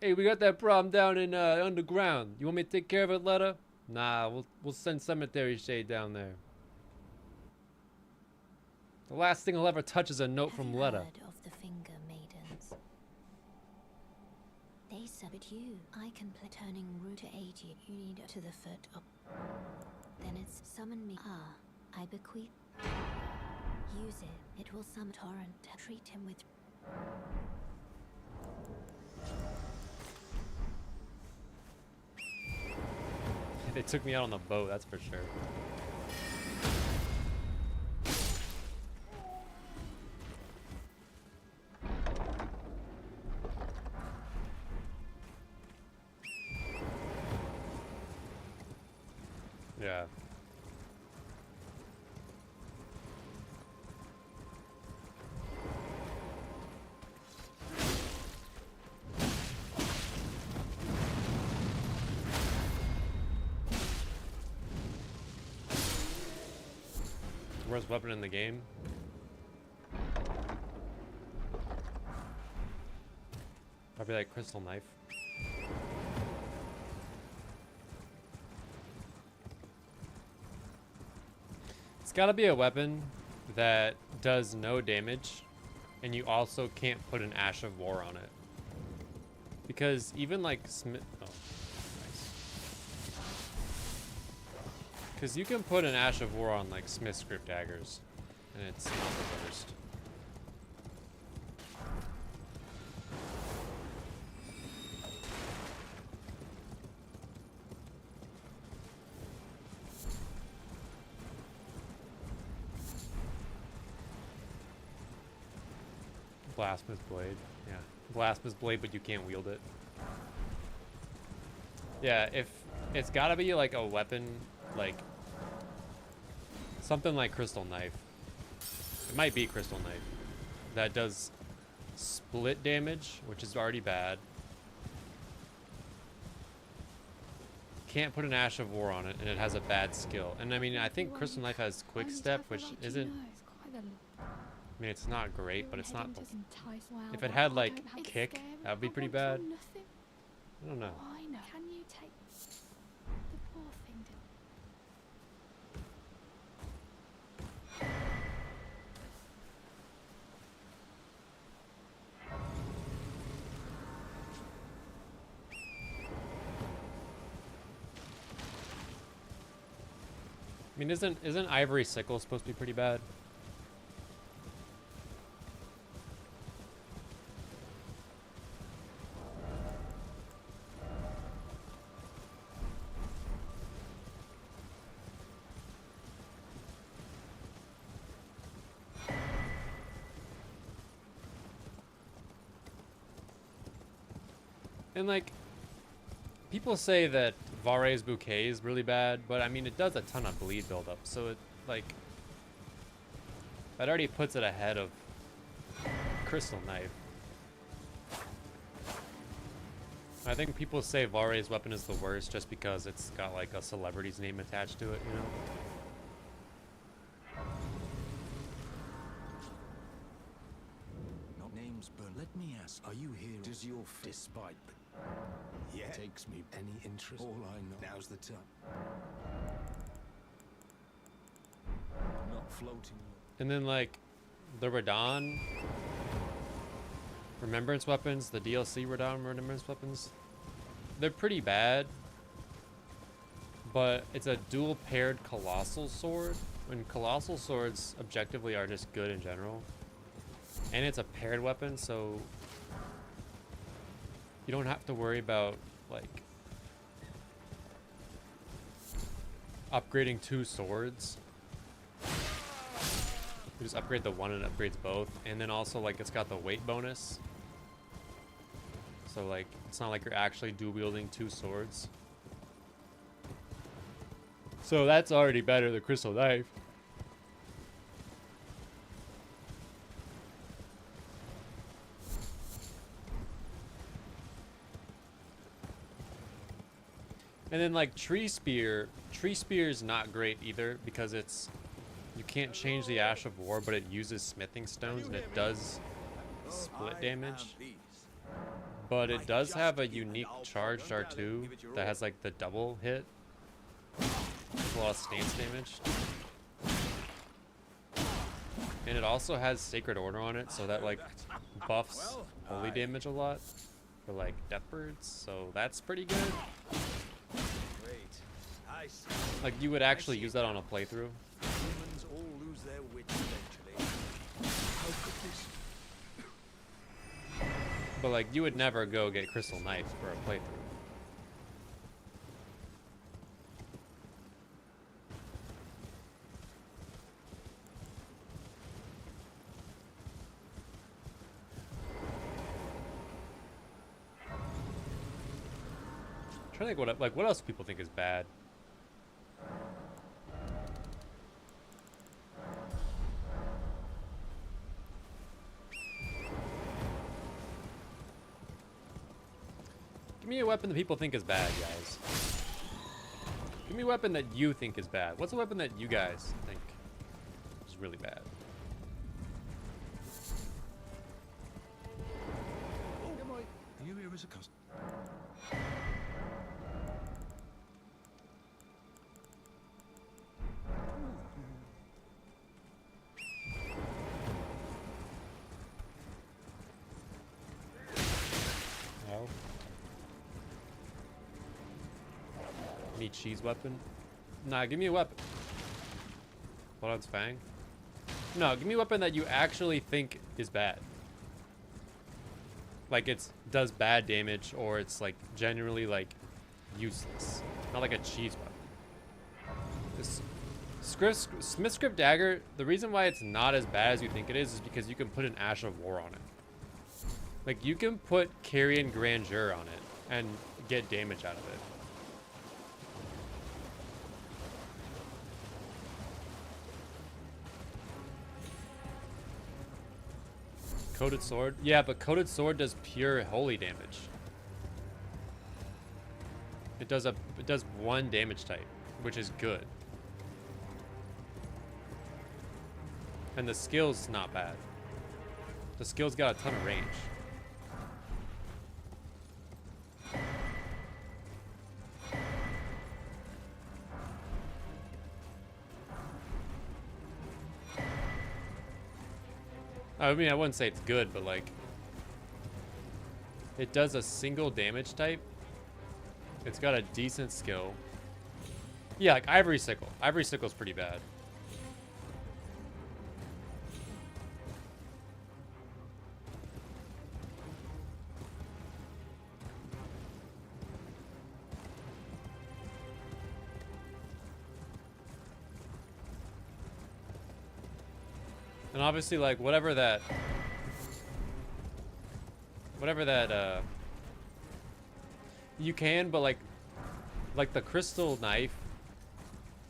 Hey, we got that problem down in underground. You want me to take care of it, Letta? Nah, we'll send cemetery shade down there. The last thing I'll ever touch is a note from Letta. Heard of the Finger Maidens? They said you. I can play turning root to aid you. You need to the foot up. Then it's summon me. Ah, I bequeath. Use it. It will summon torrent. Treat him with. They took me out on the boat, that's for sure. Yeah. Worst weapon in the game. Probably like crystal knife. It's gotta be a weapon that does no damage, and you also can't put an Ash of War on it. Because even like Smith... Oh, Because you can put an Ash of War on like Smith script daggers, and it's not the worst. Blasphemous Blade. Yeah. Blasphemous Blade, but you can't wield it. Yeah, if it's gotta be like a weapon, like something like Crystal Knife. It might be Crystal Knife. That does split damage, which is already bad. Can't put an Ash of War on it, and it has a bad skill. And I mean, I think Crystal Knife has Quick Step, which isn't... I mean, it's not great, but it's not... If it had, like, Kick, that would be pretty bad. I don't know. Can you take the poor thing to... I mean, isn't Ivory Sickle supposed to be pretty bad? And like, people say that Vare's Bouquet is really bad, but I mean, it does a ton of bleed buildup, so it, like, that already puts it ahead of Crystal Knife. I think people say Vare's weapon is the worst just because it's got like a celebrity's name attached to it, you know? Not names, but let me ask, are you here? Does your despite yeah takes me any interest? All I know now's the time. Not floating. And then like the Radon Remembrance weapons, the DLC Radon Remembrance weapons, they're pretty bad, but it's a dual paired Colossal Sword, and Colossal Swords objectively are just good in general. And it's a paired weapon, so you don't have to worry about like upgrading two swords. You just upgrade the one and it upgrades both, and then also like it's got the weight bonus. So like it's not like you're actually dual wielding two swords. So that's already better than Crystal Knife. And then like Tree Spear is not great either because it's, you can't change the Ash of War, but it uses smithing stones and it does split damage. But it does have a unique charged R2 that has like the double hit. With a lot of stance damage. And it also has Sacred Order on it, so that like buffs holy damage a lot for like Death Birds, so that's pretty good. Like you would actually use that on a playthrough. Humans all lose their wits eventually. How could this? But like you would never go get Crystal Knife for a playthrough. I'm trying to think what else people think is bad. Give me a weapon that people think is bad, guys. Give me a weapon that you think is bad. What's a weapon that you guys think is really bad? Are you here as a customer? Any cheese weapon? Nah, give me a weapon. Bloodhound's Fang? No, give me a weapon that you actually think is bad. Like it's does bad damage, or it's like generally like useless. Not like a cheese weapon. This Smith Script Dagger, the reason why it's not as bad as you think it is because you can put an Ash of War on it. Like you can put Carrion Grandeur on it and get damage out of it. Coated Sword? Yeah, but Coated Sword does pure holy damage. It does one damage type, which is good. And the skill's not bad. The skill's got a ton of range. I mean, I wouldn't say it's good, but like, it does a single damage type. It's got a decent skill. Yeah, like Ivory Sickle. Ivory Sickle's pretty bad. And obviously, like, whatever that, you can, but like the Crystal Knife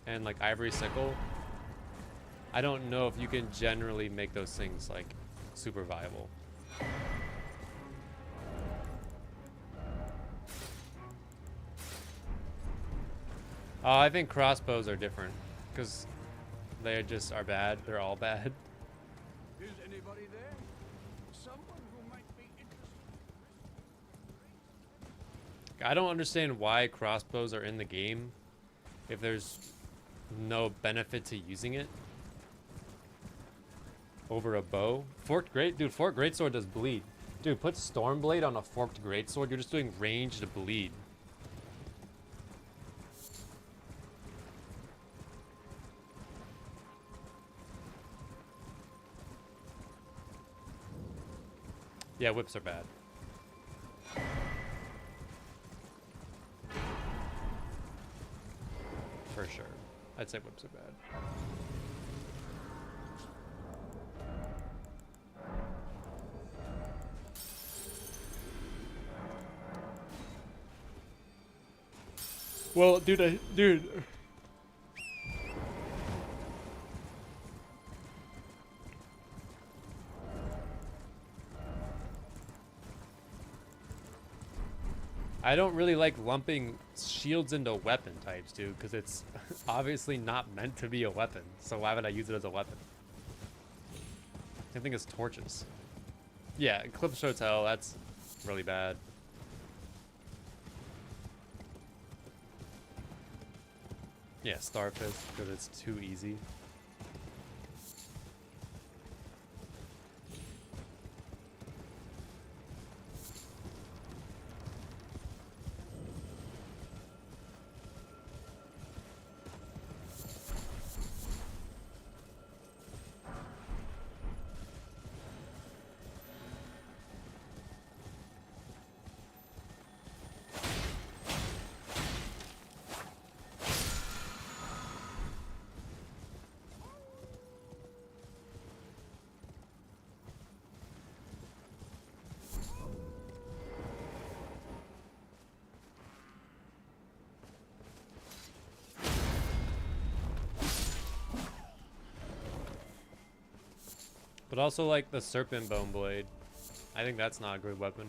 and like Ivory Sickle, I don't know if you can generally make those things like super viable. I think crossbows are different because they just are bad. They're all bad. Is anybody there? Someone who might be interested. I don't understand why crossbows are in the game if there's no benefit to using it over a bow. Forked Greatsword does bleed. Dude, put Stormblade on a Forked Greatsword. You're just doing ranged bleed. Yeah, whips are bad. For sure. I'd say whips are bad. Well, dude. I don't really like lumping shields into weapon types, dude, because it's obviously not meant to be a weapon. So why would I use it as a weapon? Same thing as torches. Yeah, Eclipse Hotel, that's really bad. Yeah, Starfish, because it's too easy. But also like the Serpent Bone Blade. I think that's not a good weapon.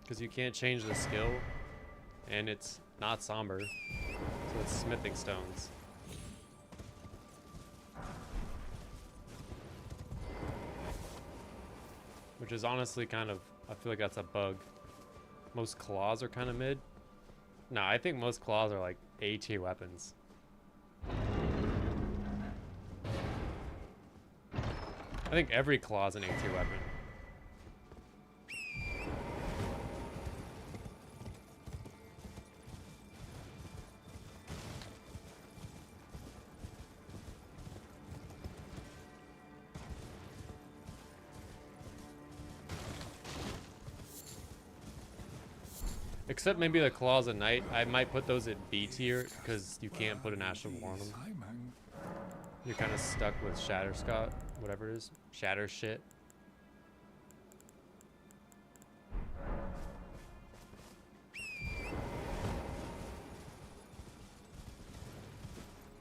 Because you can't change the skill. And it's not somber. So it's smithing stones. Which is honestly kind of, I feel like that's a bug. Most claws are kind of mid. No, I think most claws are like A tier weapons. I think every claw is an A-tier weapon. Except maybe the Claws of Night. I might put those at B tier because you can't put an Astral War on them. You're kind of stuck with Shatterscott, whatever it is. Shatter shit.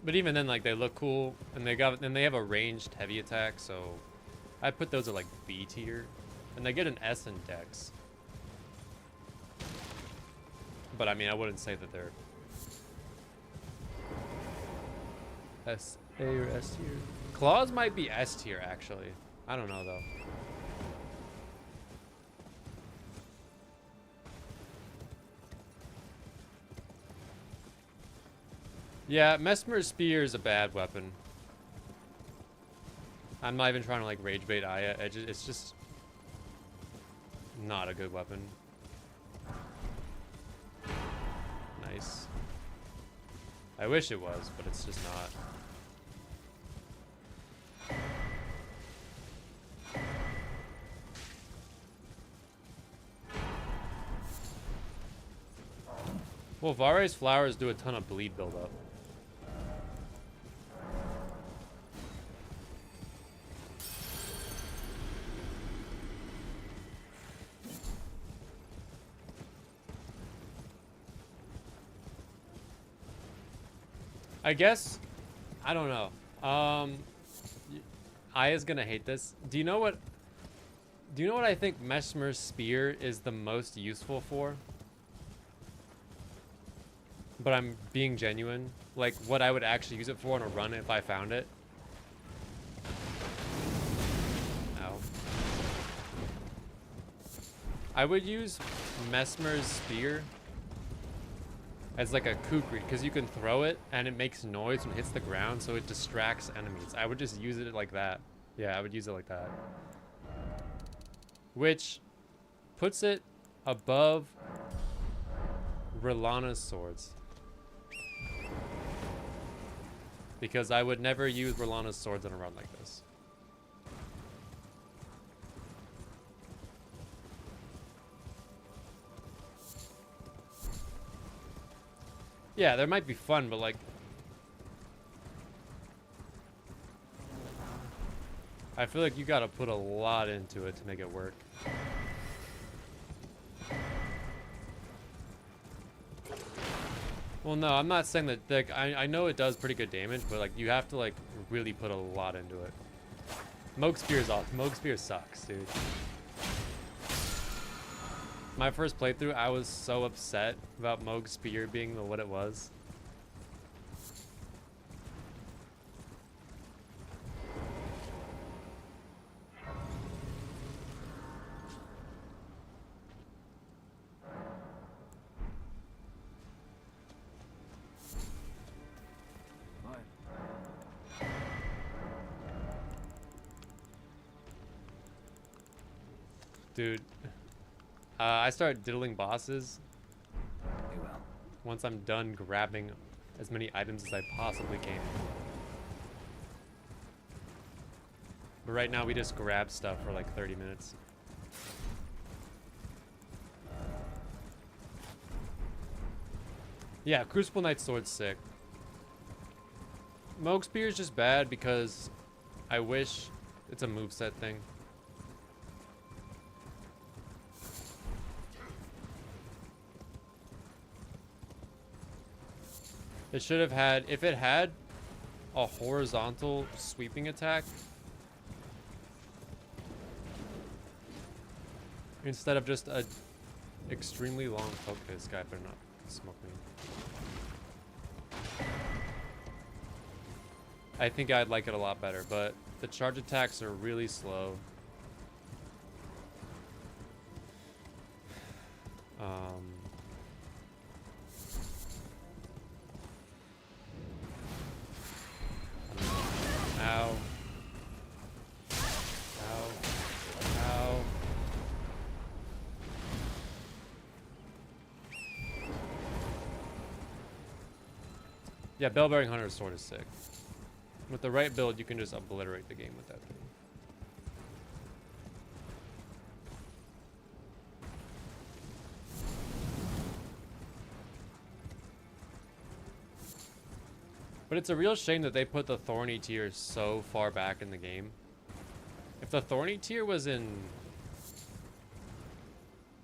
But even then, like, they look cool, and they have a ranged heavy attack, so I put those at like B tier, and they get an S in Dex. But I mean, I wouldn't say that they're S, A, or S tier. Claws might be S tier actually. I don't know though. Yeah, Mesmer Spear is a bad weapon. I'm not even trying to like rage bait Aya. It's just not a good weapon. Nice. I wish it was, but it's just not. Well, Vare's flowers do a ton of bleed buildup. I guess, I don't know. Aya's gonna hate this. Do you know what I think Mesmer's Spear is the most useful for? But I'm being genuine. Like, what I would actually use it for on a run if I found it. Ow. I would use Mesmer's Spear as like a kukri, because you can throw it and it makes noise when it hits the ground, so it distracts enemies. I would just use it like that. Yeah, I would use it like that. Which puts it above Rilana's swords. Because I would never use Rilana's swords on a run like this. Yeah, there might be fun, but like... I feel like you gotta put a lot into it to make it work. Well, no, I'm not saying that, like, I know it does pretty good damage, but like, you have to like, really put a lot into it. Moog Spear's off. Moog Spear sucks, dude. My first playthrough, I was so upset about Moog Spear being what it was. Dude. I start diddling bosses once I'm done grabbing as many items as I possibly can. But right now we just grab stuff for like 30 minutes. Yeah, Crucible Knight's sword's sick. Moog Spear is just bad because I wish it's a moveset thing. It should have had, if it had a horizontal sweeping attack instead of just a extremely long, okay, this guy better not smoke me. I think I'd like it a lot better, but the charge attacks are really slow. Ow. Ow. Ow. Yeah, Bell-Bearing Hunter's sword is sick. With the right build, you can just obliterate the game with that thing. But it's a real shame that they put the Thorny tier so far back in the game. If the Thorny tier was in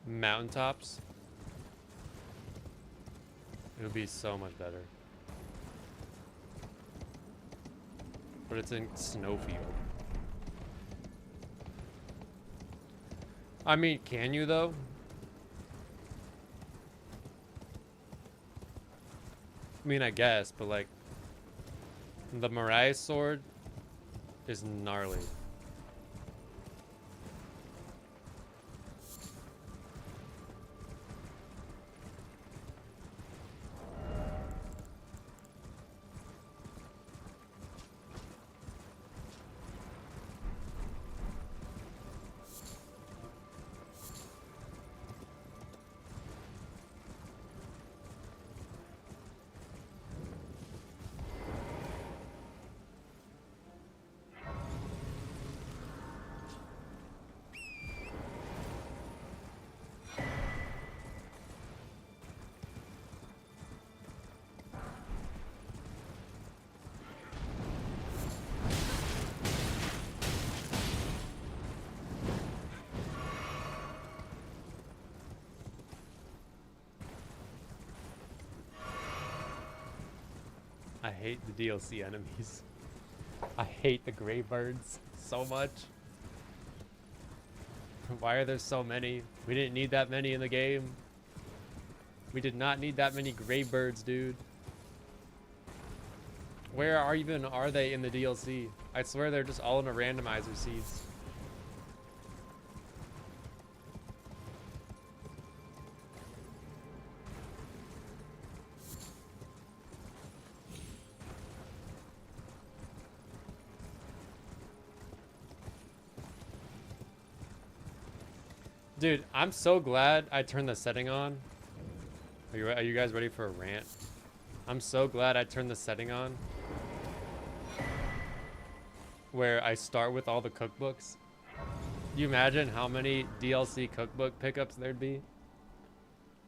Mountaintops, it would be so much better. But it's in Snowfield. I mean, can you though? I mean, I guess, but like, the Mariah sword is gnarly. I hate the DLC enemies. I hate the gray birds so much. Why are there so many? We didn't need that many in the game. We did not need that many gray birds, dude. Where are they in the DLC? I swear they're just all in a randomizer seeds. Dude, I'm so glad I turned the setting on. Are you guys ready for a rant? I'm so glad I turned the setting on where I start with all the cookbooks. You imagine how many DLC cookbook pickups there'd be?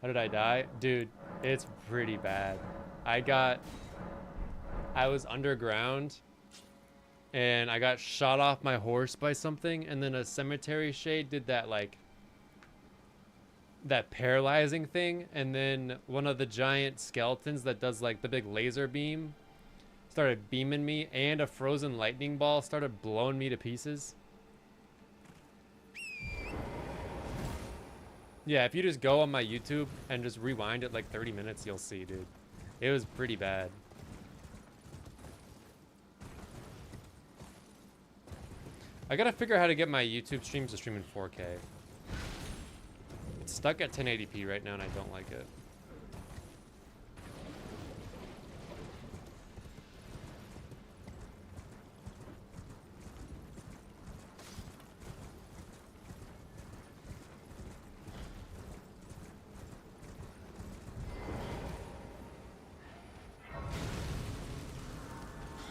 How did I die? Dude, it's pretty bad. I was underground and I got shot off my horse by something, and then a cemetery shade did that like that paralyzing thing, and then one of the giant skeletons that does like the big laser beam started beaming me, and a frozen lightning ball started blowing me to pieces. Yeah, if you just go on my YouTube and just rewind it like 30 minutes, you'll see, dude. It was pretty bad. I gotta figure out how to get my YouTube streams to stream in 4K. It's stuck at 1080p right now, and I don't like it.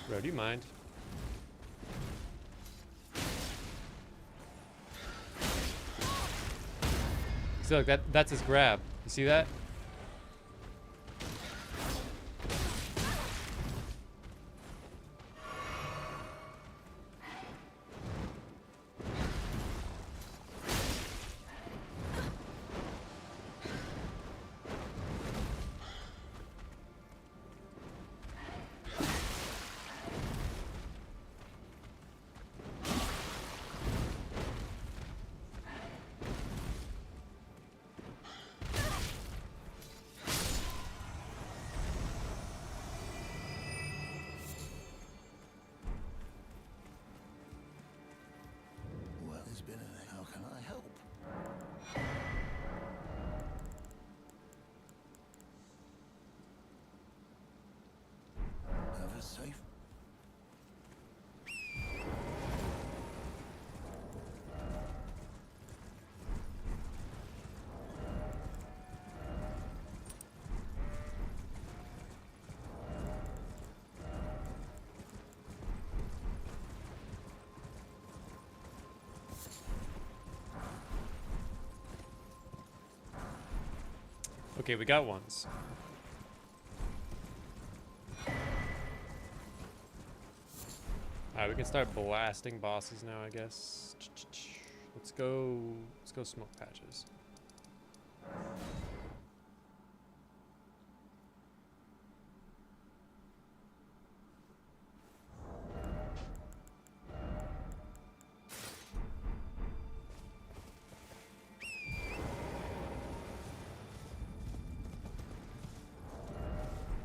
Bro, do you mind? See, look, that's his grab. You see that? Well, there's been a... How can I help? Have a safe... Okay, we got ones. Alright, we can start blasting bosses now, I guess. Let's go smoke patches.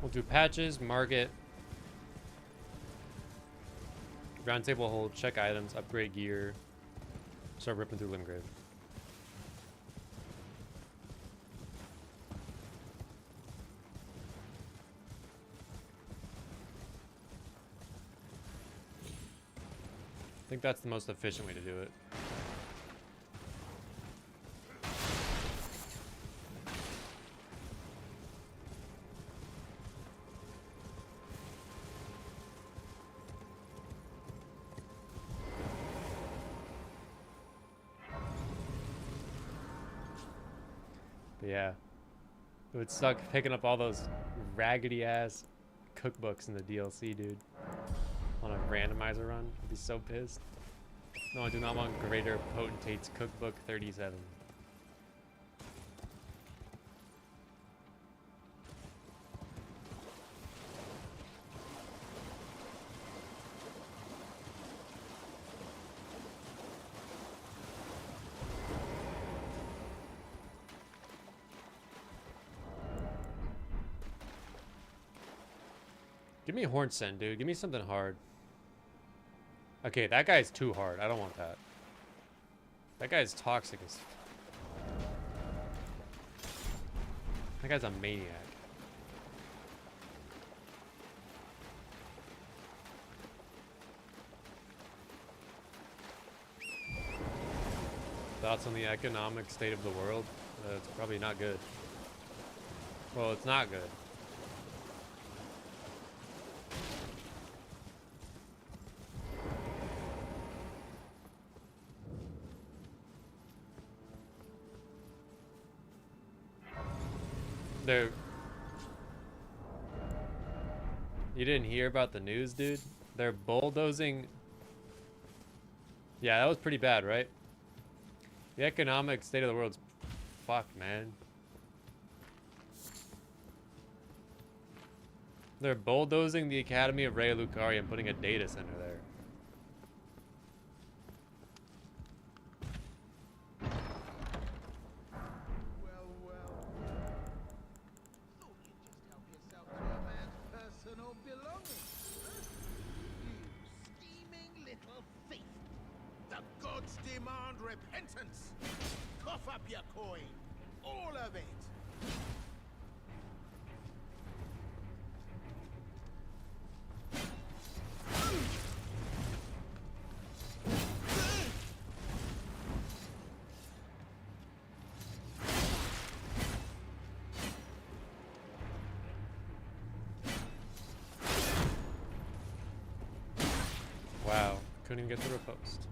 We'll do patches, market, round table hold, check items, upgrade gear, start ripping through Limgrave. I think that's the most efficient way to do it. But yeah, it would suck picking up all those raggedy ass cookbooks in the DLC, dude. On a randomizer run, I'd be so pissed. No, I do not want Greater Potentate's Cookbook 37. Give me Hornsent, dude. Give me something hard. Okay, that guy's too hard. I don't want that. That guy's toxic as... That guy's a maniac. Thoughts on the economic state of the world? It's probably not good. Well, it's not good. You didn't hear about the news, dude? They're bulldozing. Yeah, that was pretty bad, right? The economic state of the world's fucked, man. They're bulldozing the Academy of Raya Lucaria and putting a data center there. Demand repentance. Cough up your coin. All of it. Wow, couldn't even get through a post.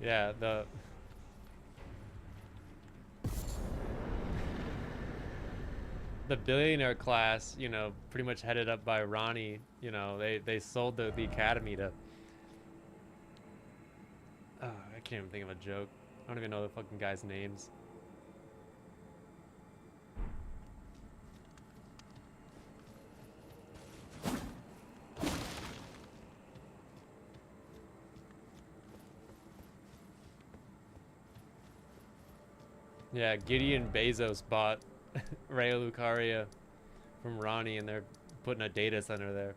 Yeah, the billionaire class, you know, pretty much headed up by Ronnie, you know, they sold the academy to I can't even think of a joke. I don't even know the fucking guys' names. Yeah, Gideon Bezos bought Raya Lucaria from Ronnie, and they're putting a data center there.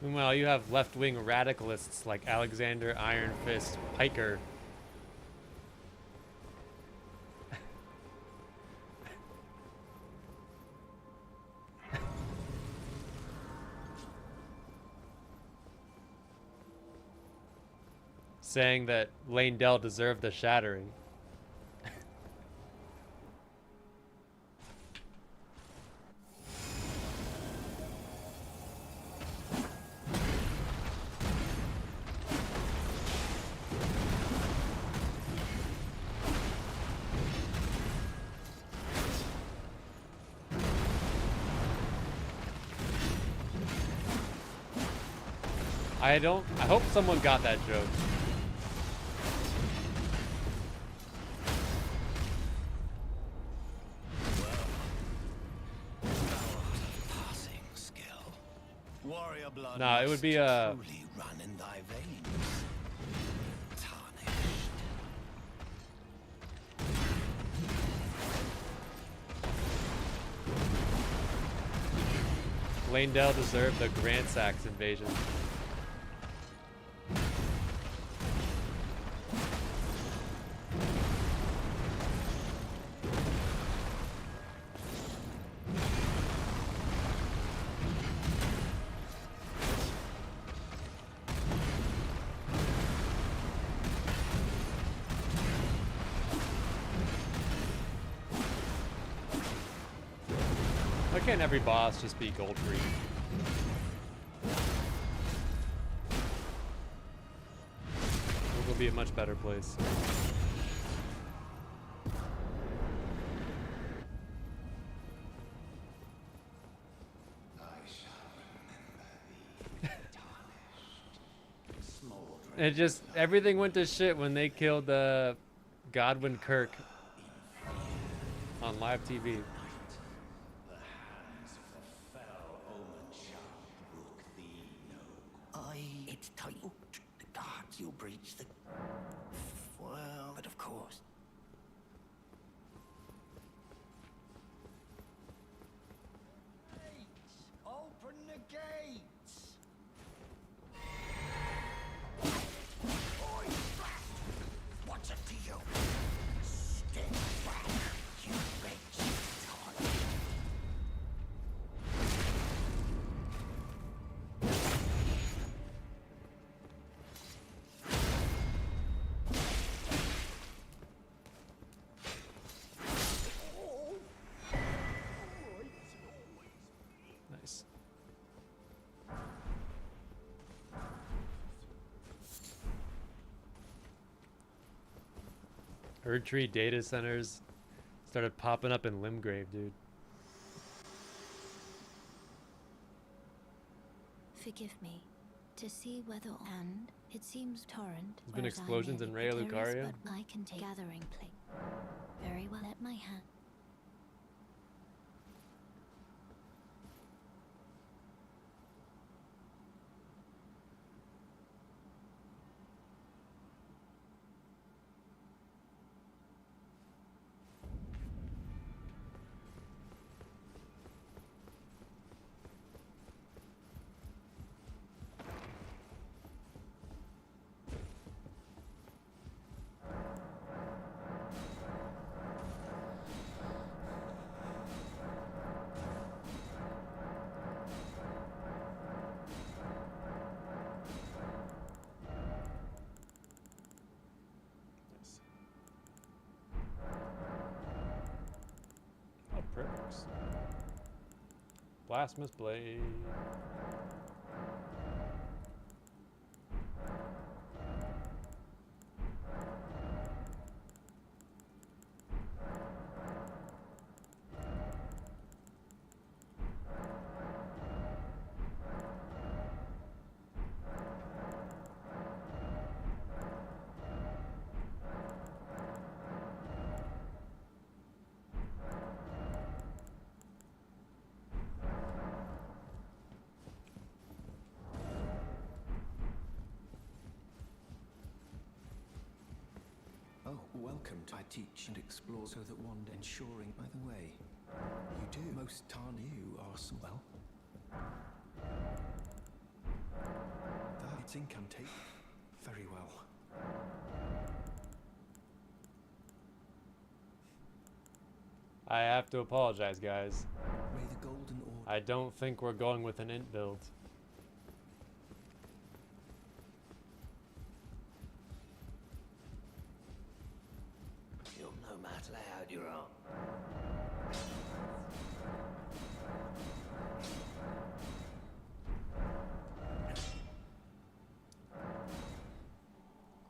Meanwhile, you have left-wing radicalists like Alexander Iron Fist Piker. Saying that Lane Dell deserved the shattering. I hope someone got that joke. Passing skill. Warrior blood. Nah, it would be a truly run in thy veins. Tarnished. Lane Dell deserved the Grand Sax invasion. Why can't every boss just be gold free? It'll be a much better place. It just, everything went to shit when they killed Godwin Kirk on live TV. It's tight. The guards, you'll breach the... Well, but of course. Gates! Open the gates! Oi! What's it to you? Step back, you bitch. Nice. Erdtree data centers started popping up in Limgrave, dude. Forgive me. To see whether and it seems torrent. There's been whereas I explosions may in be Raya terrorist, Lucaria? but I can take gathering place. Very well. Let my hand. Oh, perks. Blasphemous Blade. Oh, welcome. I teach and explore so that one day ensuring. By the way, you do most tarn you are so well. That incantation. Very well. I have to apologize, guys. May the golden order. I don't think we're going with an int build. You'll no matter how you're on.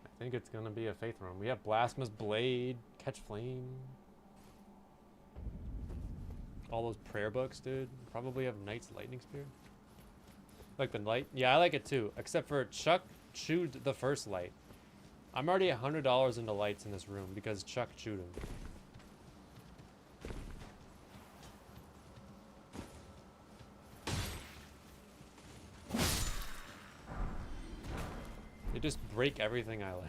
I think it's gonna be a faith run. We have Blasphemous Blade, Catch Flame. All those prayer books, dude. Probably have Knight's Lightning Spear. Like the light? Yeah, I like it too. Except for Chuck chewed the first light. I'm already $100 into lights in this room because Chuck chewed him. They just break everything I like.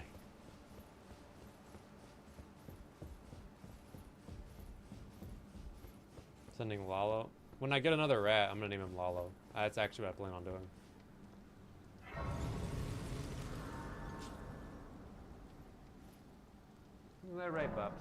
Sending Lalo. When I get another rat, I'm gonna name him Lalo. That's actually what I plan on doing. Is that right, Bubs?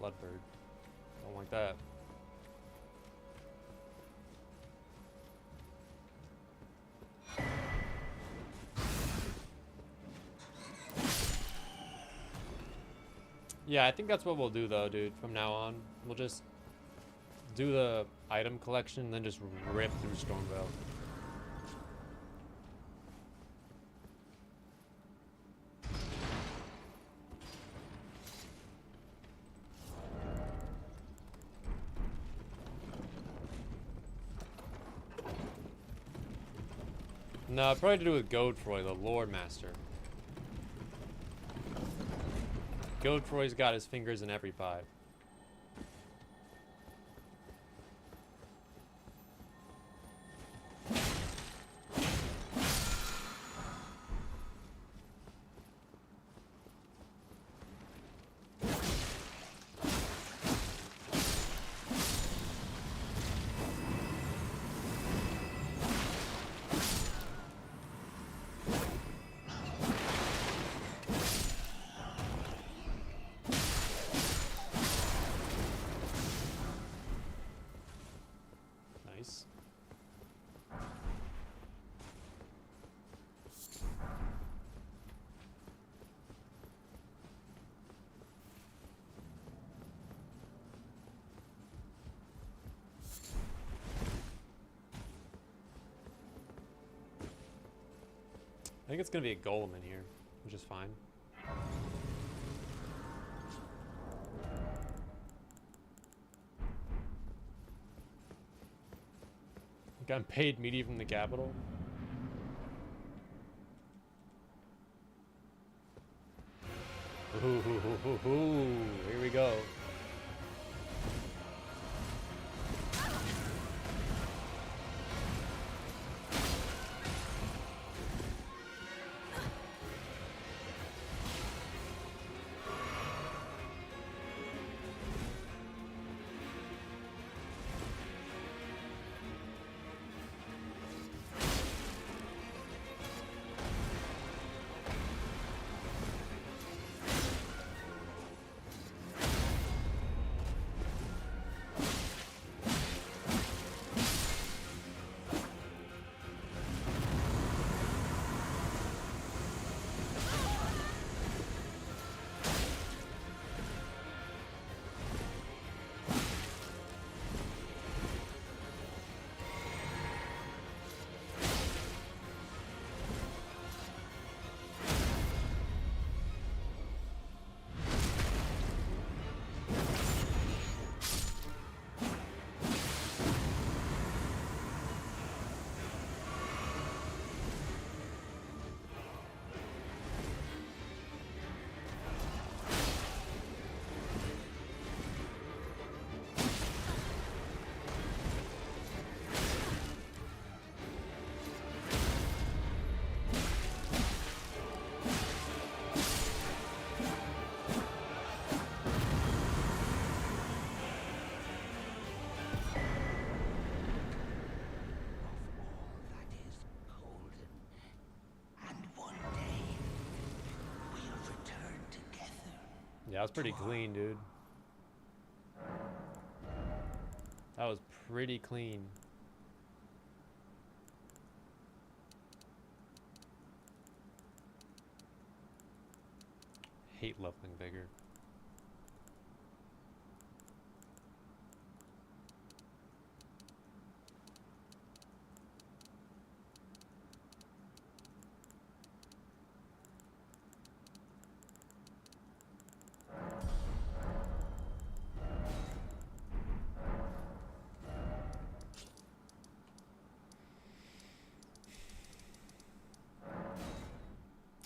Bloodbird. Don't like that. Yeah, I think that's what we'll do though, dude. From now on, we'll just do the item collection and then just rip through Stormveil. No, probably to do with Godefroy, the Lord Master. Godefroy's got his fingers in every pie. Nice. I think it's gonna be a golem in here, which is fine. Got paid media from the capital. Ooh, here we go. That was pretty clean, dude. That was pretty clean. Hate leveling vigor.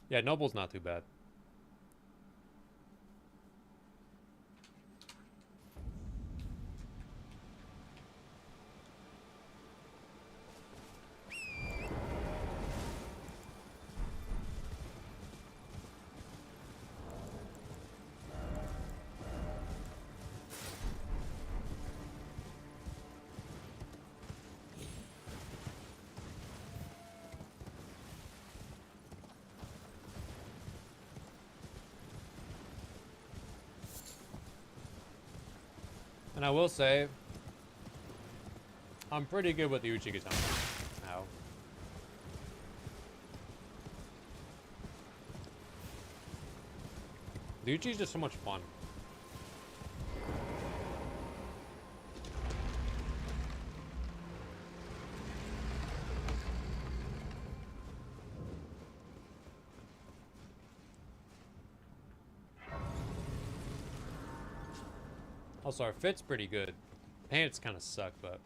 Yeah, Noble's not too bad. And I will say, I'm pretty good with the Uchigatama now. The Uchi is just so much fun. Also, our fit's pretty good. Pants kind of suck, but...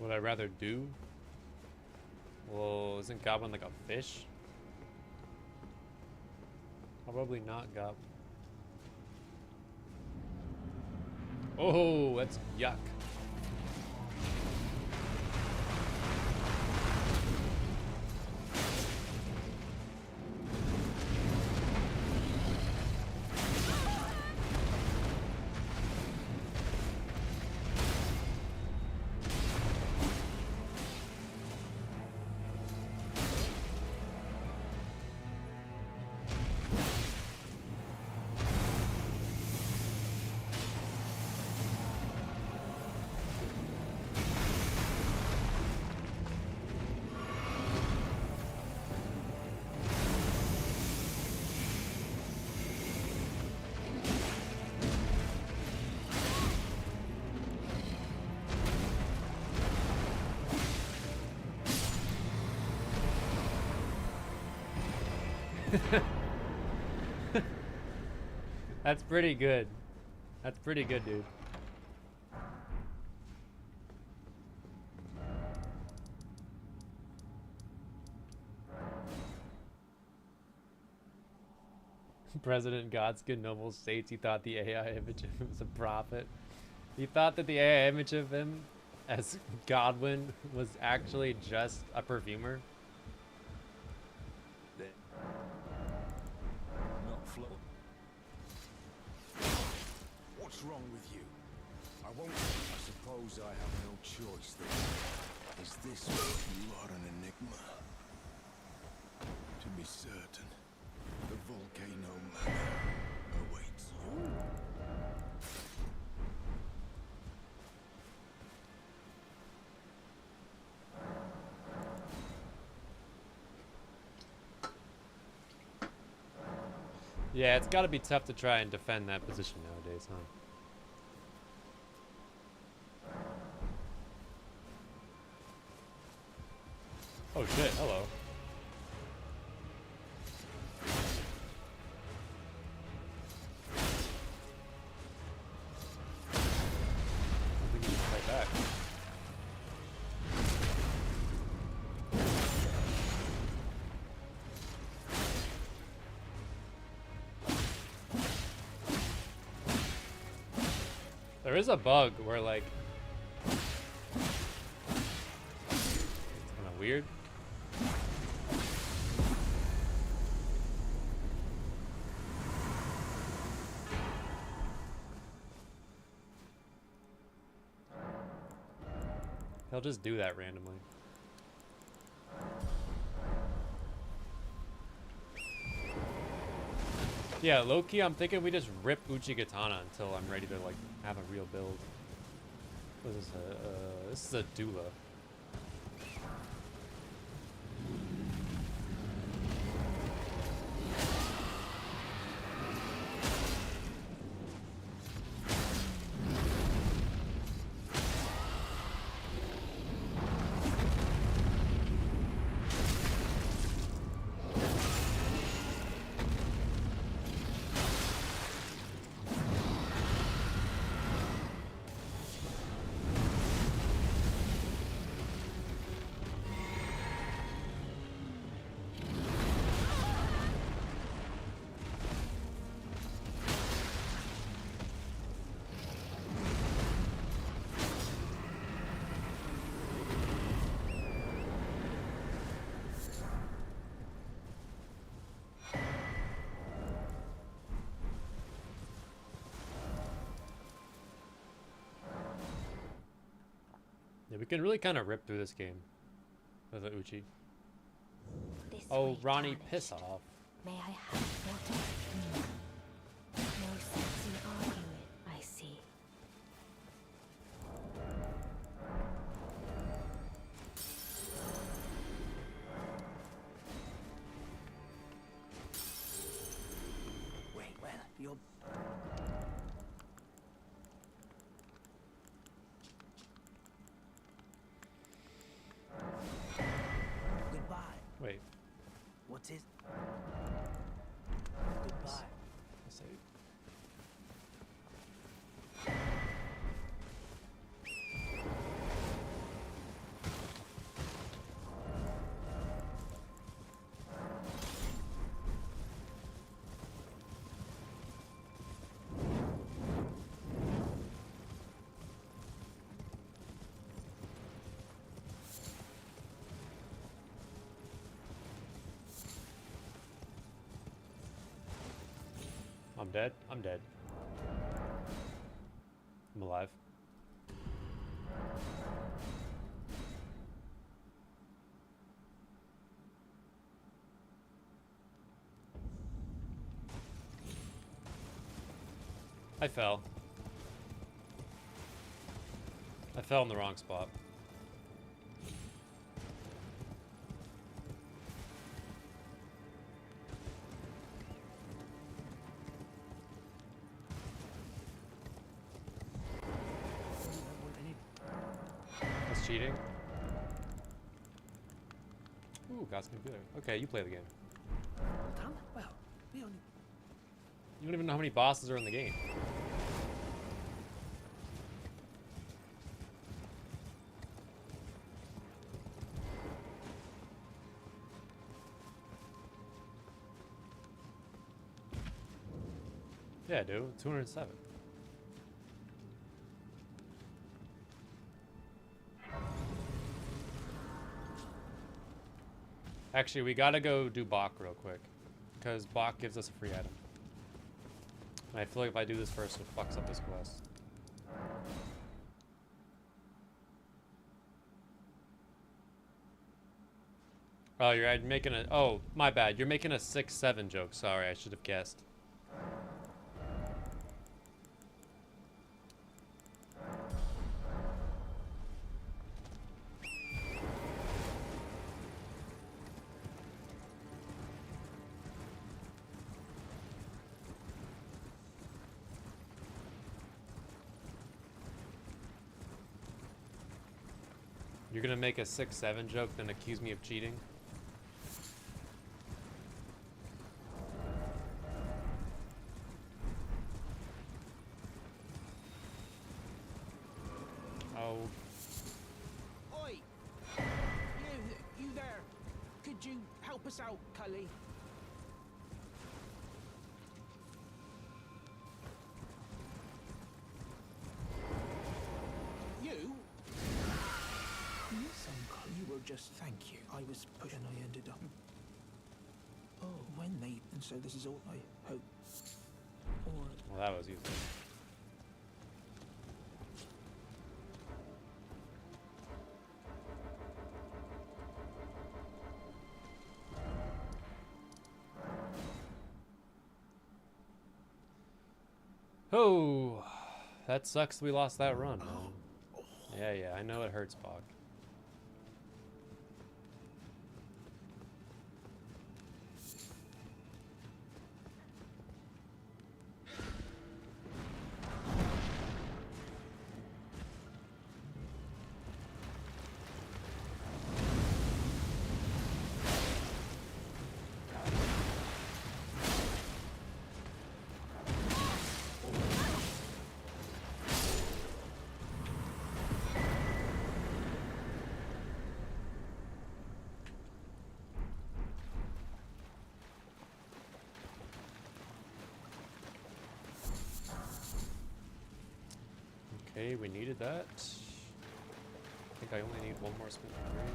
Would I rather do? Well, isn't Goblin like a fish? Probably not Goblin. Oh, that's yuck. That's pretty good. That's pretty good, dude. President Godskin Noble states he thought the AI image of him was a prophet. He thought that the AI image of him as Godwin was actually just a perfumer. Not flow. What's wrong with you? I won't. I suppose I have no choice then. Is this you are an enigma? To be certain, the volcano manor awaits you. Yeah, it's got to be tough to try and defend that position nowadays, huh? Oh shit, hello. I think he can fight back. There is a bug where like it's kind of weird. He'll just do that randomly. Yeah, low-key, I'm thinking we just rip Uchigatana until I'm ready to like have a real build. What is this? This is a doula. Yeah, we can really kind of rip through this game with the Uchi. This Oh, way Ronnie, tarnished. piss off. May I have water? No sense in arguing, I see. Wait, well, you're... Goodbye. Wait, What is... Goodbye. let's see. I'm dead. I'm dead. I'm alive. I fell. I fell in the wrong spot. That's cheating. Ooh, God's computer. Okay, you play the game. All done? Well, we only... You don't even know how many bosses are in the game. Yeah, dude. 207. Actually, we gotta go do Bach real quick. Because Bach gives us a free item. And I feel like if I do this first, it fucks up this quest. Oh, you're making a... Oh, my bad. You're making a 6-7 joke. Sorry, I should have guessed. You're gonna make a 6-7 joke, then accuse me of cheating? Oh. Oi! You there? Could you help us out, Cully? You? Yes, Uncle. You were just... Thank you. I was pushing. I ended up... Oh, when they... And so this is all I hope. Or... Well, that was easy. Oh, that sucks we lost that run, man. Yeah, I know it hurts, Bog. Okay, we needed that. I think I only need one more spin of 3.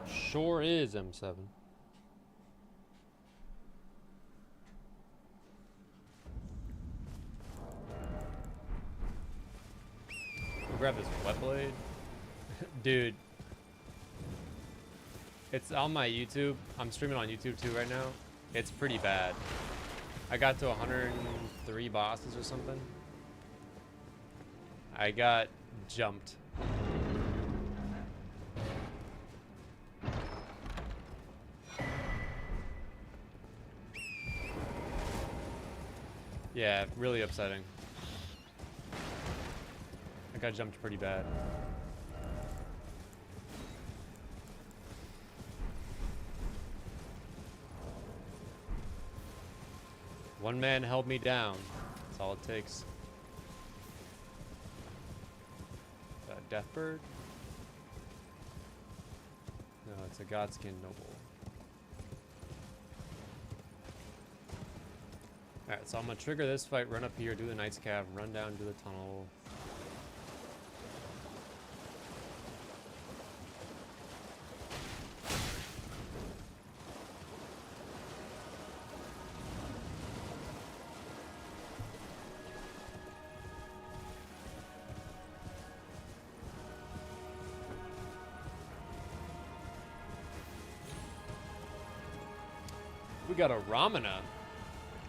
Sure is M7. We'll grab this wet blade. Dude. It's on my YouTube. I'm streaming on YouTube too right now. It's pretty bad. I got to 103 bosses or something. I got jumped. Yeah, really upsetting. I got jumped pretty bad. One man held me down. That's all it takes. Deathbird? No, it's a Godskin Noble. Alright, so I'm gonna trigger this fight, run up here, do the Knight's Cav, run down, do the tunnel. We got a Ramana.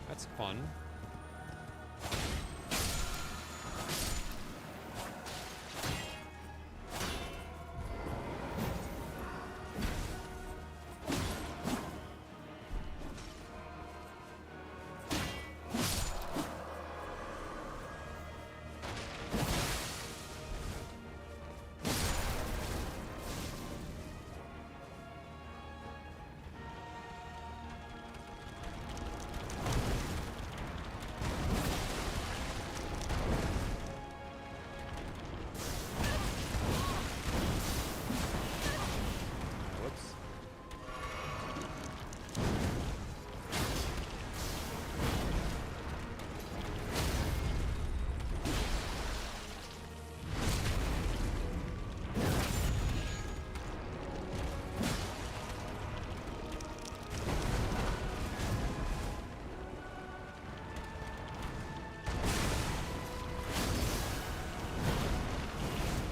That's fun. Whoops.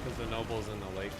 Because the noble's in the lake.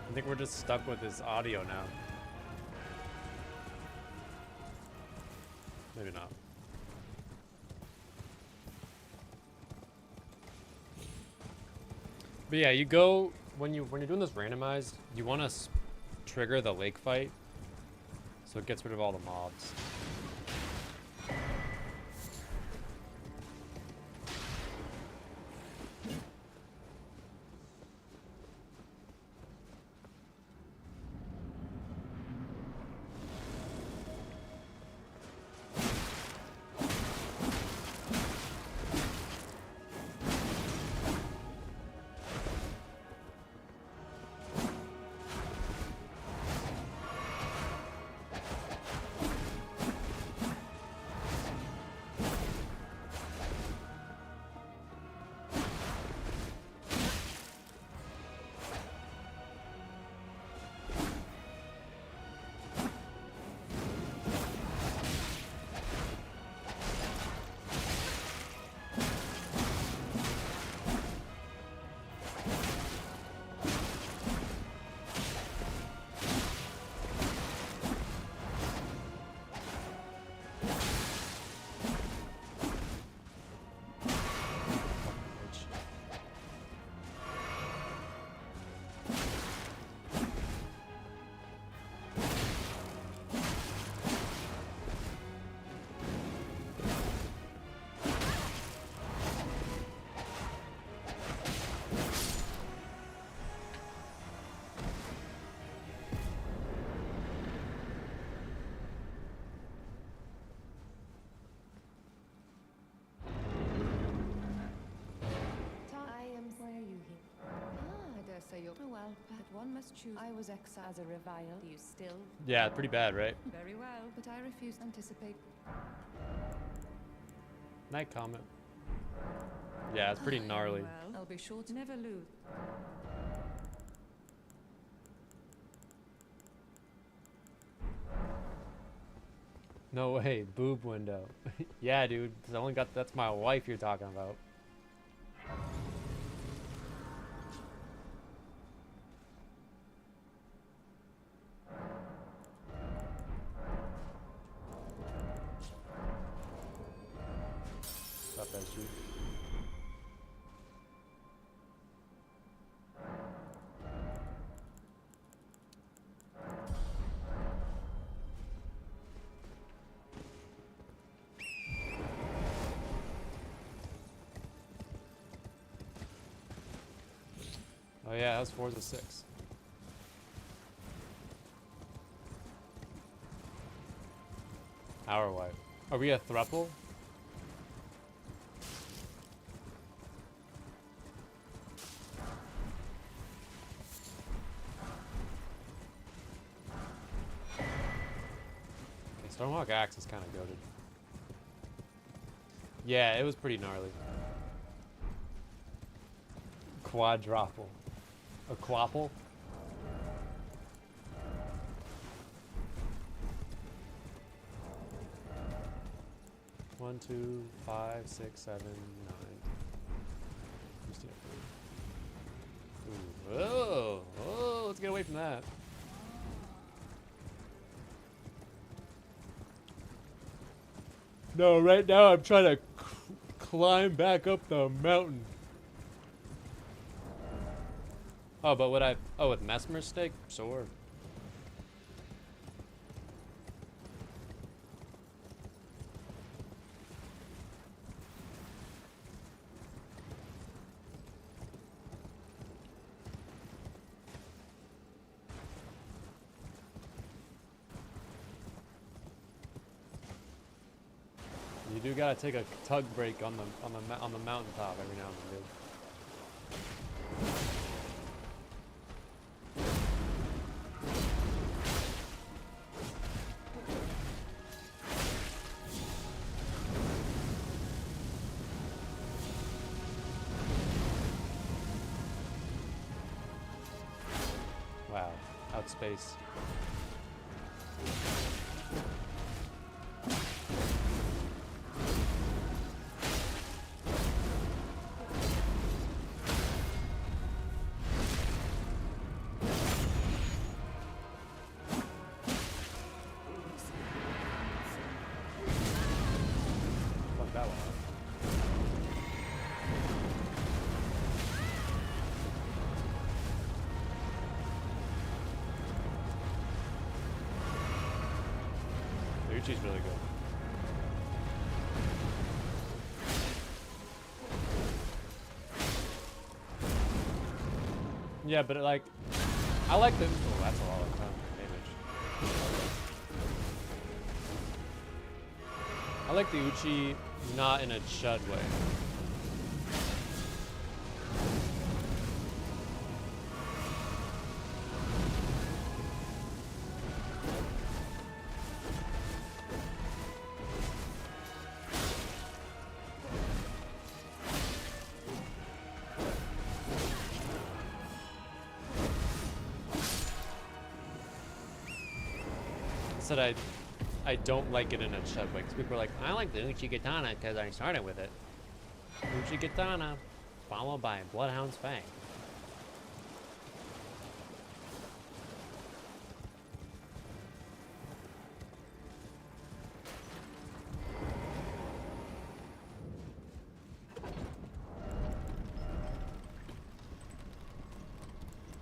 I think we're just stuck with his audio now. Maybe not. But yeah, you go when you're doing this randomized, you want to trigger the lake fight, so it gets rid of all the mobs. Oh well, but one must choose. I was exiled as a revile. You still? Yeah, pretty bad, right? Very well, but I refuse to anticipate. Night comment. Yeah, it's pretty gnarly. Well, I'll be sure to never lose. No way, boob window. Yeah, dude. I only got that's my wife you're talking about. Stop that shit. Oh yeah, that was Forza 6. Our wife. Are we a throuple? Okay, Stormhawk Axe is kind of goated. Yeah, it was pretty gnarly. Quadruple. A quapple? One, two, 5, 6, 7, 9. Ooh, whoa! Oh, let's get away from that. No, right now I'm trying to climb back up the mountain. Oh, but would I... Oh, with Mesmer's stake? Sure. You do gotta take a tug break on the mountaintop every now and then, dude. Wow, outspace. Fuck that one. Uchi's really good. Yeah, but like, I like the. Oh, that's a lot of damage. I like the Uchi not in a chud way. Said I don't like it in a chud way, because people are like, I like the Uchi Katana because I started with it. Uchi Katana, followed by Bloodhound's Fang.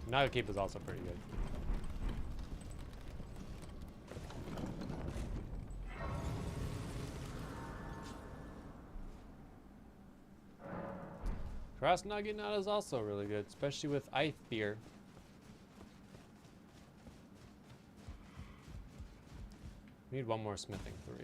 Naga Keep is also pretty good. Cross Naginata is also really good, especially with Eiffbeer. We need one more smithing 3.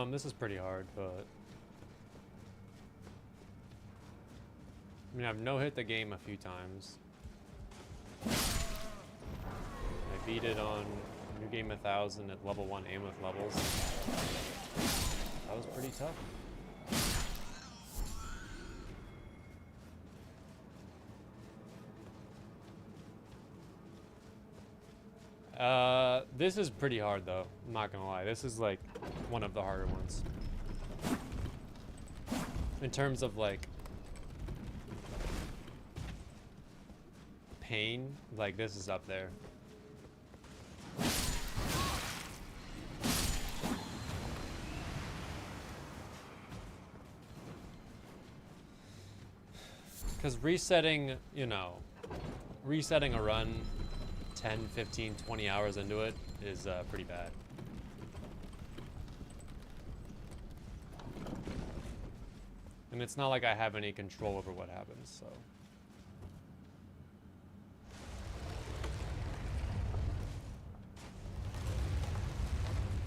This is pretty hard, but I mean, I've no-hit the game a few times. I beat it on New Game 1000 at level 1 aim with levels. That was pretty tough. This is pretty hard though, I'm not gonna lie. This is like one of the harder ones. In terms of like pain, like this is up there. Because resetting, you know, resetting a run 10, 15, 20 hours into it is pretty bad. And it's not like I have any control over what happens, so.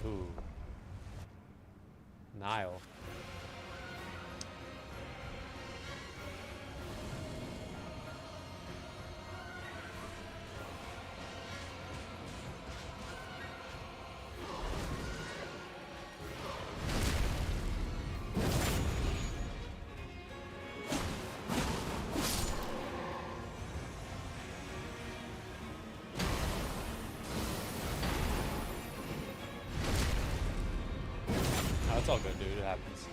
Ooh. Nile. It's all good, dude. It happens.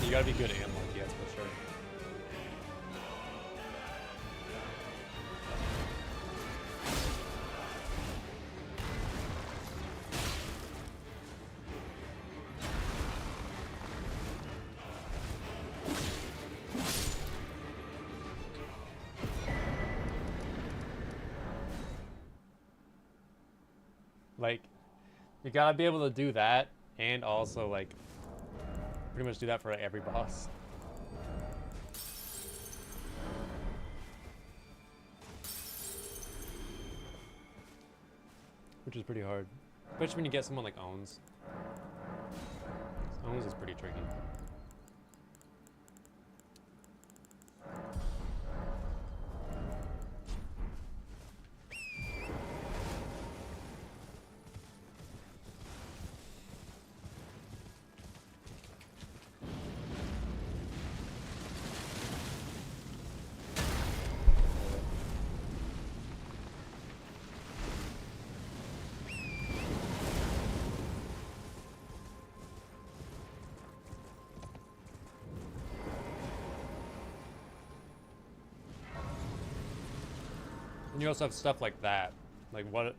You gotta be good at aim monkey, that's for sure. Like, you gotta be able to do that and also like pretty much do that for every boss. Which is pretty hard. Especially when you get someone like Owns. Owns is pretty tricky. And you also have stuff like that. Like what?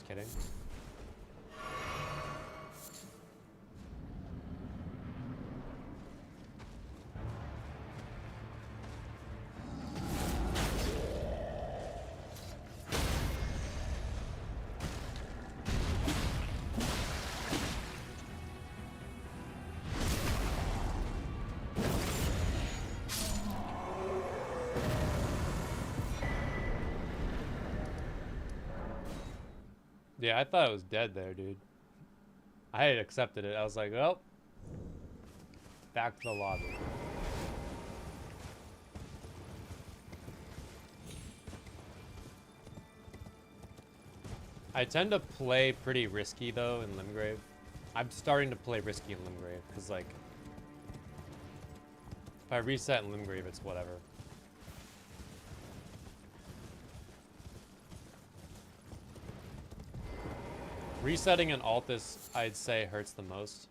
Kidding. Yeah, I thought it was dead there, dude. I had accepted it. I was like, well, back to the lobby. I tend to play pretty risky, though, in Limgrave. I'm starting to play risky in Limgrave, because, like, if I reset in Limgrave, it's whatever. Resetting in Altus, I'd say, hurts the most.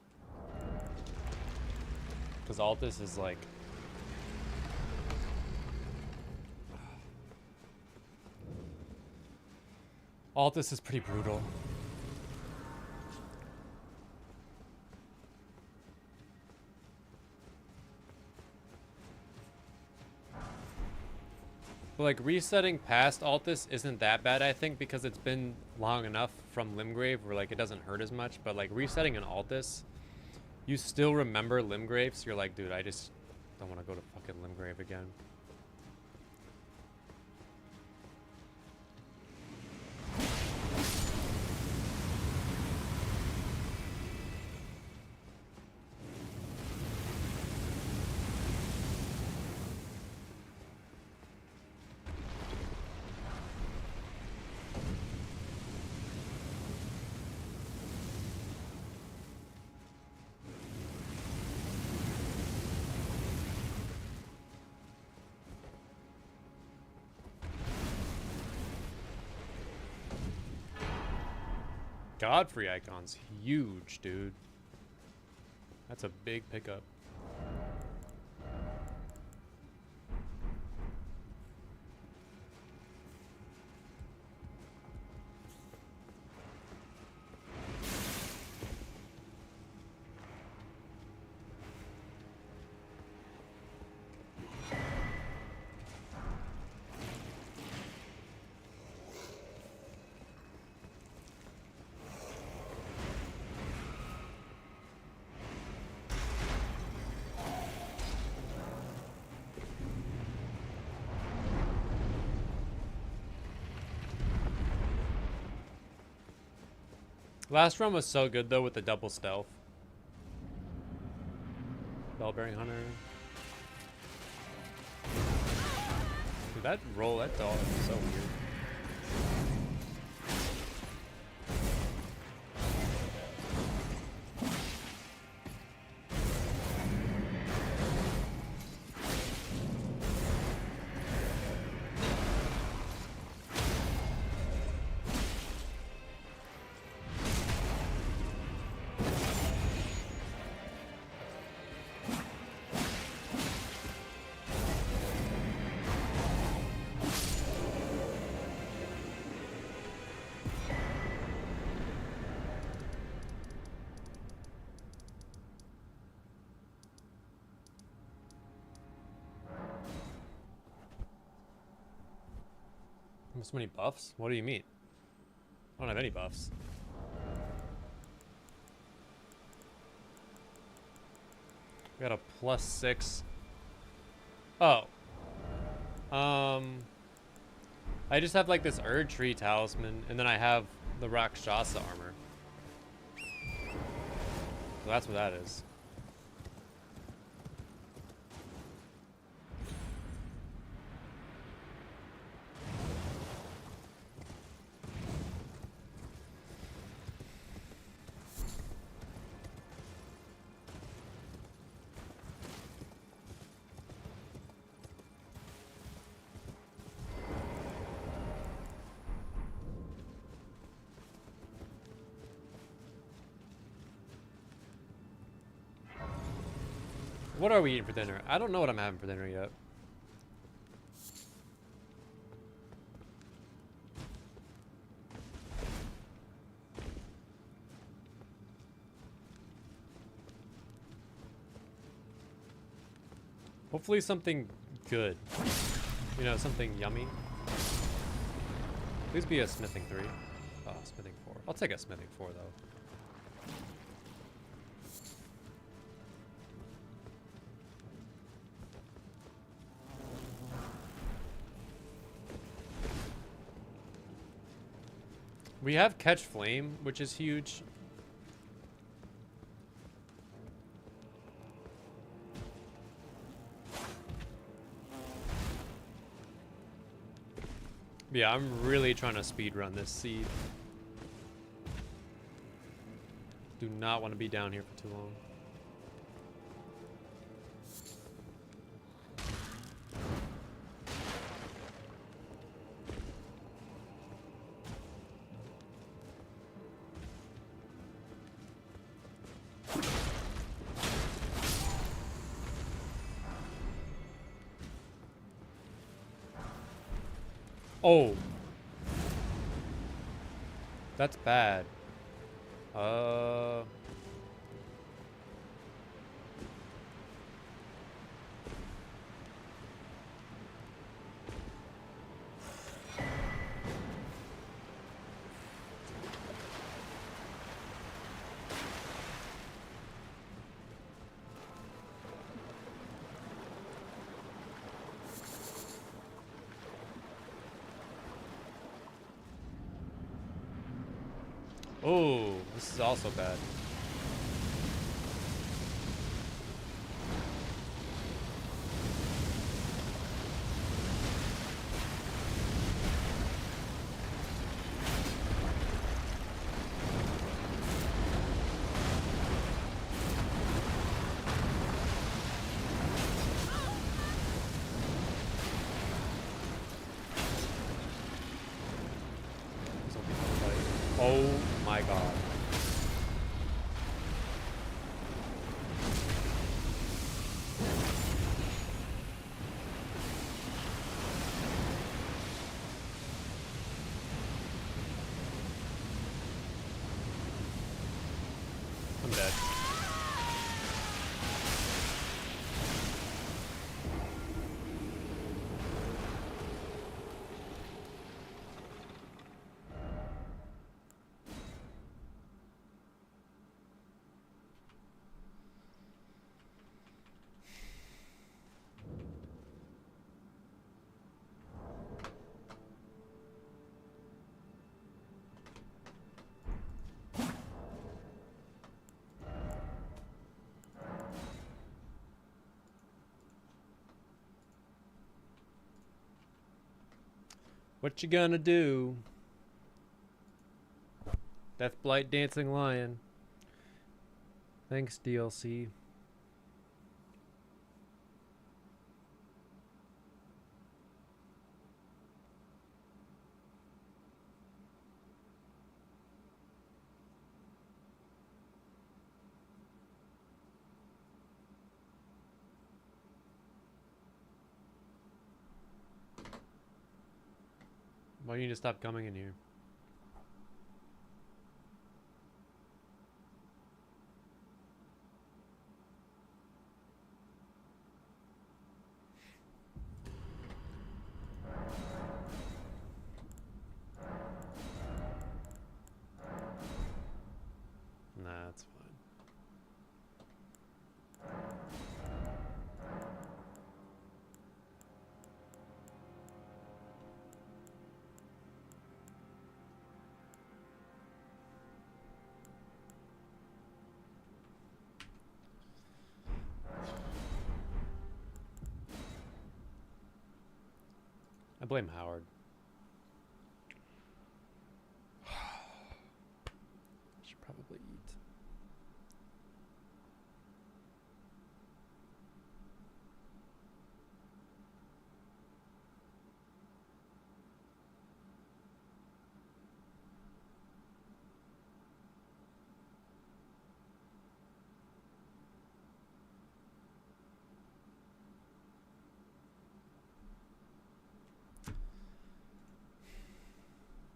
Because Altus is, like... Altus is pretty brutal. But like resetting past Altus isn't that bad, I think, because it's been long enough from Limgrave where like it doesn't hurt as much. But like resetting in Altus, you still remember Limgrave, so you're like, dude, I just don't want to go to fucking Limgrave again. Godfrey icon's huge, dude. That's a big pickup. Last run was so good though with the double stealth. Bellbearing Hunter. Dude, that roll, that dog is so weird. So many buffs? What do you mean? I don't have any buffs. We got a +6. Oh. I just have like this Erd Tree talisman, and then I have the Rakshasa armor. So that's what that is. What are we eating for dinner? I don't know what I'm having for dinner yet. Hopefully something good. You know, something yummy. Please be a smithing 3. Oh, smithing 4. I'll take a smithing 4 though. We have Catch Flame, which is huge. Yeah, I'm really trying to speed run this seed. Do not want to be down here for too long. Oh. That's bad. Oh, this is also bad. Oh my god. I'm dead. What you gonna do? Deathblight Dancing Lion. Thanks, DLC. Why do you need to stop coming in here? Nah, that's fine. I blame Howard. Should probably eat.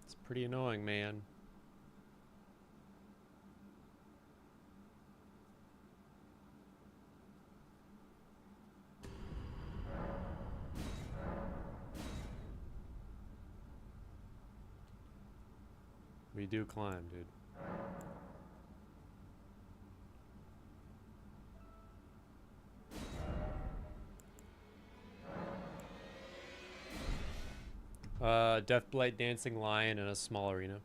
It's pretty annoying, man. We do climb, dude. Deathblight Dancing Lion in a small arena.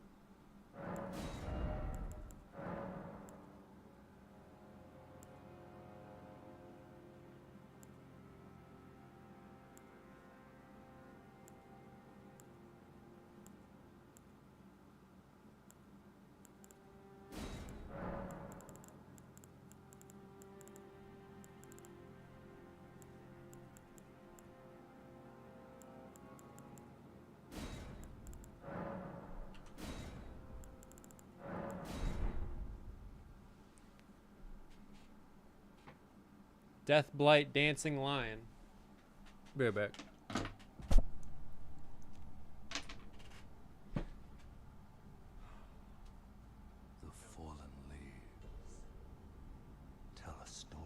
Death Blight Dancing Lion. Be right back. The fallen leaves tell a story.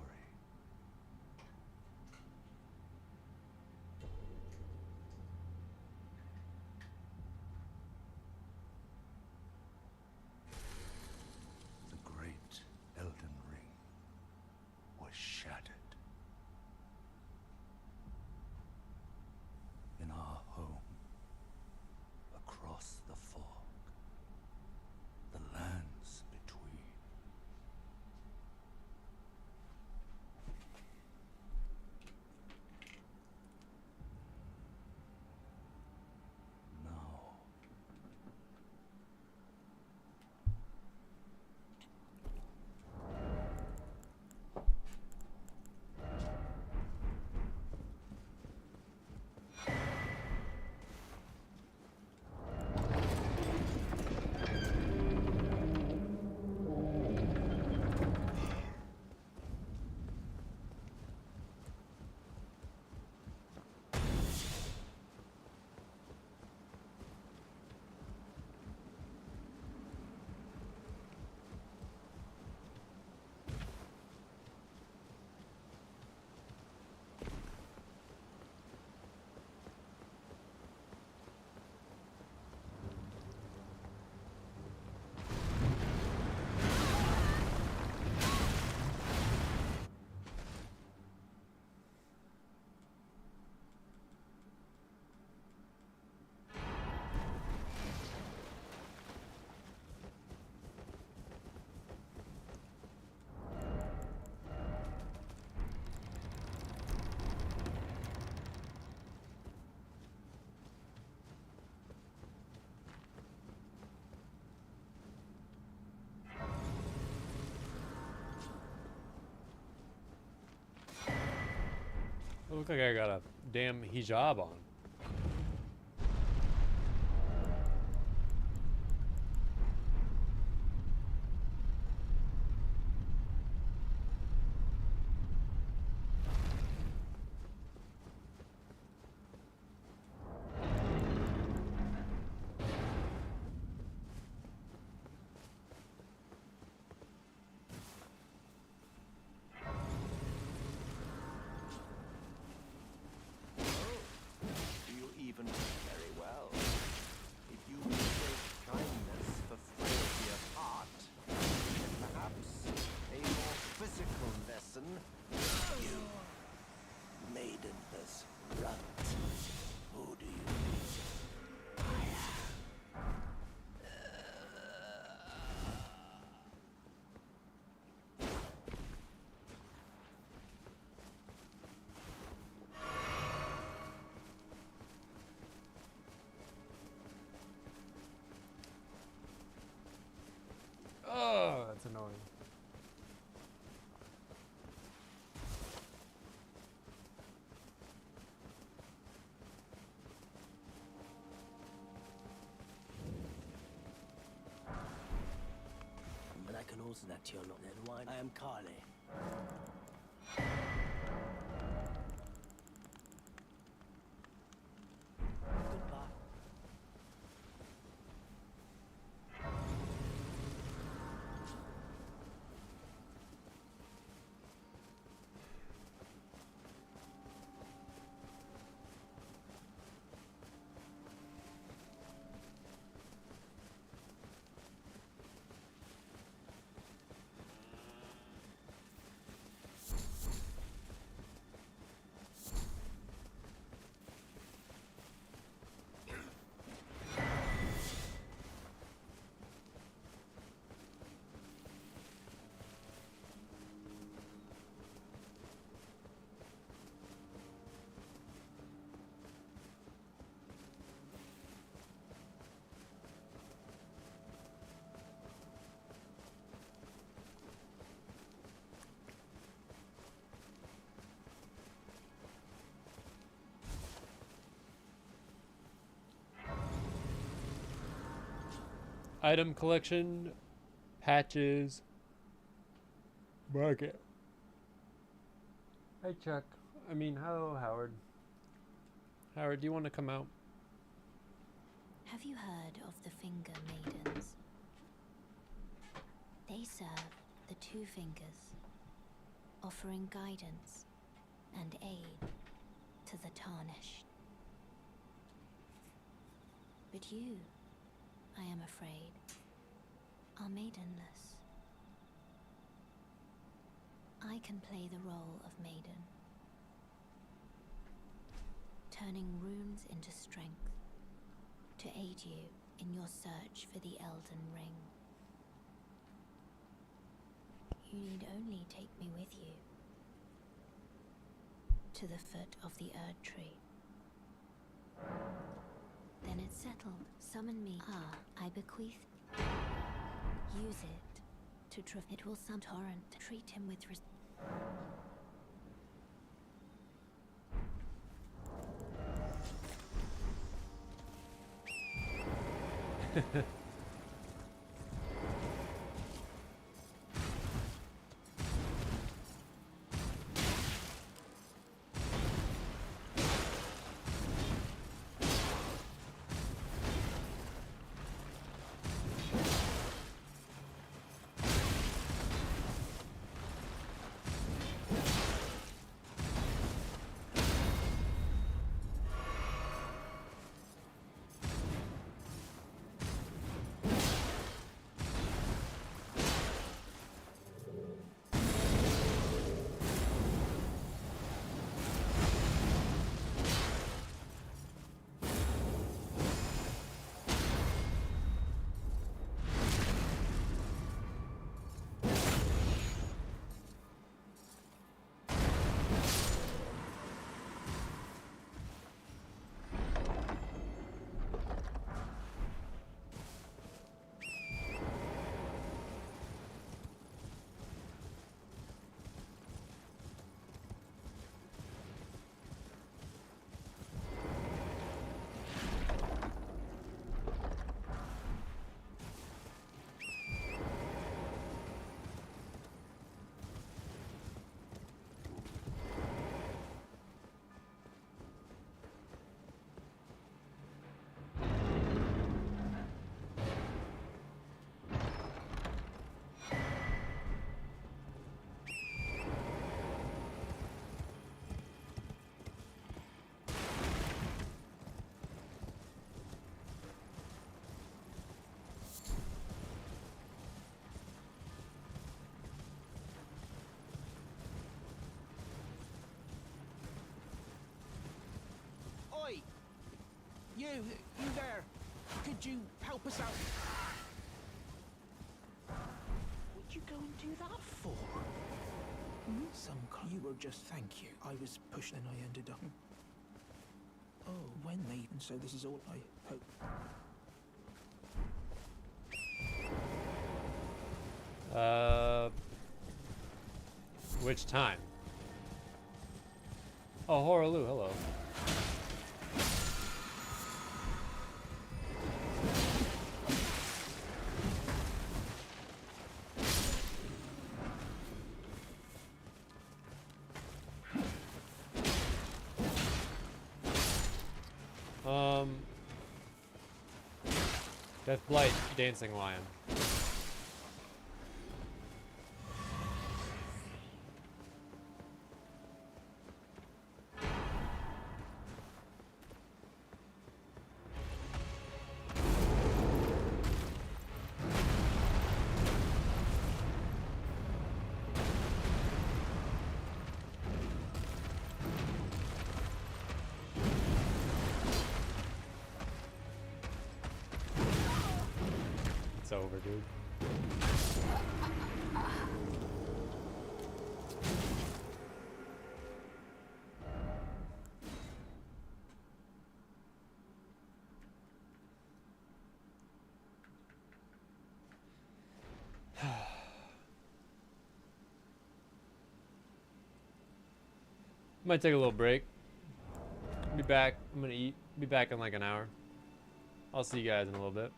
The great Elden Ring was shattered. In our home, across the fog, the lands between. Now, It looks like I got a damn hijab on. you even very well. If you mistake kindness for frailty of heart, then perhaps a more physical lesson. You, maidenless runt. Who do you think I am? Oh, that's annoying. But I can also that you're not then why I am Carly. Goodbye. Item collection, patches, market. Hi, Chuck. I mean, hello, Howard. Howard, do you want to come out? Have you heard of the Finger Maidens? They serve the Two Fingers, offering guidance and aid to the tarnished. But you, I am afraid, are maidenless. I can play the role of maiden, turning runes into strength to aid you in your search for the Elden Ring. You need only take me with you to the foot of the Erd Tree. Then it's settled. Summon me. Ah, I bequeath. Use it to it will some torrent. Treat him with Oi! You there! Could you help us out? Would you go and do that for? You were just thank you. I was pushed and I ended up. Oh, when they and so this is all I hope. Which time? Oh, Horaloo, hello. Deathblight, Dancing Lion. It's over, dude. Might take a little break. Be back. I'm gonna eat. Be back in like an hour. I'll see you guys in a little bit.